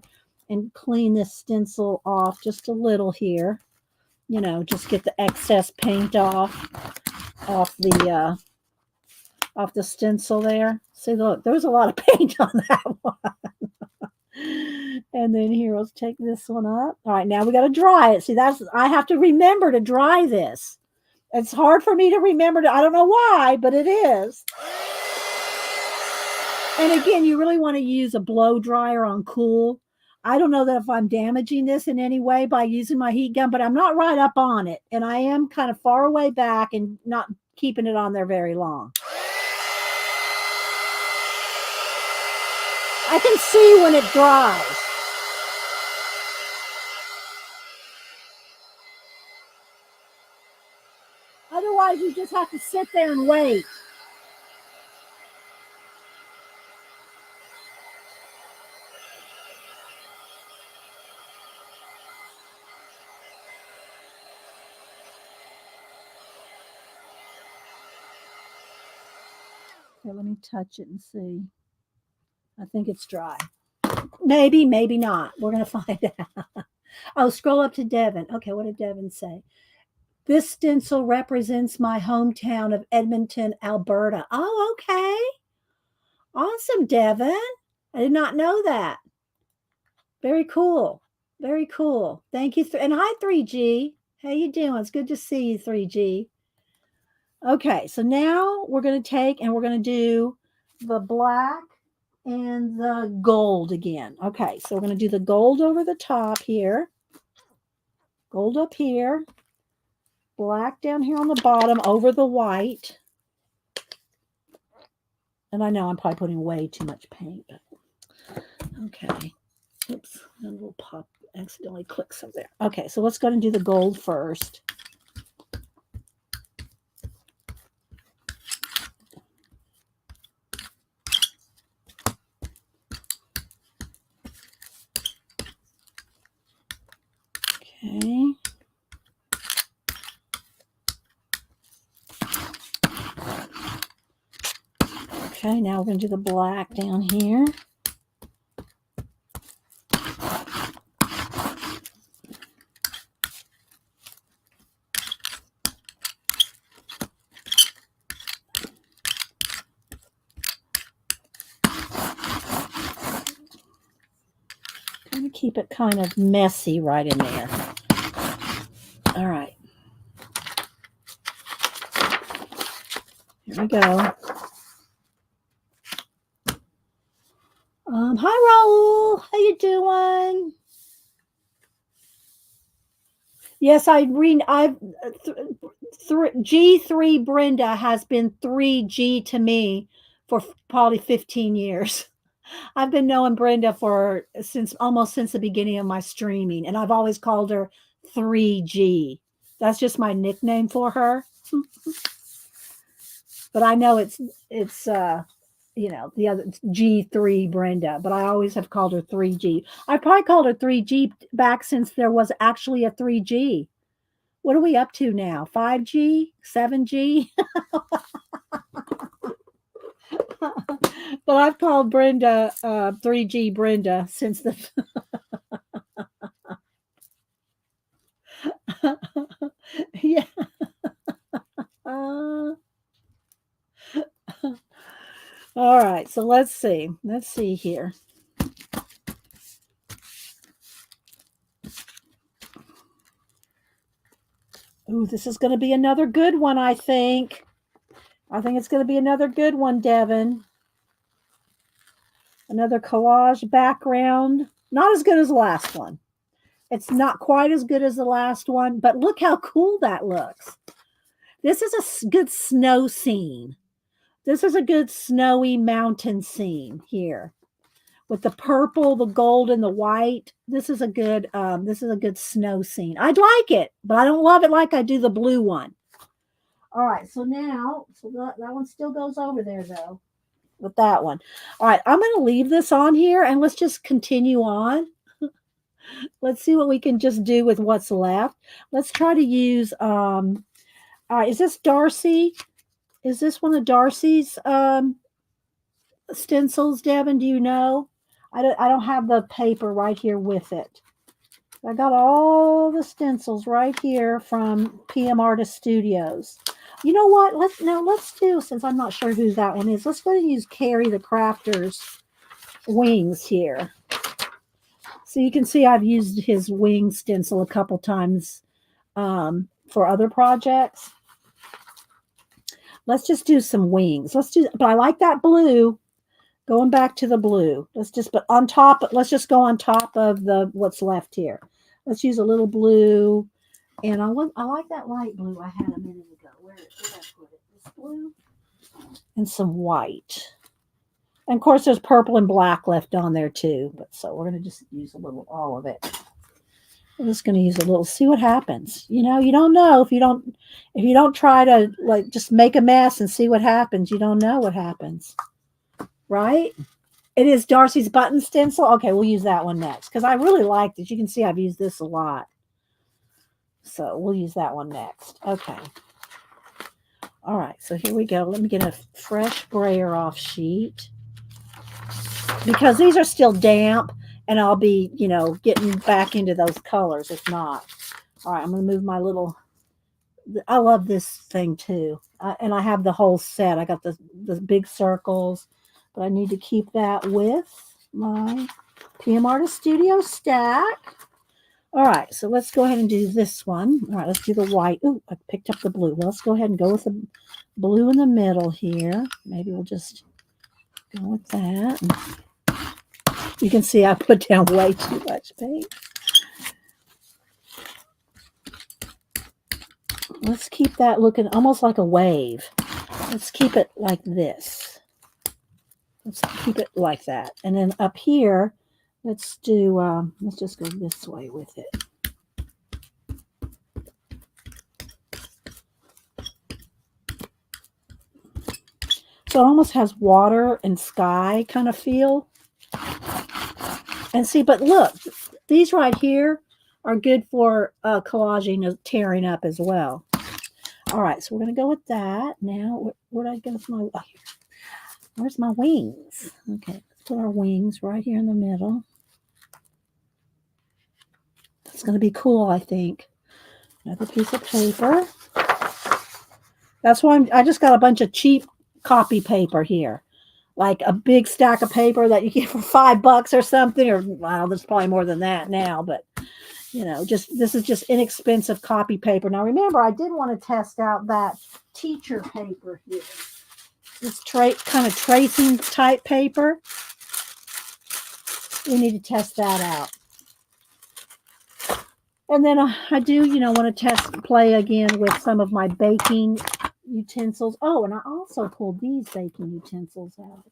and clean this stencil off just a little here. Just get the excess paint off the stencil there. See, look, there's a lot of paint on that one. And then here, let's take this one up. All right, now we got to dry it. See, I have to remember to dry this. It's hard for me to remember I don't know why, but it is. And again, you really want to use a blow dryer on cool. I don't know that if I'm damaging this in any way by using my heat gun, but I'm not right up on it. And I am kind of far away back and not keeping it on there very long. I can see when it dries. Otherwise, you just have to sit there and wait. Okay, let me touch it and see. I think it's dry. Maybe, maybe not. We're going to find out. Oh, scroll up to Devin. Okay, what did Devin say? This stencil represents my hometown of Edmonton, Alberta. Oh, okay. Awesome, Devin. I did not know that. Very cool. Very cool. Thank you. And hi, 3G. How you doing? It's good to see you, 3G. Okay, so now we're going to take and we're going to do the black and the gold again. Okay, so we're going to do the gold over the top here. Gold up here. Black down here on the bottom over the white. And I know I'm probably putting way too much paint. But okay. Oops. A little pop accidentally clicked some there. Okay, so let's go ahead and do the gold first. Okay. Okay, now we're going to do the black down here. Going to keep it kind of messy right in there. All right. Here we go. Hi, Raul. How you doing? Yes, G3 Brenda has been 3G to me for probably 15 years. I've been knowing Brenda almost since the beginning of my streaming, and I've always called her 3G. That's just my nickname for her. But I know it's the other G3 Brenda, but I always have called her 3G. I probably called her 3G back since there was actually a 3G. What are we up to now? 5G? 7G? But I've called Brenda 3G Brenda since the yeah. All right, so let's see. Let's see here. Ooh, this is going to be another good one, I think. I think it's going to be another good one, Devin. Another collage background. Not as good as the last one. It's not quite as good as the last one, but look how cool that looks. This is a good snow scene. This is a good snowy mountain scene here. With the purple, the gold, and the white. This is a good snow scene. I'd like it, but I don't love it like I do the blue one. All right, so now, that one still goes over there though, with that one. All right, I'm going to leave this on here and let's just continue on. Let's see what we can just do with what's left. Let's try to use, all right, is this Darcy? Is this one of Darcy's stencils, Devin? Do you know? I don't have the paper right here with it. I got all the stencils right here from PM Artist Studios. You know what? Let's do, since I'm not sure who that one is, let's go and use Carrie the Crafter's wings here. So you can see I've used his wing stencil a couple times for other projects. Let's just do some wings. But I like that blue. Going back to the blue. Let's just go on top of what's left here. Let's use a little blue. And I like that light blue I had a minute ago. Where did I put it? This blue and some white. And of course, there's purple and black left on there too. But so we're going to just use all of it. We're just going to use a little, see what happens. You don't know if you don't try to just make a mess and see what happens. You don't know what happens. Right? It is Darcy's button stencil. Okay, we'll use that one next because I really liked it. You can see I've used this a lot. So we'll use that one next. Okay. All right, so here we go. Let me get a fresh brayer off sheet because these are still damp and I'll be, getting back into those colors if not. All right, I'm going to move my little, I love this thing too. And I have the whole set. I got the big circles. But I need to keep that with my PM Artist Studio stack. All right, so let's go ahead and do this one. All right, let's do the white. Ooh, I picked up the blue. Well, let's go ahead and go with the blue in the middle here. Maybe we'll just go with that. You can see I put down way too much paint. Let's keep that looking almost like a wave. Let's keep it like this. Let's keep it like that. And then up here, let's do, let's just go this way with it. So it almost has water and sky kind of feel. And see, but look, these right here are good for collaging, tearing up as well. All right, so we're going to go with that. Now, where did I go with my, oh, here. Where's my wings? Okay, let's put our wings right here in the middle. That's going to be cool, I think. Another piece of paper. That's why I just got a bunch of cheap copy paper here. Like a big stack of paper that you get for $5 or something, or well, there's probably more than that now, but you know, this is just inexpensive copy paper. Now remember, I did want to test out that teacher paper here. This kind of tracing type paper. We need to test that out. And then I do, you know, want to play again with some of my baking utensils. Oh, and I also pulled these baking utensils out.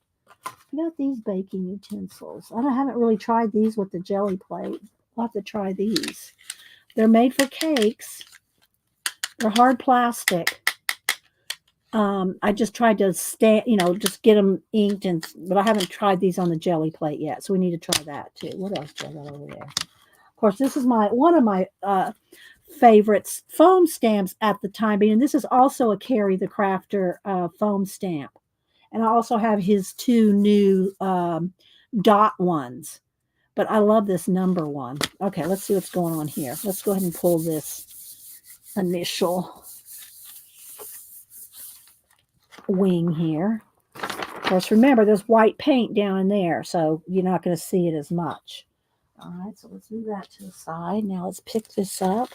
I got these baking utensils. I haven't really tried these with the jelly plate. I'll have to try these. They're made for cakes. They're hard plastic. I just tried to just get them inked, but I haven't tried these on the jelly plate yet. So we need to try that too. What else do I got over there? Of course, this is one of my favorites, foam stamps at the time being. And this is also a Carrie the Crafter foam stamp. And I also have his 2 new dot ones. But I love this number one. Okay, let's see what's going on here. Let's go ahead and pull this initial wing here. Of course, remember, there's white paint down in there, so you're not going to see it as much. All right, so let's move that to the side. Now let's pick this up.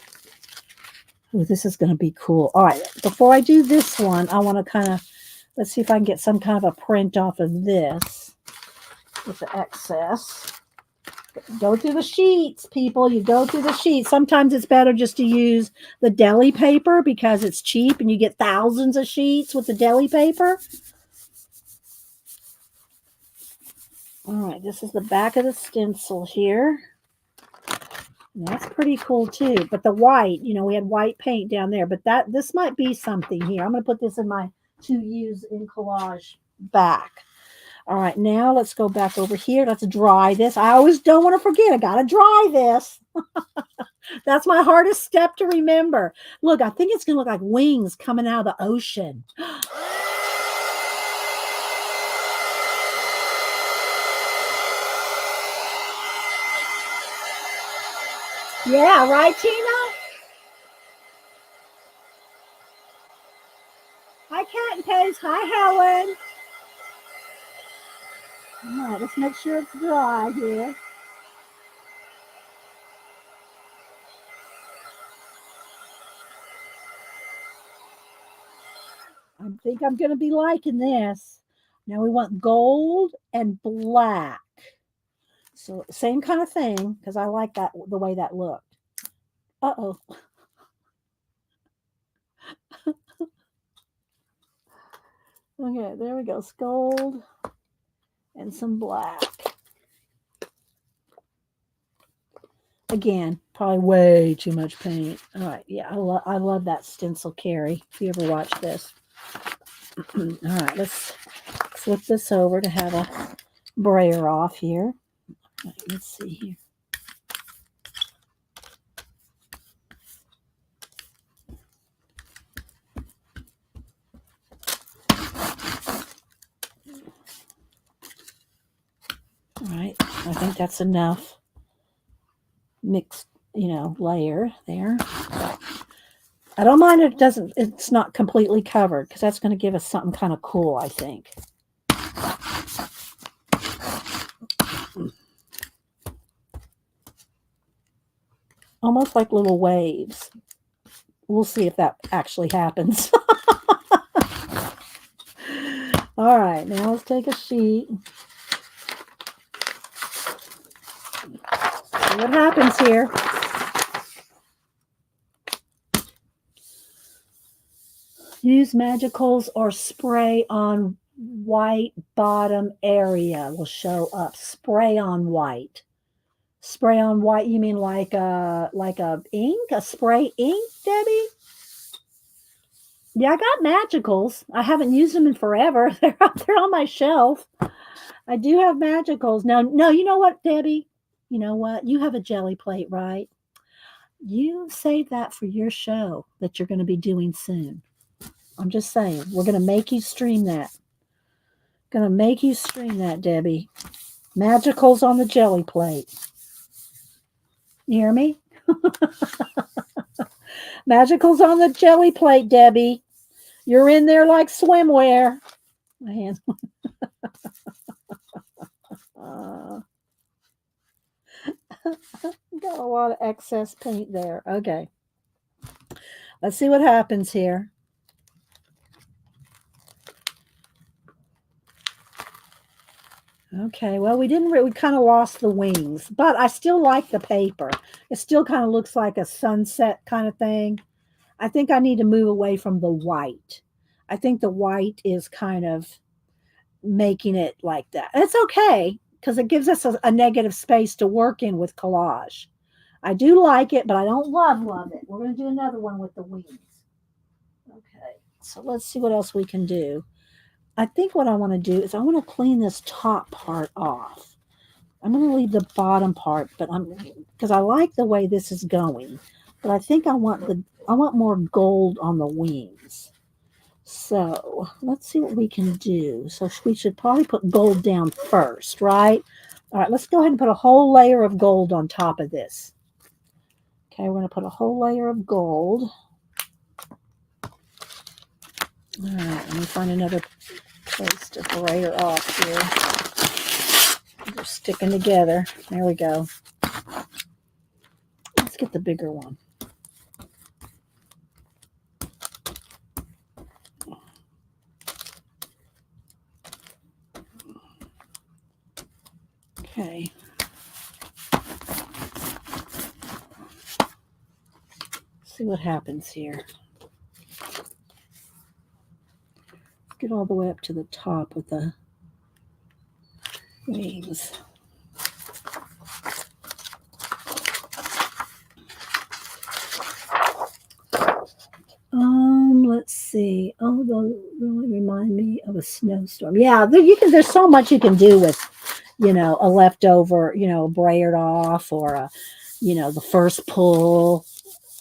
Oh, this is going to be cool. All right, before I do this one, I want to kind of, let's see if I can get some kind of a print off of this with the excess. Go through the sheets, people. You go through the sheets. Sometimes it's better just to use the deli paper because it's cheap and you get thousands of sheets with the deli paper. All right, this is the back of the stencil here. And that's pretty cool too. But the white, you know, we had white paint down there, but this might be something here. I'm going to put this in my to use in collage back. All right, now let's go back over here. Let's dry this. I always don't want to forget. I got to dry this. That's my hardest step to remember. Look, I think it's going to look like wings coming out of the ocean. Yeah, right, Tina? Hi, Cat and Pace. Hi, Helen. All right, let's make sure it's dry here. I think I'm going to be liking this. Now we want gold and black. So same kind of thing, because I like that the way that looked. Uh-oh. Okay, there we go. It's gold and some black. Again, probably way too much paint. All right, yeah, I love that stencil Carrie. If you ever watch this. All right, let's flip this over to have a brayer off here. All right, let's see here. All right, I think that's enough mixed, layer there. I don't mind if it's not completely covered, because that's going to give us something kind of cool, I think. Almost like little waves. We'll see if that actually happens. All right, now let's take a sheet. See what happens here. Use magicals or spray on white bottom area will show up. Spray on white. Spray on white, you mean like a ink, a spray ink, Debbie? Yeah, I got magicals. I haven't used them in forever. They're on my shelf. I do have magicals. No, you know what, Debbie? You know what? You have a jelly plate, right? You save that for your show that you're going to be doing soon. I'm just saying, we're going to make you stream that. Going to make you stream that, Debbie. Magicals on the jelly plate. You hear me? Magicals on the jelly plate, Debbie. You're in there like swimwear. My hands. Got a lot of excess paint there. Okay. Let's see what happens here. Okay, well, we kind of lost the wings, but I still like the paper. It still kind of looks like a sunset kind of thing. I think I need to move away from the white. I think the white is kind of making it like that. It's okay because it gives us a negative space to work in with collage. I do like it, but I don't love it. We're going to do another one with the wings. Okay, so let's see what else we can do. I think what I want to do is I want to clean this top part off. I'm going to leave the bottom part, but because I like the way this is going, but I think I want more gold on the wings. So let's see what we can do. So we should probably put gold down first, right? All right, let's go ahead and put a whole layer of gold on top of this. Okay, we're going to put a whole layer of gold. All right, let me find another place to brayer off here. They're sticking together. There we go. Let's get the bigger one. Okay. See what happens here. Get all the way up to the top with the wings. Let's see. Oh, they'll really remind me of a snowstorm. Yeah, there's so much you can do with, a leftover, brayered off or the first pull.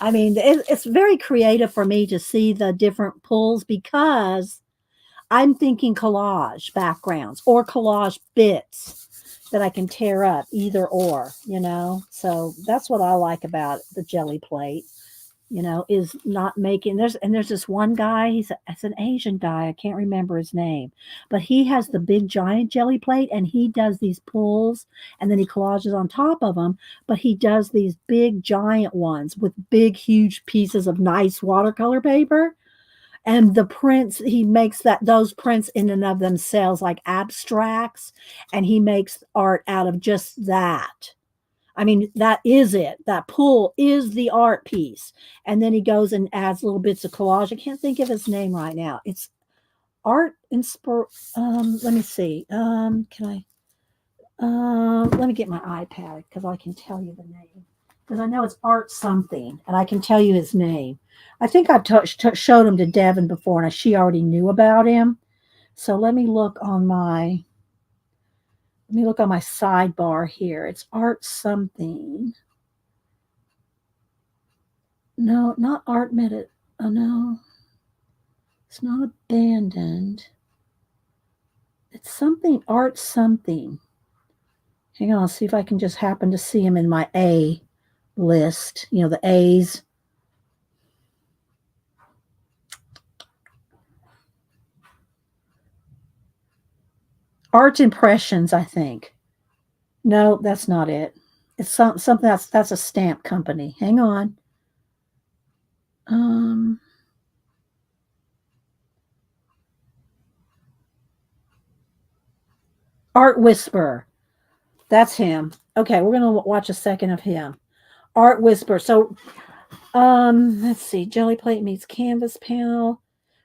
I mean, it's very creative for me to see the different pulls because I'm thinking collage backgrounds or collage bits that I can tear up, either or, So that's what I like about the jelly plate, is not making there's this one guy, it's an Asian guy, I can't remember his name, but he has the big giant jelly plate and he does these pulls and then he collages on top of them, but he does these big giant ones with big huge pieces of nice watercolor paper. And the prints, he makes those prints in and of themselves like abstracts, and he makes art out of just that. I mean, that is it. That pull is the art piece. And then he goes and adds little bits of collage. I can't think of his name right now. It's art let me see. Let me get my iPad because I can tell you the name. Because I know it's art something, and I can tell you his name. I think I showed him to Devin before, and she already knew about him. So let me look on my sidebar here. It's art something. No, not art meta. Oh no, it's not abandoned. It's something art something. Hang on, I'll see if I can just happen to see him in my A list. The A's. Art Impressions, I think. No, that's not it. It's something that's a stamp company. Hang on. Art Whisper. That's him. Okay, we're gonna watch a second of him. Art Whisper. So let's see. Jelly plate meets canvas panel.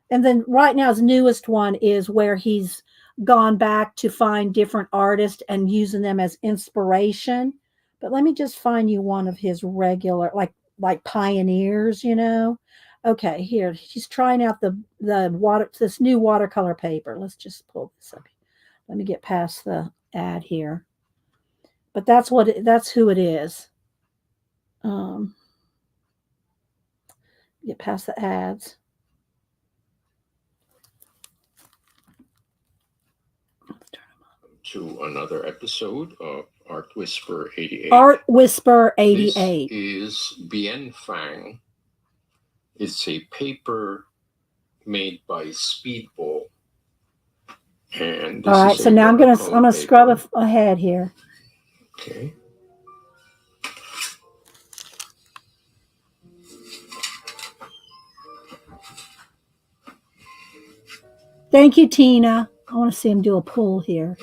And then right now, his newest one is where he's gone back to find different artists and using them as inspiration. But let me just find you one of his regular, like pioneers, you know. Okay, here he's trying out the water this new watercolor paper. Let's just pull this up. Let me get past the ad here. But that's who it is. Get past the ads. To another episode of Art Whisper 88. Art Whisper 88. This is Bien Fang. It's a paper made by Speedball. And this all right, is so now I'm gonna paper. scrub ahead here. Okay. Thank you, Tina. I want to see him do a pull here.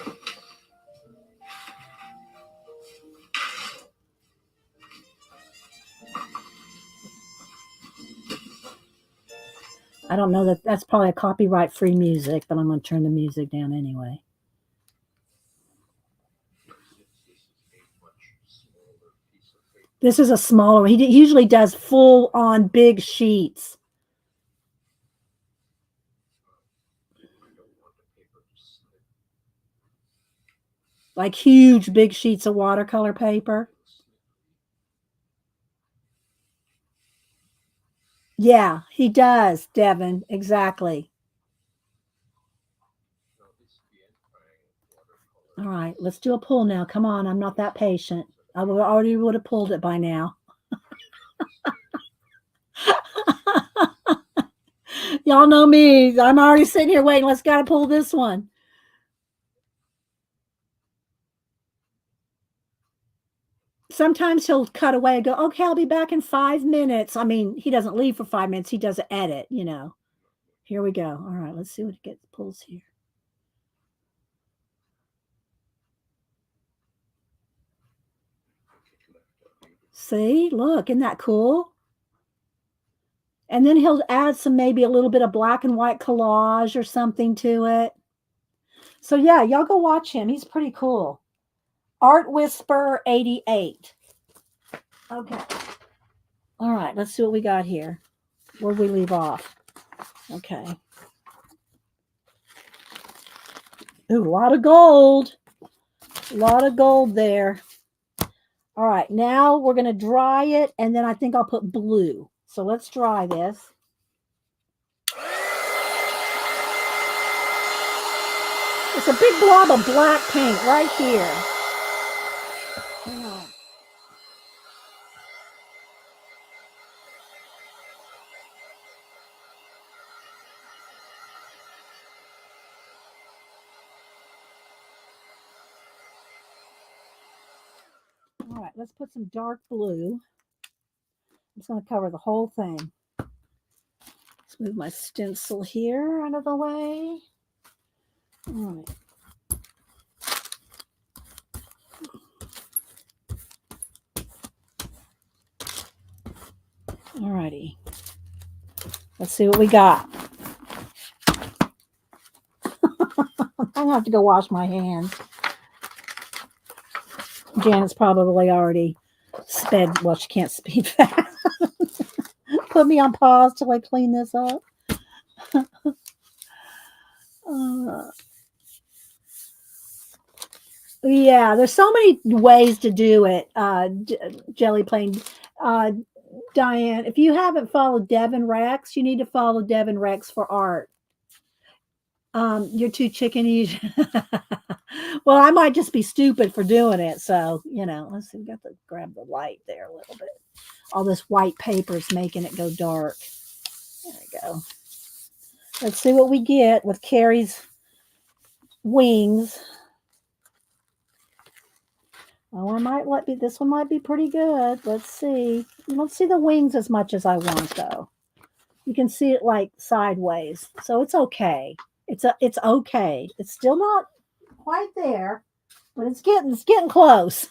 I don't know that's probably a copyright-free music, but I'm going to turn the music down anyway. This is a smaller. He usually does full-on big sheets. Like huge, big sheets of watercolor paper. Yeah, he does, Devin. Exactly. All right, let's do a pull now. Come on, I'm not that patient. I already would have pulled it by now. Y'all know me. I'm already sitting here waiting. Let's got to pull this one. Sometimes he'll cut away and go, okay, I'll be back in 5 minutes. I mean, he doesn't leave for 5 minutes. He does an edit, you know. Here we go. All right, let's see what he pulls here. See, look, isn't that cool? And then he'll add maybe a little bit of black and white collage or something to it. So yeah, y'all go watch him. He's pretty cool. Art Whisper 88. Okay. All right, let's see what we got here. Where'd we leave off? Okay. Ooh, a lot of gold. A lot of gold there. All right, now we're going to dry it, and then I think I'll put blue. So let's dry this. It's a big blob of black paint right here. Hang on. All right, let's put some dark blue. I'm just going to cover the whole thing. Let's move my stencil here out of the way. All right. All righty. Let's see what we got. I'm going to have to go wash my hands. Janet's probably already sped. Well, she can't speed fast. Put me on pause till I clean this up. Yeah, there's so many ways to do it. Jelly Plain. Diane, if you haven't followed Devin Rex, you need to follow Devin Rex for art. You're too chickeny. Well, I might just be stupid for doing it. So, you know, let's see. We got to grab the light there a little bit. All this white paper is making it go dark. There we go. Let's see what we get with Carrie's wings. Oh, this one might be pretty good. Let's see. You don't see the wings as much as I want, though. You can see it like sideways. So it's okay. It's okay. It's still not quite there, but it's getting close.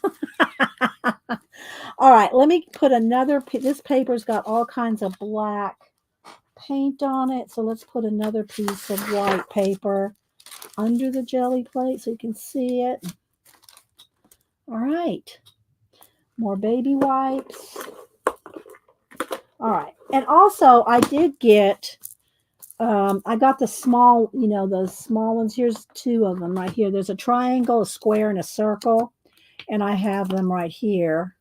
All right, let me put another. This paper's got all kinds of black paint on it. So let's put another piece of white paper under the jelly plate so you can see it. All right. More baby wipes. All right. And also I did get, I got the small, those small ones. Here's two of them right here. There's a triangle, a square, and a circle. And I have them right here,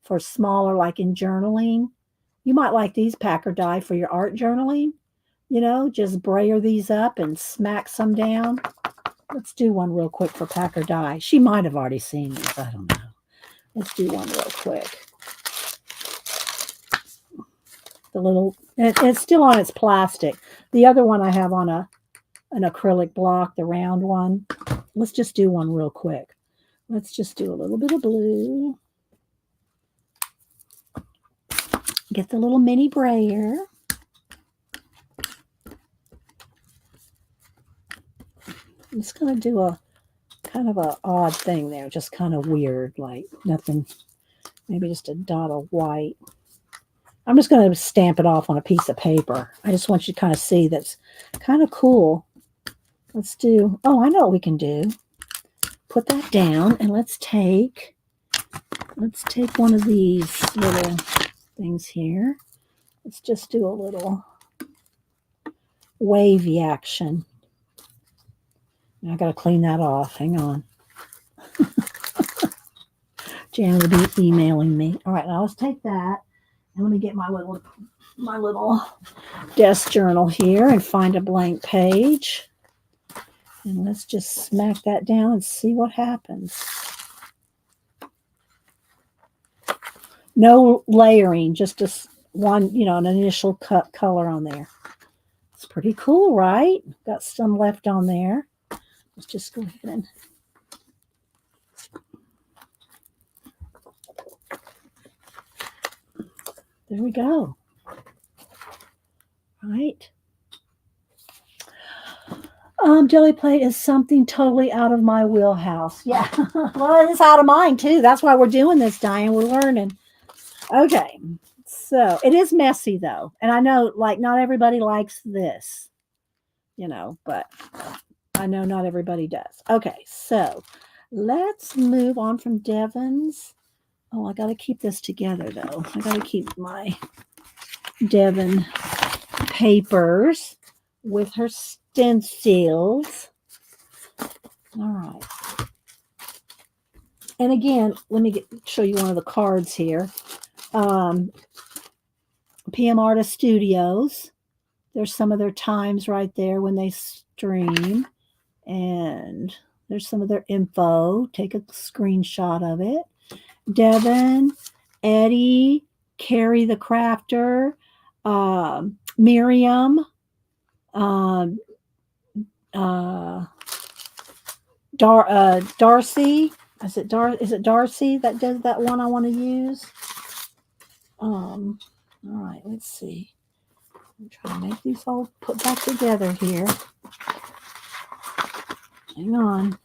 for smaller, like in journaling. You might like these packer die for your art journaling. Just brayer these up and smack some down. Let's do one real quick for packer die. She might have already seen these. I don't know. Let's do one real quick. The little, it's still on its plastic. The other one I have on an acrylic block, the round one. Let's just do one real quick. Let's just do a little bit of blue. Get the little mini brayer. I'm just going to do a kind of an odd thing there, just kind of weird, like nothing, maybe just a dot of white. I'm just going to stamp it off on a piece of paper. I just want you to kind of see that's kind of cool. Let's do, oh, I know what we can do. Put that down and let's take one of these little things here. Let's just do a little wavy action. Now I got to clean that off. Hang on. Jan will be emailing me. All right, now let's take that and let me get my little desk journal here and find a blank page. And let's just smack that down and see what happens. No layering, just one, an initial cut color on there. It's pretty cool, right? Got some left on there. Let's just go ahead and there we go. Right. Jelly plate is something totally out of my wheelhouse. Yeah. Well, it's out of mine too. That's why we're doing this, Diane. We're learning. Okay. So it is messy though. And I know like not everybody likes this, but I know not everybody does. Okay. So let's move on from Devon's. Oh, I got to keep this together though. I got to keep my Devon papers with her stencils. All right. And again, let me show you one of the cards here. PM Artist Studios. There's some of their times right there when they stream. And there's some of their info. Take a screenshot of it. Devon, Eddie, Carrie the Crafter, Miriam, Darcy. Is it Darcy that does that one I want to use? All right, let's see. I'm trying to make these all put back together here. Hang on.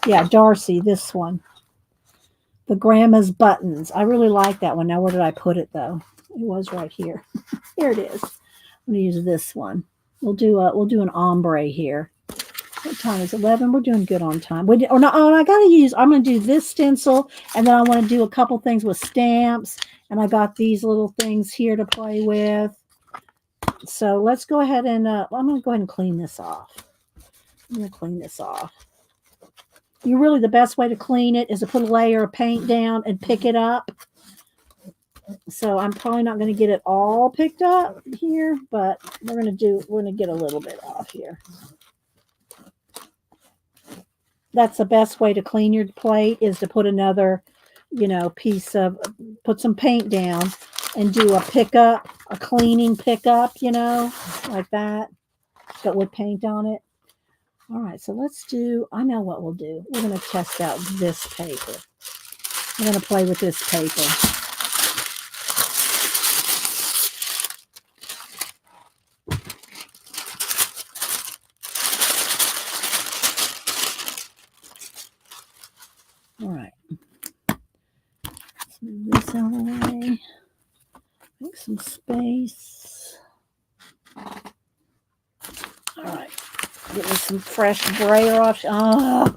Yeah, Darcy, this one. The Grandma's Buttons. I really like that one. Now, where did I put it, though? It was right here. Here it is. I'm going to use this one. We'll do an ombre here. What time is 11? We're doing good on time. I'm going to do this stencil, and then I want to do a couple things with stamps, and I got these little things here to play with. So let's go ahead and, I'm going to go ahead and clean this off. Really, the best way to clean it is to put a layer of paint down and pick it up. So I'm probably not going to get it all picked up here, but we're going to get a little bit off here. That's the best way to clean your plate is to put another, put some paint down and do a pickup, a cleaning pickup, like that, but with paint on it. All right, so I know what we'll do. We're going to test out this paper. We're going to play with this paper. All right. Let's move this out of the way. Make some space. Get me some fresh brayer off. Oh,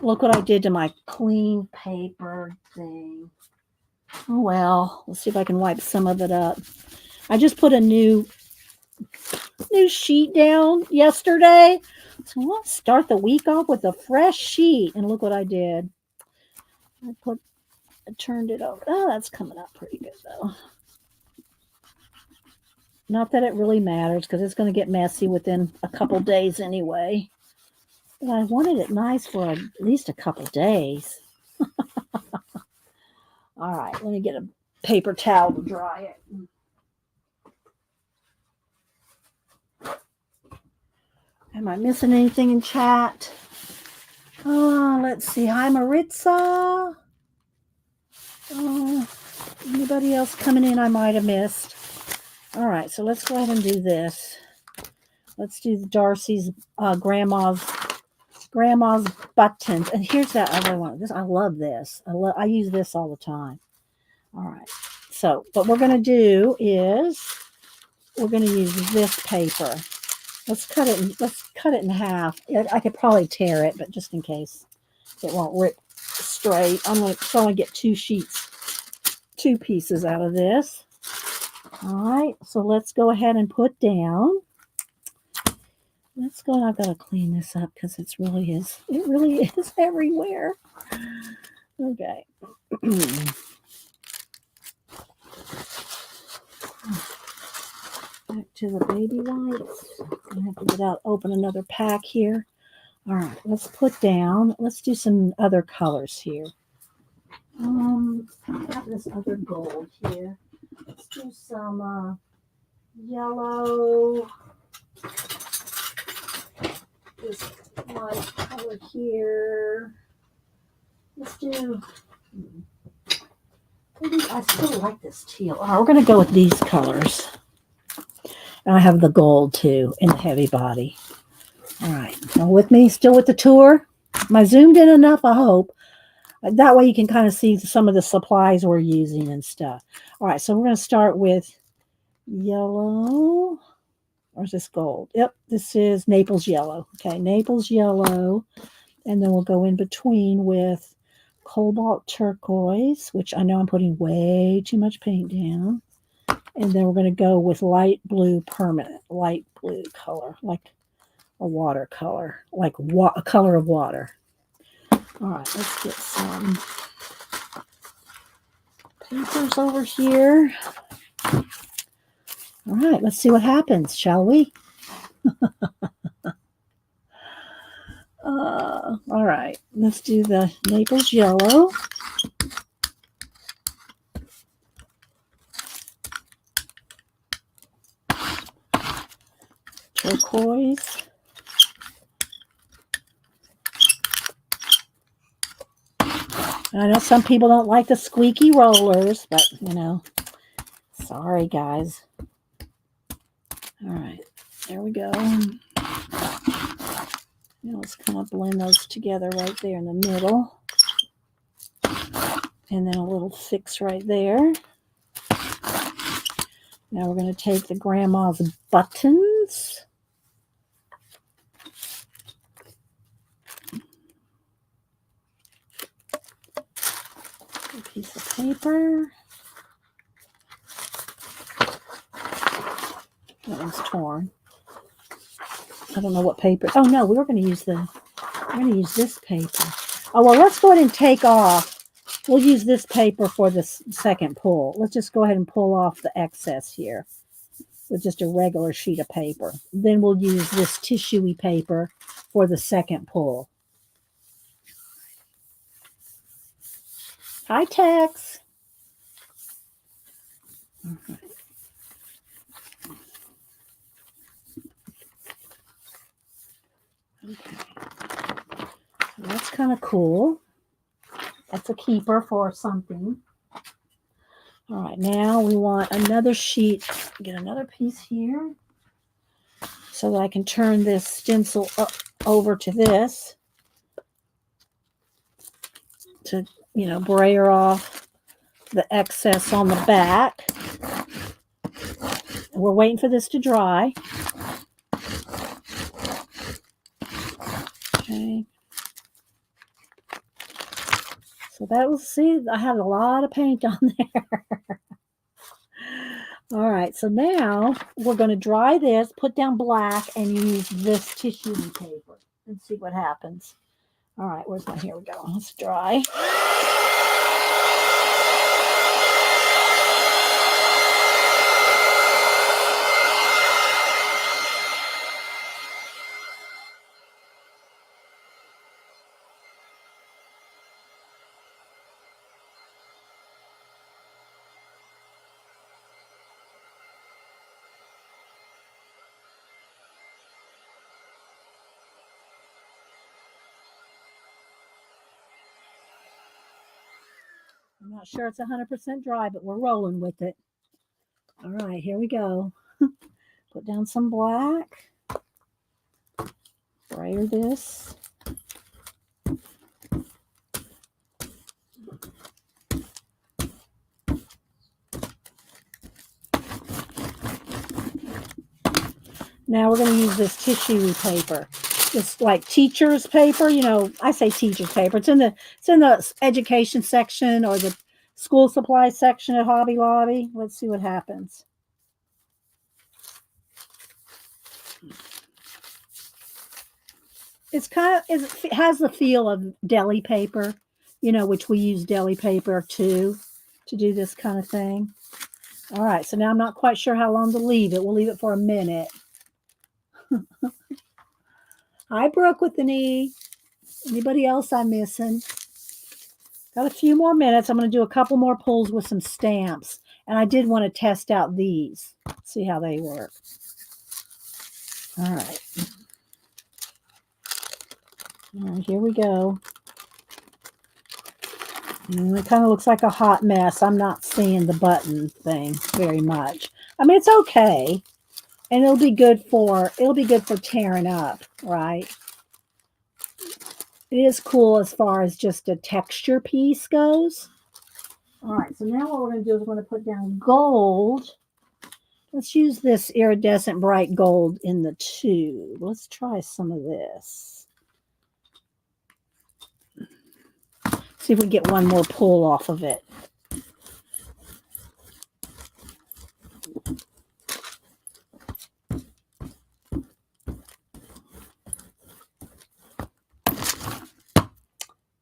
look what I did to my clean paper thing. Oh, well, let's see if I can wipe some of it up. I just put a new sheet down yesterday. So let's start the week off with a fresh sheet. And look what I did. I turned it over. Oh, that's coming up pretty good, though. Not that it really matters because it's going to get messy within a couple days anyway. But I wanted it nice for at least a couple days. All right, let me get a paper towel to dry it. Am I missing anything in chat? Let's see. Hi, Maritza. Anybody else coming in I might have missed? All right, so let's go ahead and do this. Let's do Darcy's grandma's buttons. And here's that other one. I love this. I use this all the time. All right. So what we're going to do is we're going to use this paper. Let's cut it in half. I could probably tear it, but just in case it won't rip straight, I'm going to get two pieces out of this. All right, so let's go ahead and put down. Let's go. I've got to clean this up because it really is everywhere. Okay. Back to the baby wipes. I have to open another pack here. All right, let's do some other colors here. I have this other gold here. Let's do some yellow. This light color here. Let's do. I still like this teal. All right, we're going to go with these colors. And I have the gold too in the heavy body. All right, now with me, still with the tour. Am I zoomed in enough? I hope. That way you can kind of see some of the supplies we're using and stuff. All right, so we're going to start with yellow. Or is this gold? Yep, this is Naples yellow. Okay, Naples yellow. And then we'll go in between with cobalt turquoise, which I know I'm putting way too much paint down. And then we're going to go with light blue permanent, light blue color, like a watercolor, like a color of water. All right, let's get some papers over here. All right, let's see what happens, shall we? All right, let's do the Naples yellow. Turquoise. I know some people don't like the squeaky rollers, but sorry guys. All right, there we go. Now let's kind of blend those together right there in the middle. And then a little fix right there. Now we're going to take the grandma's buttons. A piece of paper. That one's torn. I don't know what paper. Oh no, we're going to use this paper. Oh well, let's go ahead and take off. We'll use this paper for the second pull. Let's just go ahead and pull off the excess here with just a regular sheet of paper. Then we'll use this tissuey paper for the second pull. Hi, Tex. All right. Okay. So that's kind of cool. That's a keeper for something. All right, now we want another sheet. Get another piece here so that I can turn this stencil up over to this to, brayer off the excess on the back. We're waiting for this to dry. So that was, see, I had a lot of paint on there. All right, so now we're going to dry this, put down black, and use this tissue paper and see what happens. All right, where's my, here we go. Let's dry. I'm not sure it's 100% dry, but we're rolling with it. All right, here we go. Put down some black. Sprayer this. Now we're going to use this tissue paper. It's like teacher's paper, you know, I say teacher's paper. It's in the education section or the school supply section at Hobby Lobby. Let's see what happens. It's kind of, it has the feel of deli paper, you know, which we use deli paper too to do this kind of thing. All right, so now I'm not quite sure how long to leave it. We'll leave it for a minute. Hi, Brooke with an E. Anybody else I'm missing? Got a few more minutes. I'm going to do a couple more pulls with some stamps. And I did want to test out these. See how they work. All right. All right, here we go. And it kind of looks like a hot mess. I'm not seeing the button thing very much. I mean, it's okay. And it'll be good for tearing up, right? It is cool as far as just a texture piece goes. All right, so now what we're going to do is we're going to put down gold. Let's use this iridescent bright gold in the tube. Let's try some of this. See if we get one more pull off of it.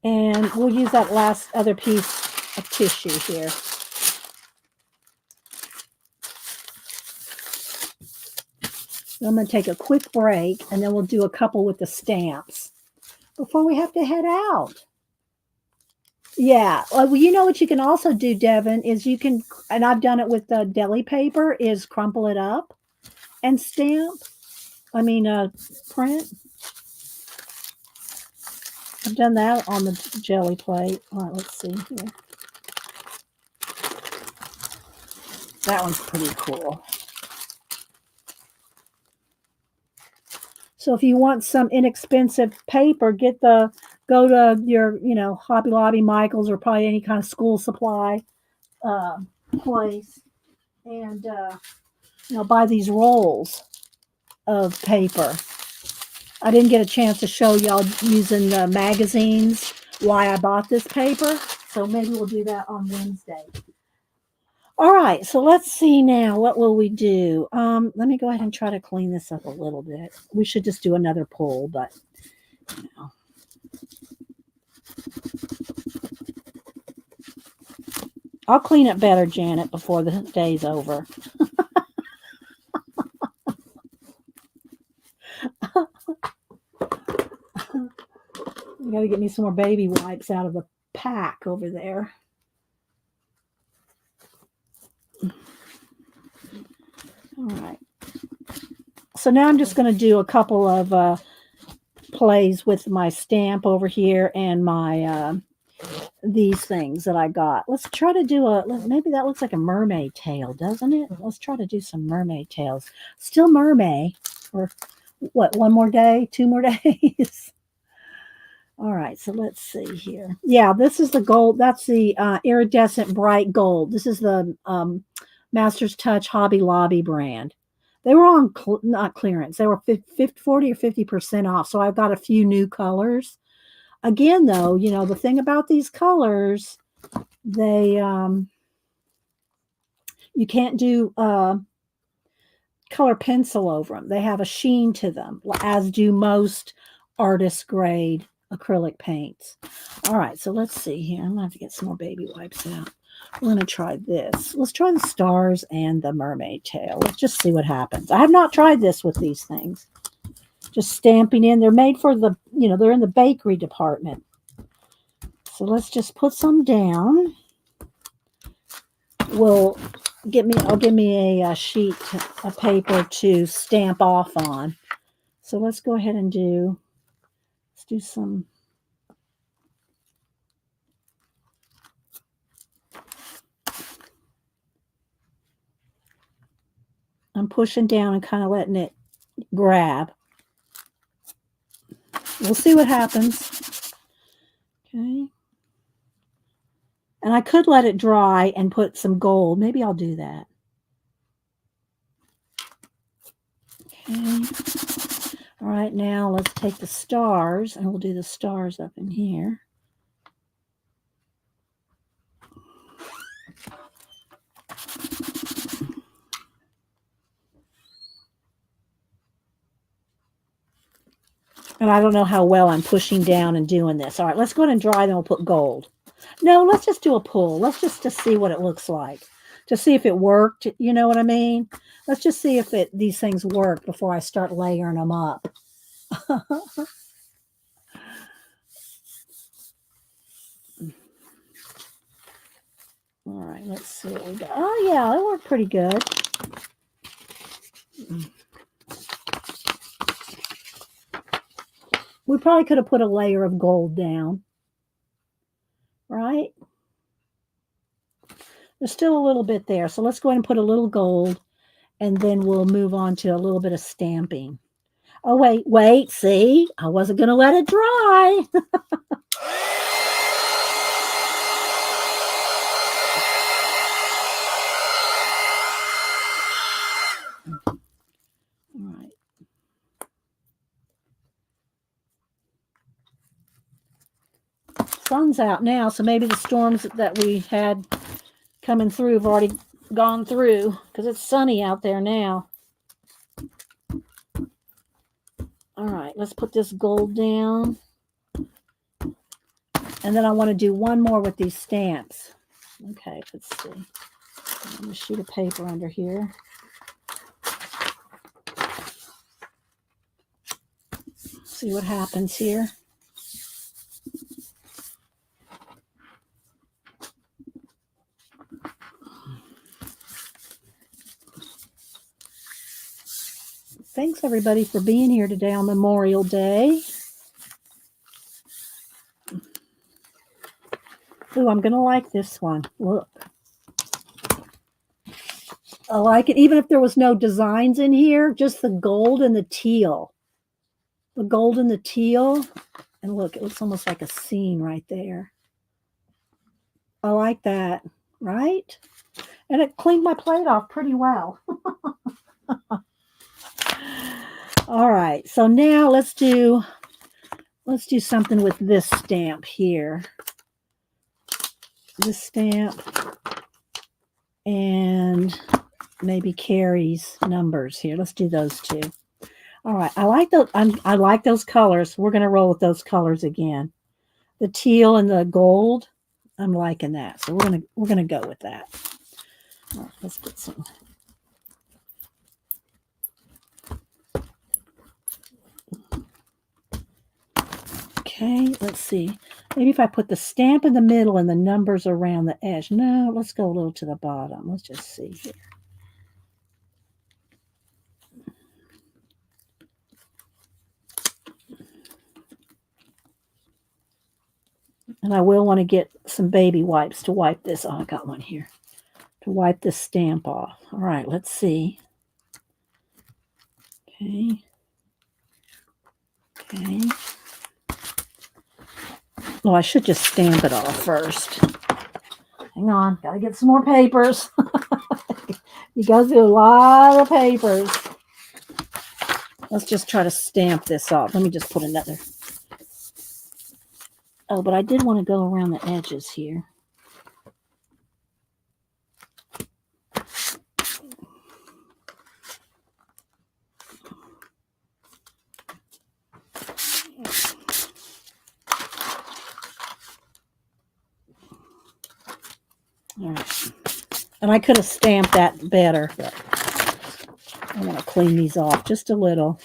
And we'll use that last other piece of tissue here. I'm going to take a quick break, and then we'll do a couple with the stamps before we have to head out. Yeah. Well, you know what you can also do, Devin, is you can, and I've done it with the deli paper, is crumple it up and stamp. I mean, print. I've done that on the jelly plate. All right, let's see here. That one's pretty cool. So if you want some inexpensive paper, go to your, you know, Hobby Lobby, Michael's, or probably any kind of school supply place, and you know, buy these rolls of paper. I didn't get a chance to show y'all using the magazines why I bought this paper, so maybe we'll do that on Wednesday. All right, so let's see now. What will we do? Let me go ahead and try to clean this up a little bit. We should just do another pull, but you know. I'll clean it better, Janet, before the day's over. I got to get me some more baby wipes out of the pack over there. All right. So now I'm just going to do a couple of plays with my stamp over here and my these things that I got. Let's try to do maybe that looks like a mermaid tail, doesn't it? Let's try to do some mermaid tails. Still mermaid, or what, one more day, 2 more days? All right, so let's see here. Yeah, this is the gold. That's the iridescent bright gold. This is the Master's Touch Hobby Lobby brand. They were on not clearance. They were 40 or 50% off. So I've got a few new colors. again, though, you know, the thing about these colors, they, you can't do color pencil over them. They have a sheen to them, as do most artist grade acrylic paints. All right, so let's see here. I'm going to have to get some more baby wipes out. We're going to try this. Let's try the stars and the mermaid tail. Let's just see what happens. I have not tried this with these things. Just stamping in. They're made for the, you know, they're in the bakery department. So let's just put some down. I'll give me a sheet of paper to stamp off on. So let's go ahead and let's do some. I'm pushing down and kind of letting it grab. We'll see what happens. Okay. And I could let it dry and put some gold. Maybe I'll do that. Okay. All right, now let's take the stars, and we'll do the stars up in here. And I don't know how well I'm pushing down and doing this. All right, let's go ahead and dry, then we'll put gold. No, let's just do a pull. Let's just to see what it looks like. To see if it worked, you know what I mean? Let's just see if these things work before I start layering them up. All right, let's see what we got. Oh, yeah, it worked pretty good. We probably could have put a layer of gold down, right? There's still a little bit there. So let's go ahead and put a little gold, and then we'll move on to a little bit of stamping. Oh, wait, see? I wasn't going to let it dry. All right. Sun's out now, so maybe the storms that we had coming through have already gone through because it's sunny out there now. All right, let's put this gold down. And then I want to do one more with these stamps. Okay, let's see. I'm going to sheet of paper under here. See what happens here. Thanks, everybody, for being here today on Memorial Day. Ooh, I'm going to like this one. Look. I like it. Even if there was no designs in here, just the gold and the teal. The gold and the teal. And look, it looks almost like a scene right there. I like that, right? And it cleaned my plate off pretty well. All right, so now let's do something with this stamp here. This stamp and maybe Carrie's numbers here. Let's do those two. All right, I like those. I like those colors. We're going to roll with those colors again. The teal and the gold. I'm liking that, so we're gonna go with that. All right, let's get some. Okay, let's see. Maybe if I put the stamp in the middle and the numbers around the edge. No, let's go a little to the bottom. Let's just see here. And I will want to get some baby wipes to wipe this. Oh, I got one here. To wipe this stamp off. All right, let's see. Okay. Okay. Well, I should just stamp it off first. Hang on, gotta get some more papers. You go through a lot of papers. Let's just try to stamp this off. Let me just put another. Oh, but I did want to go around the edges here. All right. And I could have stamped that better, but I want to clean these off just a little.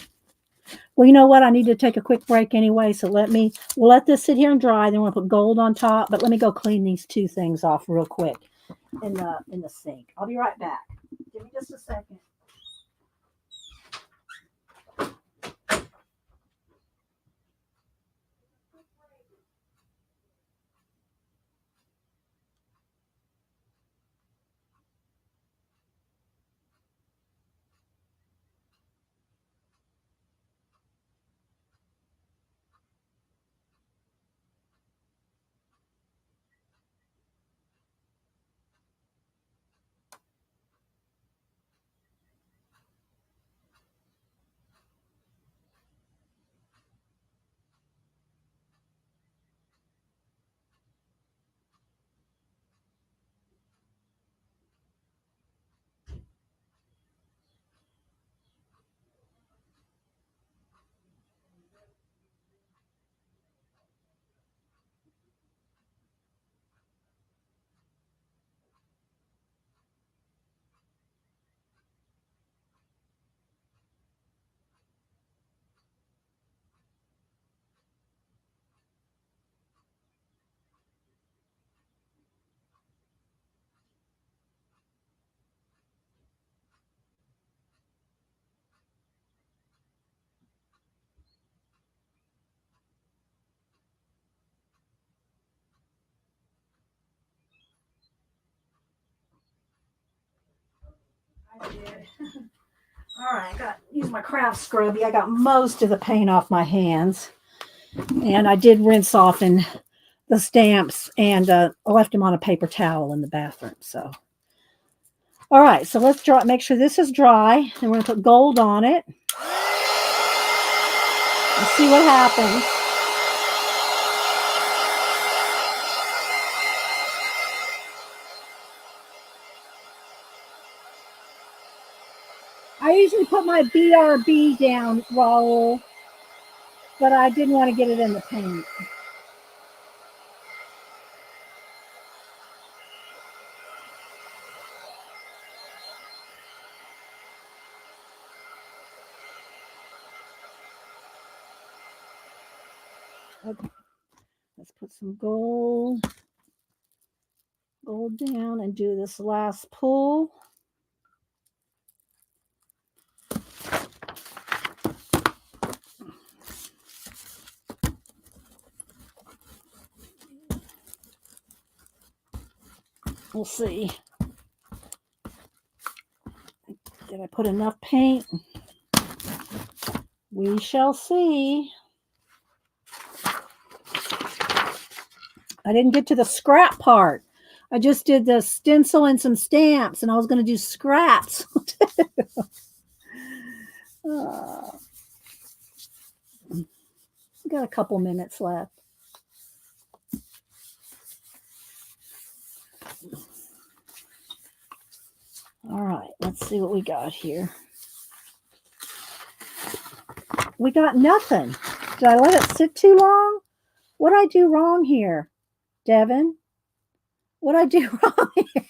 Well, you know what? I need to take a quick break anyway, so we'll let this sit here and dry. Then we'll put gold on top, but let me go clean these two things off real quick in the sink. I'll be right back. Give me just a second. I did. All right, I got use my craft scrubby. I got most of the paint off my hands, and I did rinse off in the stamps, and I left them on a paper towel in the bathroom. So, all right, so let's draw. Make sure this is dry, and we're gonna put gold on it. Let's see what happens. I usually put my BRB down, Raul, but I didn't want to get it in the paint. Okay, let's put some gold down and do this last pull. We'll see. Did I put enough paint? We shall see. I didn't get to the scrap part. I just did the stencil and some stamps, and I was going to do scraps. Got a couple minutes left. All right, let's see what we got here. We got nothing. Did I let it sit too long? What did I do wrong here, Devin? What did I do wrong here?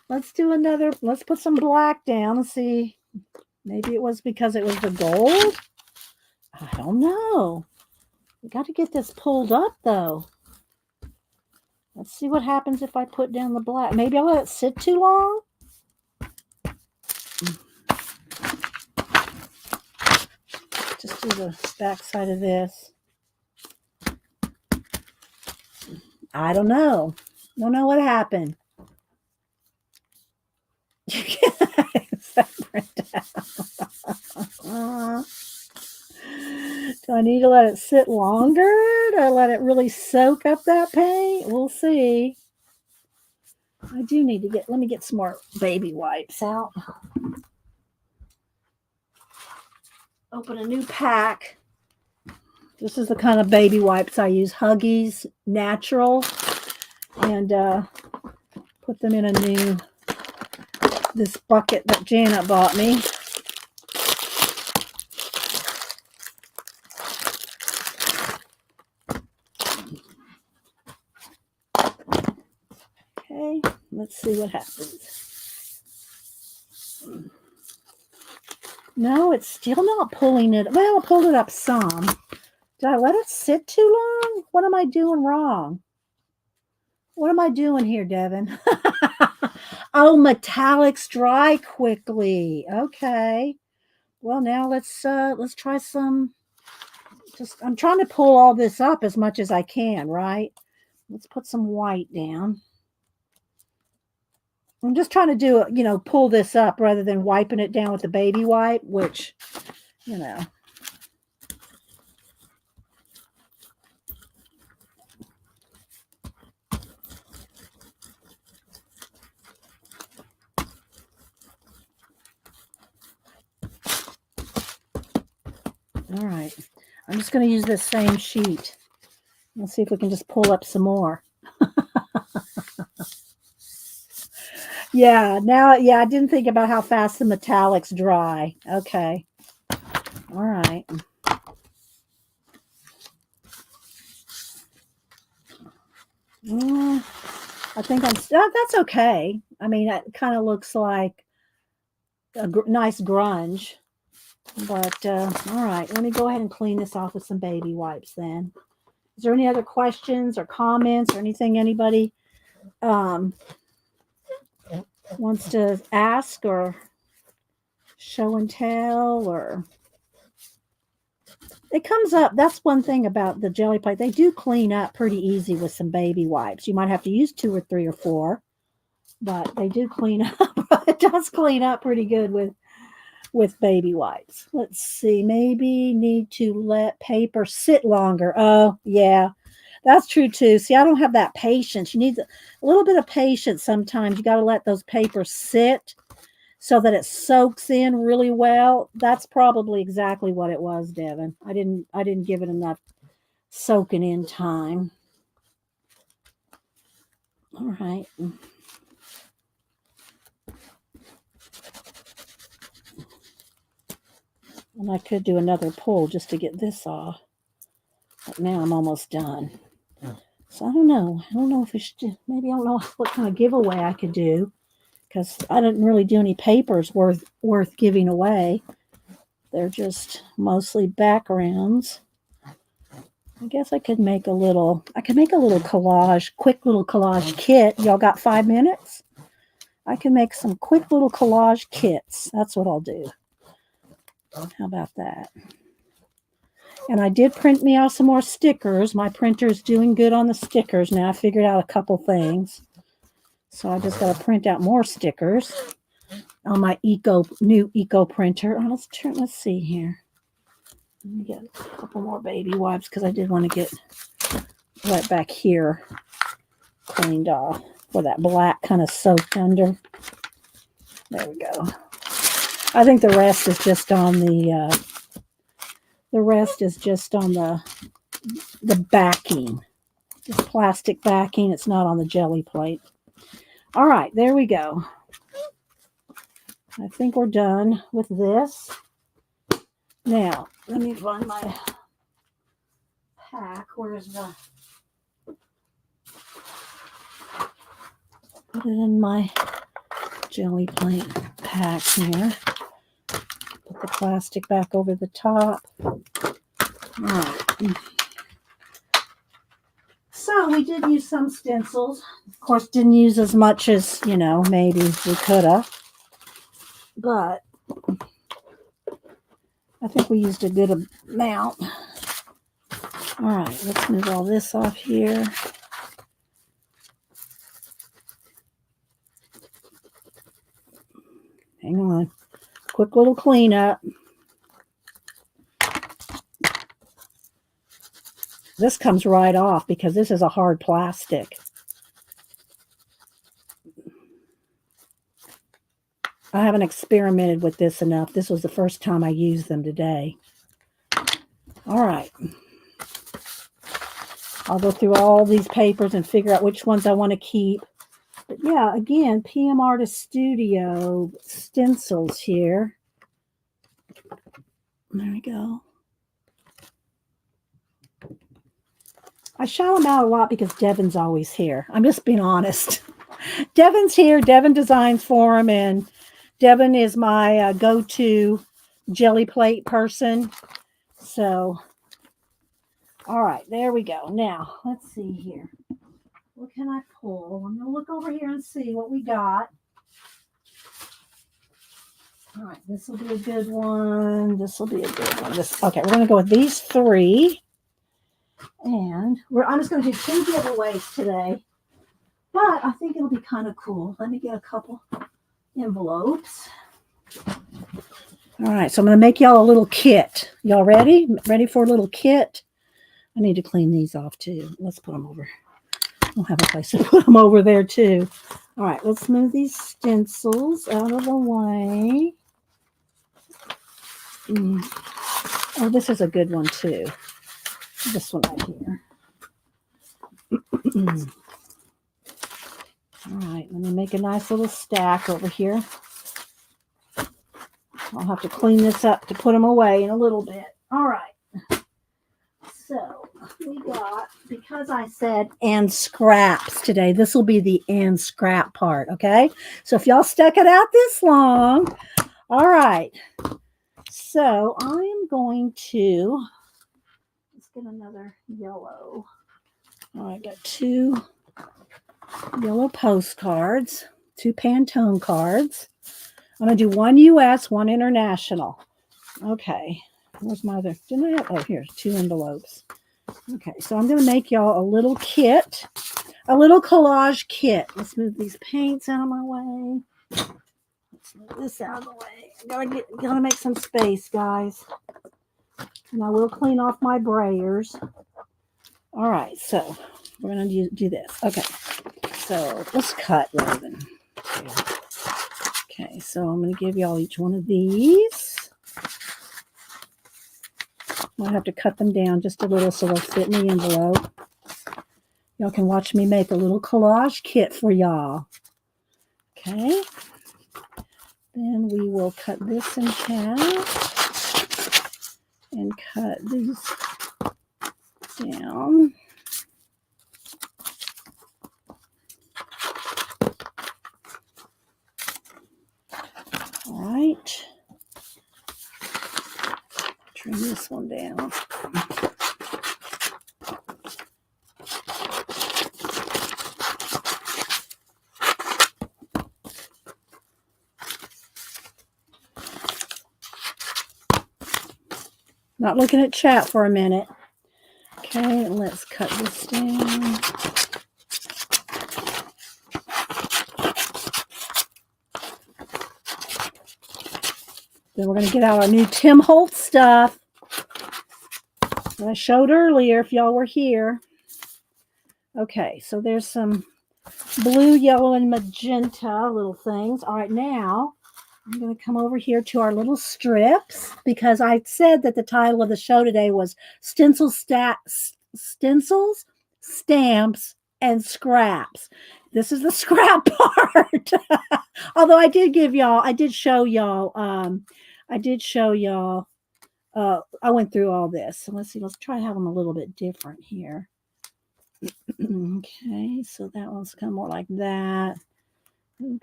Let's do another. Let's put some black down and see. Maybe it was because it was the gold. I don't know. We got to get this pulled up, though. Let's see what happens if I put down the black. Maybe I let it sit too long. Just do the back side of this. I don't know. Don't know what happened. You can't separate down. Do I need to let it sit longer? Do I let it really soak up that paint? We'll see. I do need to let me get some more baby wipes out. Open a new pack. This is the kind of baby wipes I use. Huggies Natural. And put them in this bucket that Janet bought me. Okay, let's see what happens. No, it's still not pulling it. Well, I pulled it up some. Did I let it sit too long? What am I doing wrong? What am I doing here, Devin? Oh, metallics dry quickly. Okay. Well, now let's try some. I'm trying to pull all this up as much as I can, right? Let's put some white down. I'm just trying to do it, pull this up rather than wiping it down with the baby wipe, which, All right. I'm just going to use this same sheet. Let's see if we can just pull up some more. Yeah, I didn't think about how fast the metallics dry. Okay. All right. I think that's okay. I mean, it kind of looks like a nice grunge. But, all right, let me go ahead and clean this off with some baby wipes then. Is there any other questions or comments or anything anybody wants to ask or show and tell? Or it comes up. That's one thing about the jelly plate. They do clean up pretty easy with some baby wipes. You might have to use 2 or 3 or 4, but they do clean up. It does clean up pretty good with baby wipes. Let's see. Maybe need to let paper sit longer. Oh, yeah. That's true too. See, I don't have that patience. You need a little bit of patience sometimes. You got to let those papers sit so that it soaks in really well. That's probably exactly what it was, Devin. I didn't give it enough soaking in time. All right. And I could do another pull just to get this off. But now I'm almost done. So I don't know. I don't know if we should, maybe I don't know what kind of giveaway I could do, because I didn't really do any papers worth giving away. They're just mostly backgrounds. I guess I could make a little collage, quick little collage kit. Y'all got 5 minutes? I can make some quick little collage kits. That's what I'll do. How about that? And I did print me out some more stickers. My printer's doing good on the stickers now. I figured out a couple things. So I just got to print out more stickers on my new eco printer. Oh, let's see here. Let me get a couple more baby wipes because I did want to get right back here cleaned off where that black kind of soaked under. There we go. I think the rest is just on the backing. This plastic backing. It's not on the jelly plate. All right, there we go. I think we're done with this. Now, let me find my pack. Where's the... Put it in my jelly plate pack here. Put the plastic back over the top. All right. So we did use some stencils. Of course, didn't use as much as, maybe we could have. But I think we used a good amount. All right, let's move all this off here. Hang on. Quick little cleanup. This comes right off because this is a hard plastic. I haven't experimented with this enough. This was the first time I used them today. All right. I'll go through all these papers and figure out which ones I want to keep. But yeah, again, PM Artist Studio stencils here. There we go. I shout them out a lot because Devin's always here. I'm just being honest. Devin's here. Devin designs for him, and Devin is my go-to jelly plate person. So, all right, there we go. Now, let's see here. What can I pull? I'm going to look over here and see what we got. All right, this will be a good one. This will be a good one. Okay, we're going to go with these three. And I'm just going to do 2 giveaways today. But I think it'll be kind of cool. Let me get a couple envelopes. All right, so I'm going to make y'all a little kit. Y'all ready? Ready for a little kit? I need to clean these off too. Let's put them over. I'll have a place to put them over there too. All right, let's move these stencils out of the way. Oh, this is a good one too. This one right here. All right, let me make a nice little stack over here. I'll have to clean this up to put them away in a little bit. All right. So we got, because I said and scraps today, this will be the and scrap part, okay? So if y'all stuck it out this long, all right. So I am going to, let's get another yellow. All right, got 2 yellow postcards, 2 Pantone cards. I'm going to do 1 U.S., 1 international. Okay. Where's my other? Didn't I have? Oh, here's 2 envelopes. Okay, so I'm going to make y'all a little kit, a little collage kit. Let's move these paints out of my way. Let's move this out of the way. Gotta make some space, guys. And I will clean off my brayers. All right, so we're going to do this. Okay, so let's cut, Logan. Okay, so I'm going to give y'all each one of these. I'll have to cut them down just a little so they'll fit in the envelope. Y'all can watch me make a little collage kit for y'all. Okay. Then we will cut this in half and cut these down. All right. Trim this one down. Not looking at chat for a minute. Okay, let's cut this down. Then we're going to get out our new Tim Holtz stuff that I showed earlier if y'all were here. Okay, so there's some blue, yellow, and magenta little things. All right, now I'm going to come over here to our little strips because I said that the title of the show today was Stencils, Stamps, and Scraps. This is the scrap part. Although I did show y'all, I went through all this. So let's see, let's try to have them a little bit different here. Okay, so that one's kind of more like that.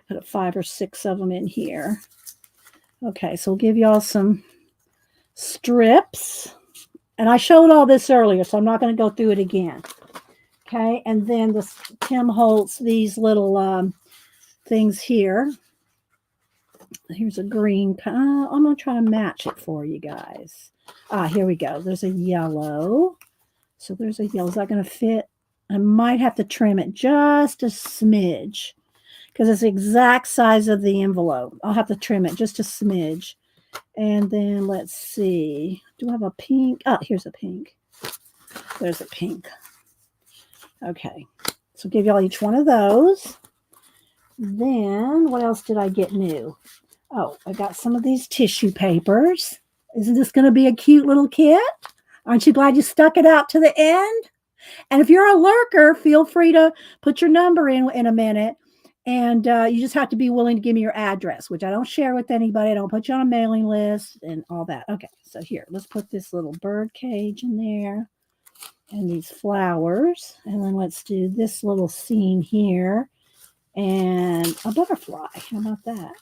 Put 5 or 6 of them in here. Okay, so we'll give y'all some strips. And I showed all this earlier, so I'm not going to go through it again. Okay, and then the Tim Holtz, these little things here. Here's a green. I'm going to try to match it for you guys. Here we go. There's a yellow. So there's a yellow. Is that going to fit? I might have to trim it just a smidge because it's the exact size of the envelope. I'll have to trim it just a smidge. And then let's see. Do I have a pink? Oh, here's a pink. There's a pink. Okay. So give y'all each one of those. Then what else did I get new? Oh, I got some of these tissue papers. Isn't this going to be a cute little kit? Aren't you glad you stuck it out to the end? And if you're a lurker, feel free to put your number in a minute. And you just have to be willing to give me your address, which I don't share with anybody. I don't put you on a mailing list and all that. Okay, so here, let's put this little bird cage in there and these flowers. And then let's do this little scene here and a butterfly. How about that?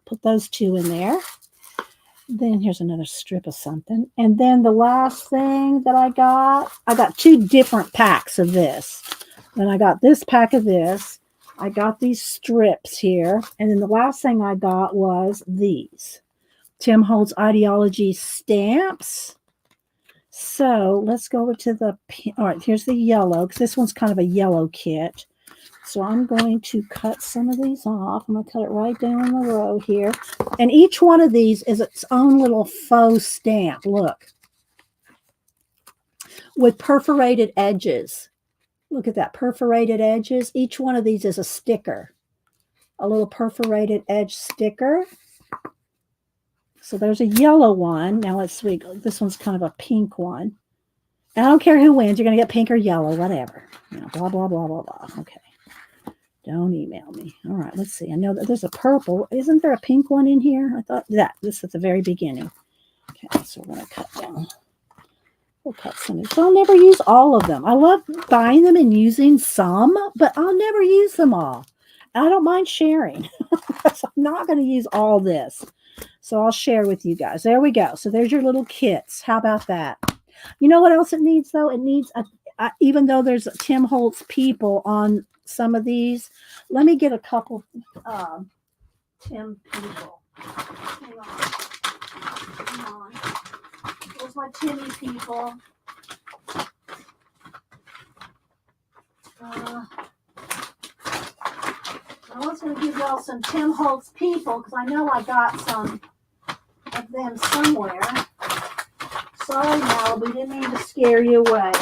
Put those two in there. Then here's another strip of something. And then the last thing that I got 2 different packs of this. Then I got this pack of this. I got these strips here. And then the last thing I got was these. Tim Holtz Ideology stamps. So let's go over to the, all right, here's the yellow, because this one's kind of a yellow kit. So I'm going to cut some of these off. I'm going to cut it right down the row here. And each one of these is its own little faux stamp. Look. With perforated edges. Look at that, perforated edges. Each one of these is a sticker. A little perforated edge sticker. So there's a yellow one. Now let's see. This one's kind of a pink one. And I don't care who wins. You're going to get pink or yellow, whatever. You know, blah, blah, blah, blah, blah. Okay. Don't email me. All right, let's see. I know that there's a purple. Isn't there a pink one in here? I thought that. This at the very beginning. Okay, so we're going to cut down. We'll cut some. So I'll never use all of them. I love buying them and using some, but I'll never use them all. I don't mind sharing. So I'm not going to use all this. So I'll share with you guys. There we go. So there's your little kits. How about that? You know what else it needs, though? It needs, even though there's Tim Holtz people on some of these, let me get a couple Tim people. Hang on. Hang on. There's my Timmy people. I was going to give y'all some Tim Holtz people because I know I got some of them somewhere. Sorry, Malibu, didn't mean to scare you away.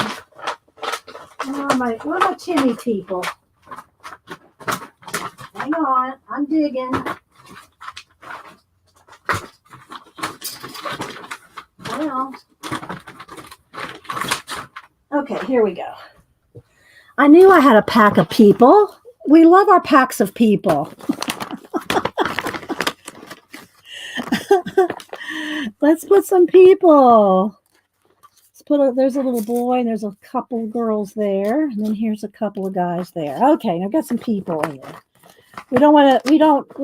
Where are my Timmy people? Hang on, I'm digging. Well, okay, here we go. I knew I had a pack of people. We love our packs of people. Let's put some people. There's a little boy and there's a couple girls there. And then here's a couple of guys there. Okay, I've got some people in there. We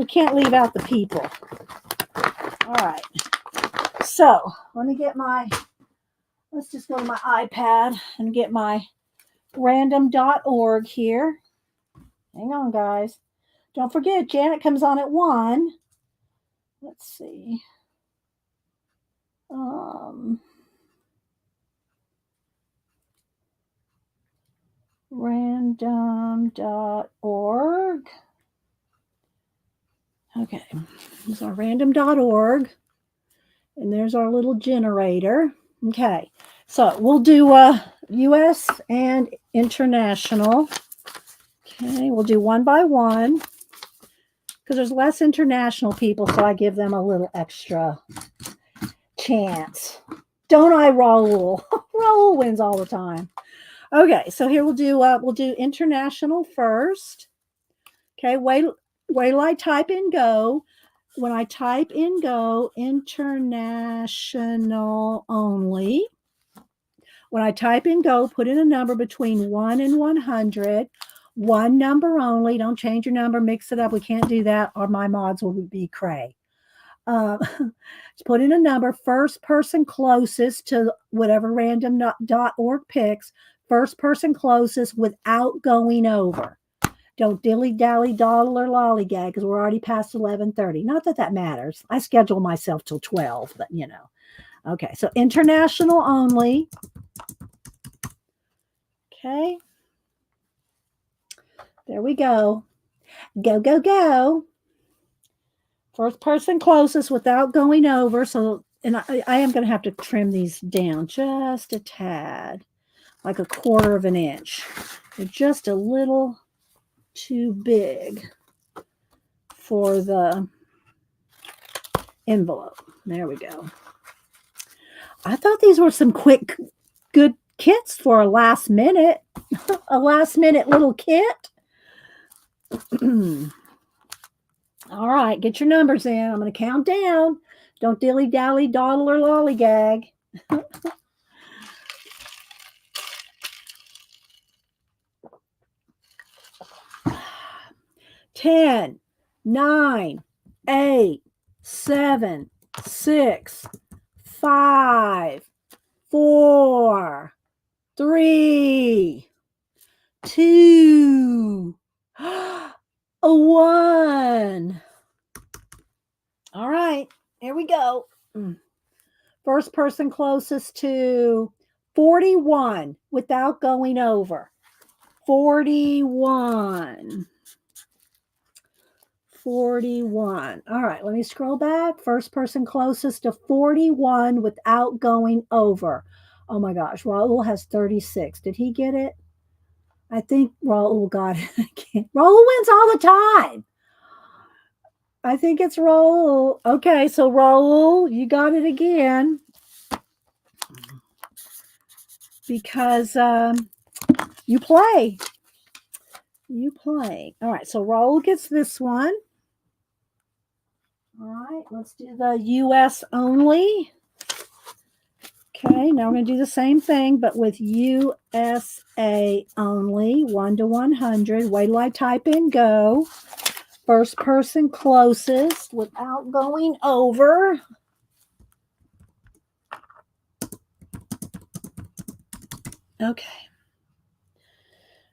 can't leave out the people. All right. So let's just go to my iPad and get my random.org here. Hang on, guys. Don't forget, Janet comes on at 1. Let's see. Random.org. Okay, there's our random.org. And there's our little generator. Okay, so we'll do US and international. Okay, we'll do one by one because there's less international people, so I give them a little extra chance. Don't I, Raul? Raul wins all the time. Okay, so here we'll do international first. Okay, wait till I type in go. When I type in go, international only. When I type in go, put in a number between 1 and 100. One number only. Don't change your number. Mix it up. We can't do that, or my mods will be cray. Just put in a number. First person closest to whatever random.org picks. First person closest without going over. Don't dilly-dally, dawdle, or lollygag because we're already past 11:30. Not that that matters. I schedule myself till 12, but you know. Okay, so international only. Okay. There we go. Go, go, go. First person closest without going over. So, and I am going to have to trim these down just a tad, like 1/4 of an inch. They're just a little too big for the envelope. There we go. I thought these were some quick, good kits for a last minute, little kit. All right, get your numbers in. I'm going to count down. Don't dilly-dally, dawdle, or lollygag. 10, 9, 8, 7, 6, 5, 4, 3, 2, 1. All right, here we go. First person closest to 41 without going over. 41. 41. All right, let me scroll back. First person closest to 41 without going over. Oh my gosh, Raul has 36. Did he get it? I think Raul got it. Raul wins all the time. I think it's Raul. Okay, so Raul, you got it again. Because you play. You play. All right, so Raul gets this one. All right, let's do the US only. Okay, now we're going to do the same thing, but with USA only, 1 to 100. Wait till I type in go. First person closest without going over. Okay.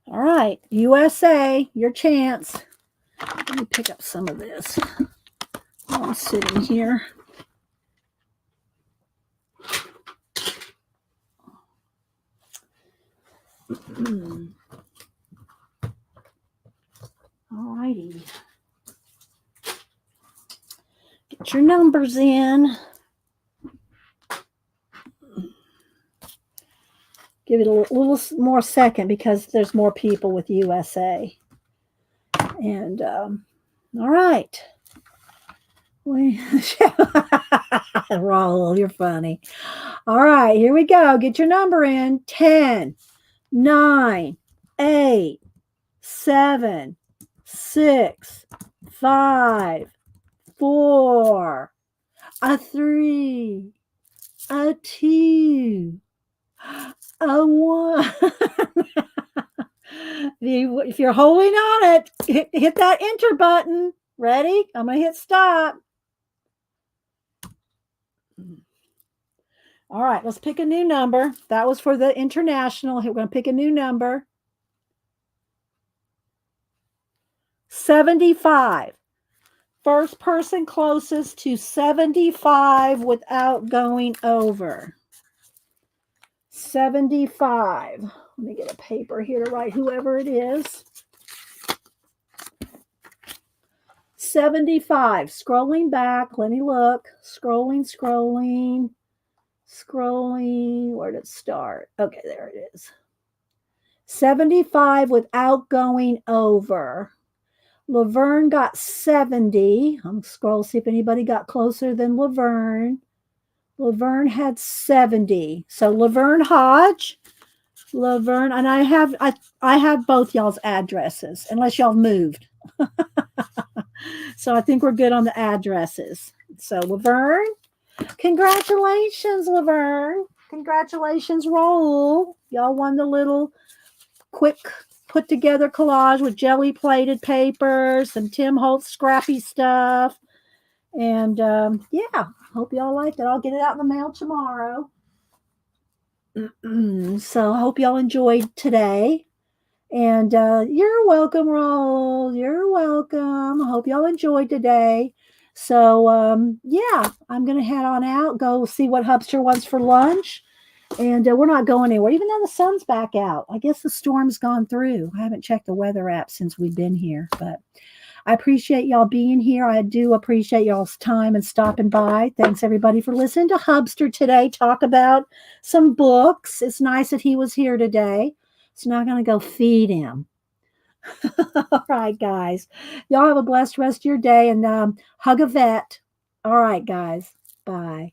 All right, USA, your chance. Let me pick up some of this while I'm sitting here. All righty. Get your numbers in. Give it a little more second because there's more people with USA. And all right. Raul, you're funny. All right, here we go. Get your number in. 10, 9, 8, 7, 6, 5, 4, a 3, a 2, a 1. If you're holding on it, hit that enter button. Ready? I'm going to hit stop. All right, let's pick a new number. That was for the international. We're going to pick a new number. 75. First person closest to 75 without going over. 75. Let me get a paper here to write whoever it is. 75. Scrolling back. Let me look. Scrolling. Where did it start? Okay, there it is. 75 without going over. Laverne got 70. I'm going to scroll, see if anybody got closer than Laverne. Laverne had 70. So Laverne Hodge, Laverne, and I have both y'all's addresses, unless y'all moved. So I think we're good on the addresses. So Laverne, congratulations, Laverne. Congratulations, Raul. Y'all won the little quick put together collage with jelly plated paper, some Tim Holtz scrappy stuff. And yeah, hope y'all liked it. I'll get it out in the mail tomorrow. So I hope y'all enjoyed today. And you're welcome, Raul. You're welcome. I hope y'all enjoyed today. So yeah, I'm going to head on out, go see what Hubster wants for lunch. And we're not going anywhere, even though the sun's back out. I guess the storm's gone through. I haven't checked the weather app since we've been here, but I appreciate y'all being here. I do appreciate y'all's time and stopping by. Thanks, everybody, for listening to Hubster today talk about some books. It's nice that he was here today. So now I'm going to go feed him. All right, guys. Y'all have a blessed rest of your day, and hug a vet. All right, guys. Bye.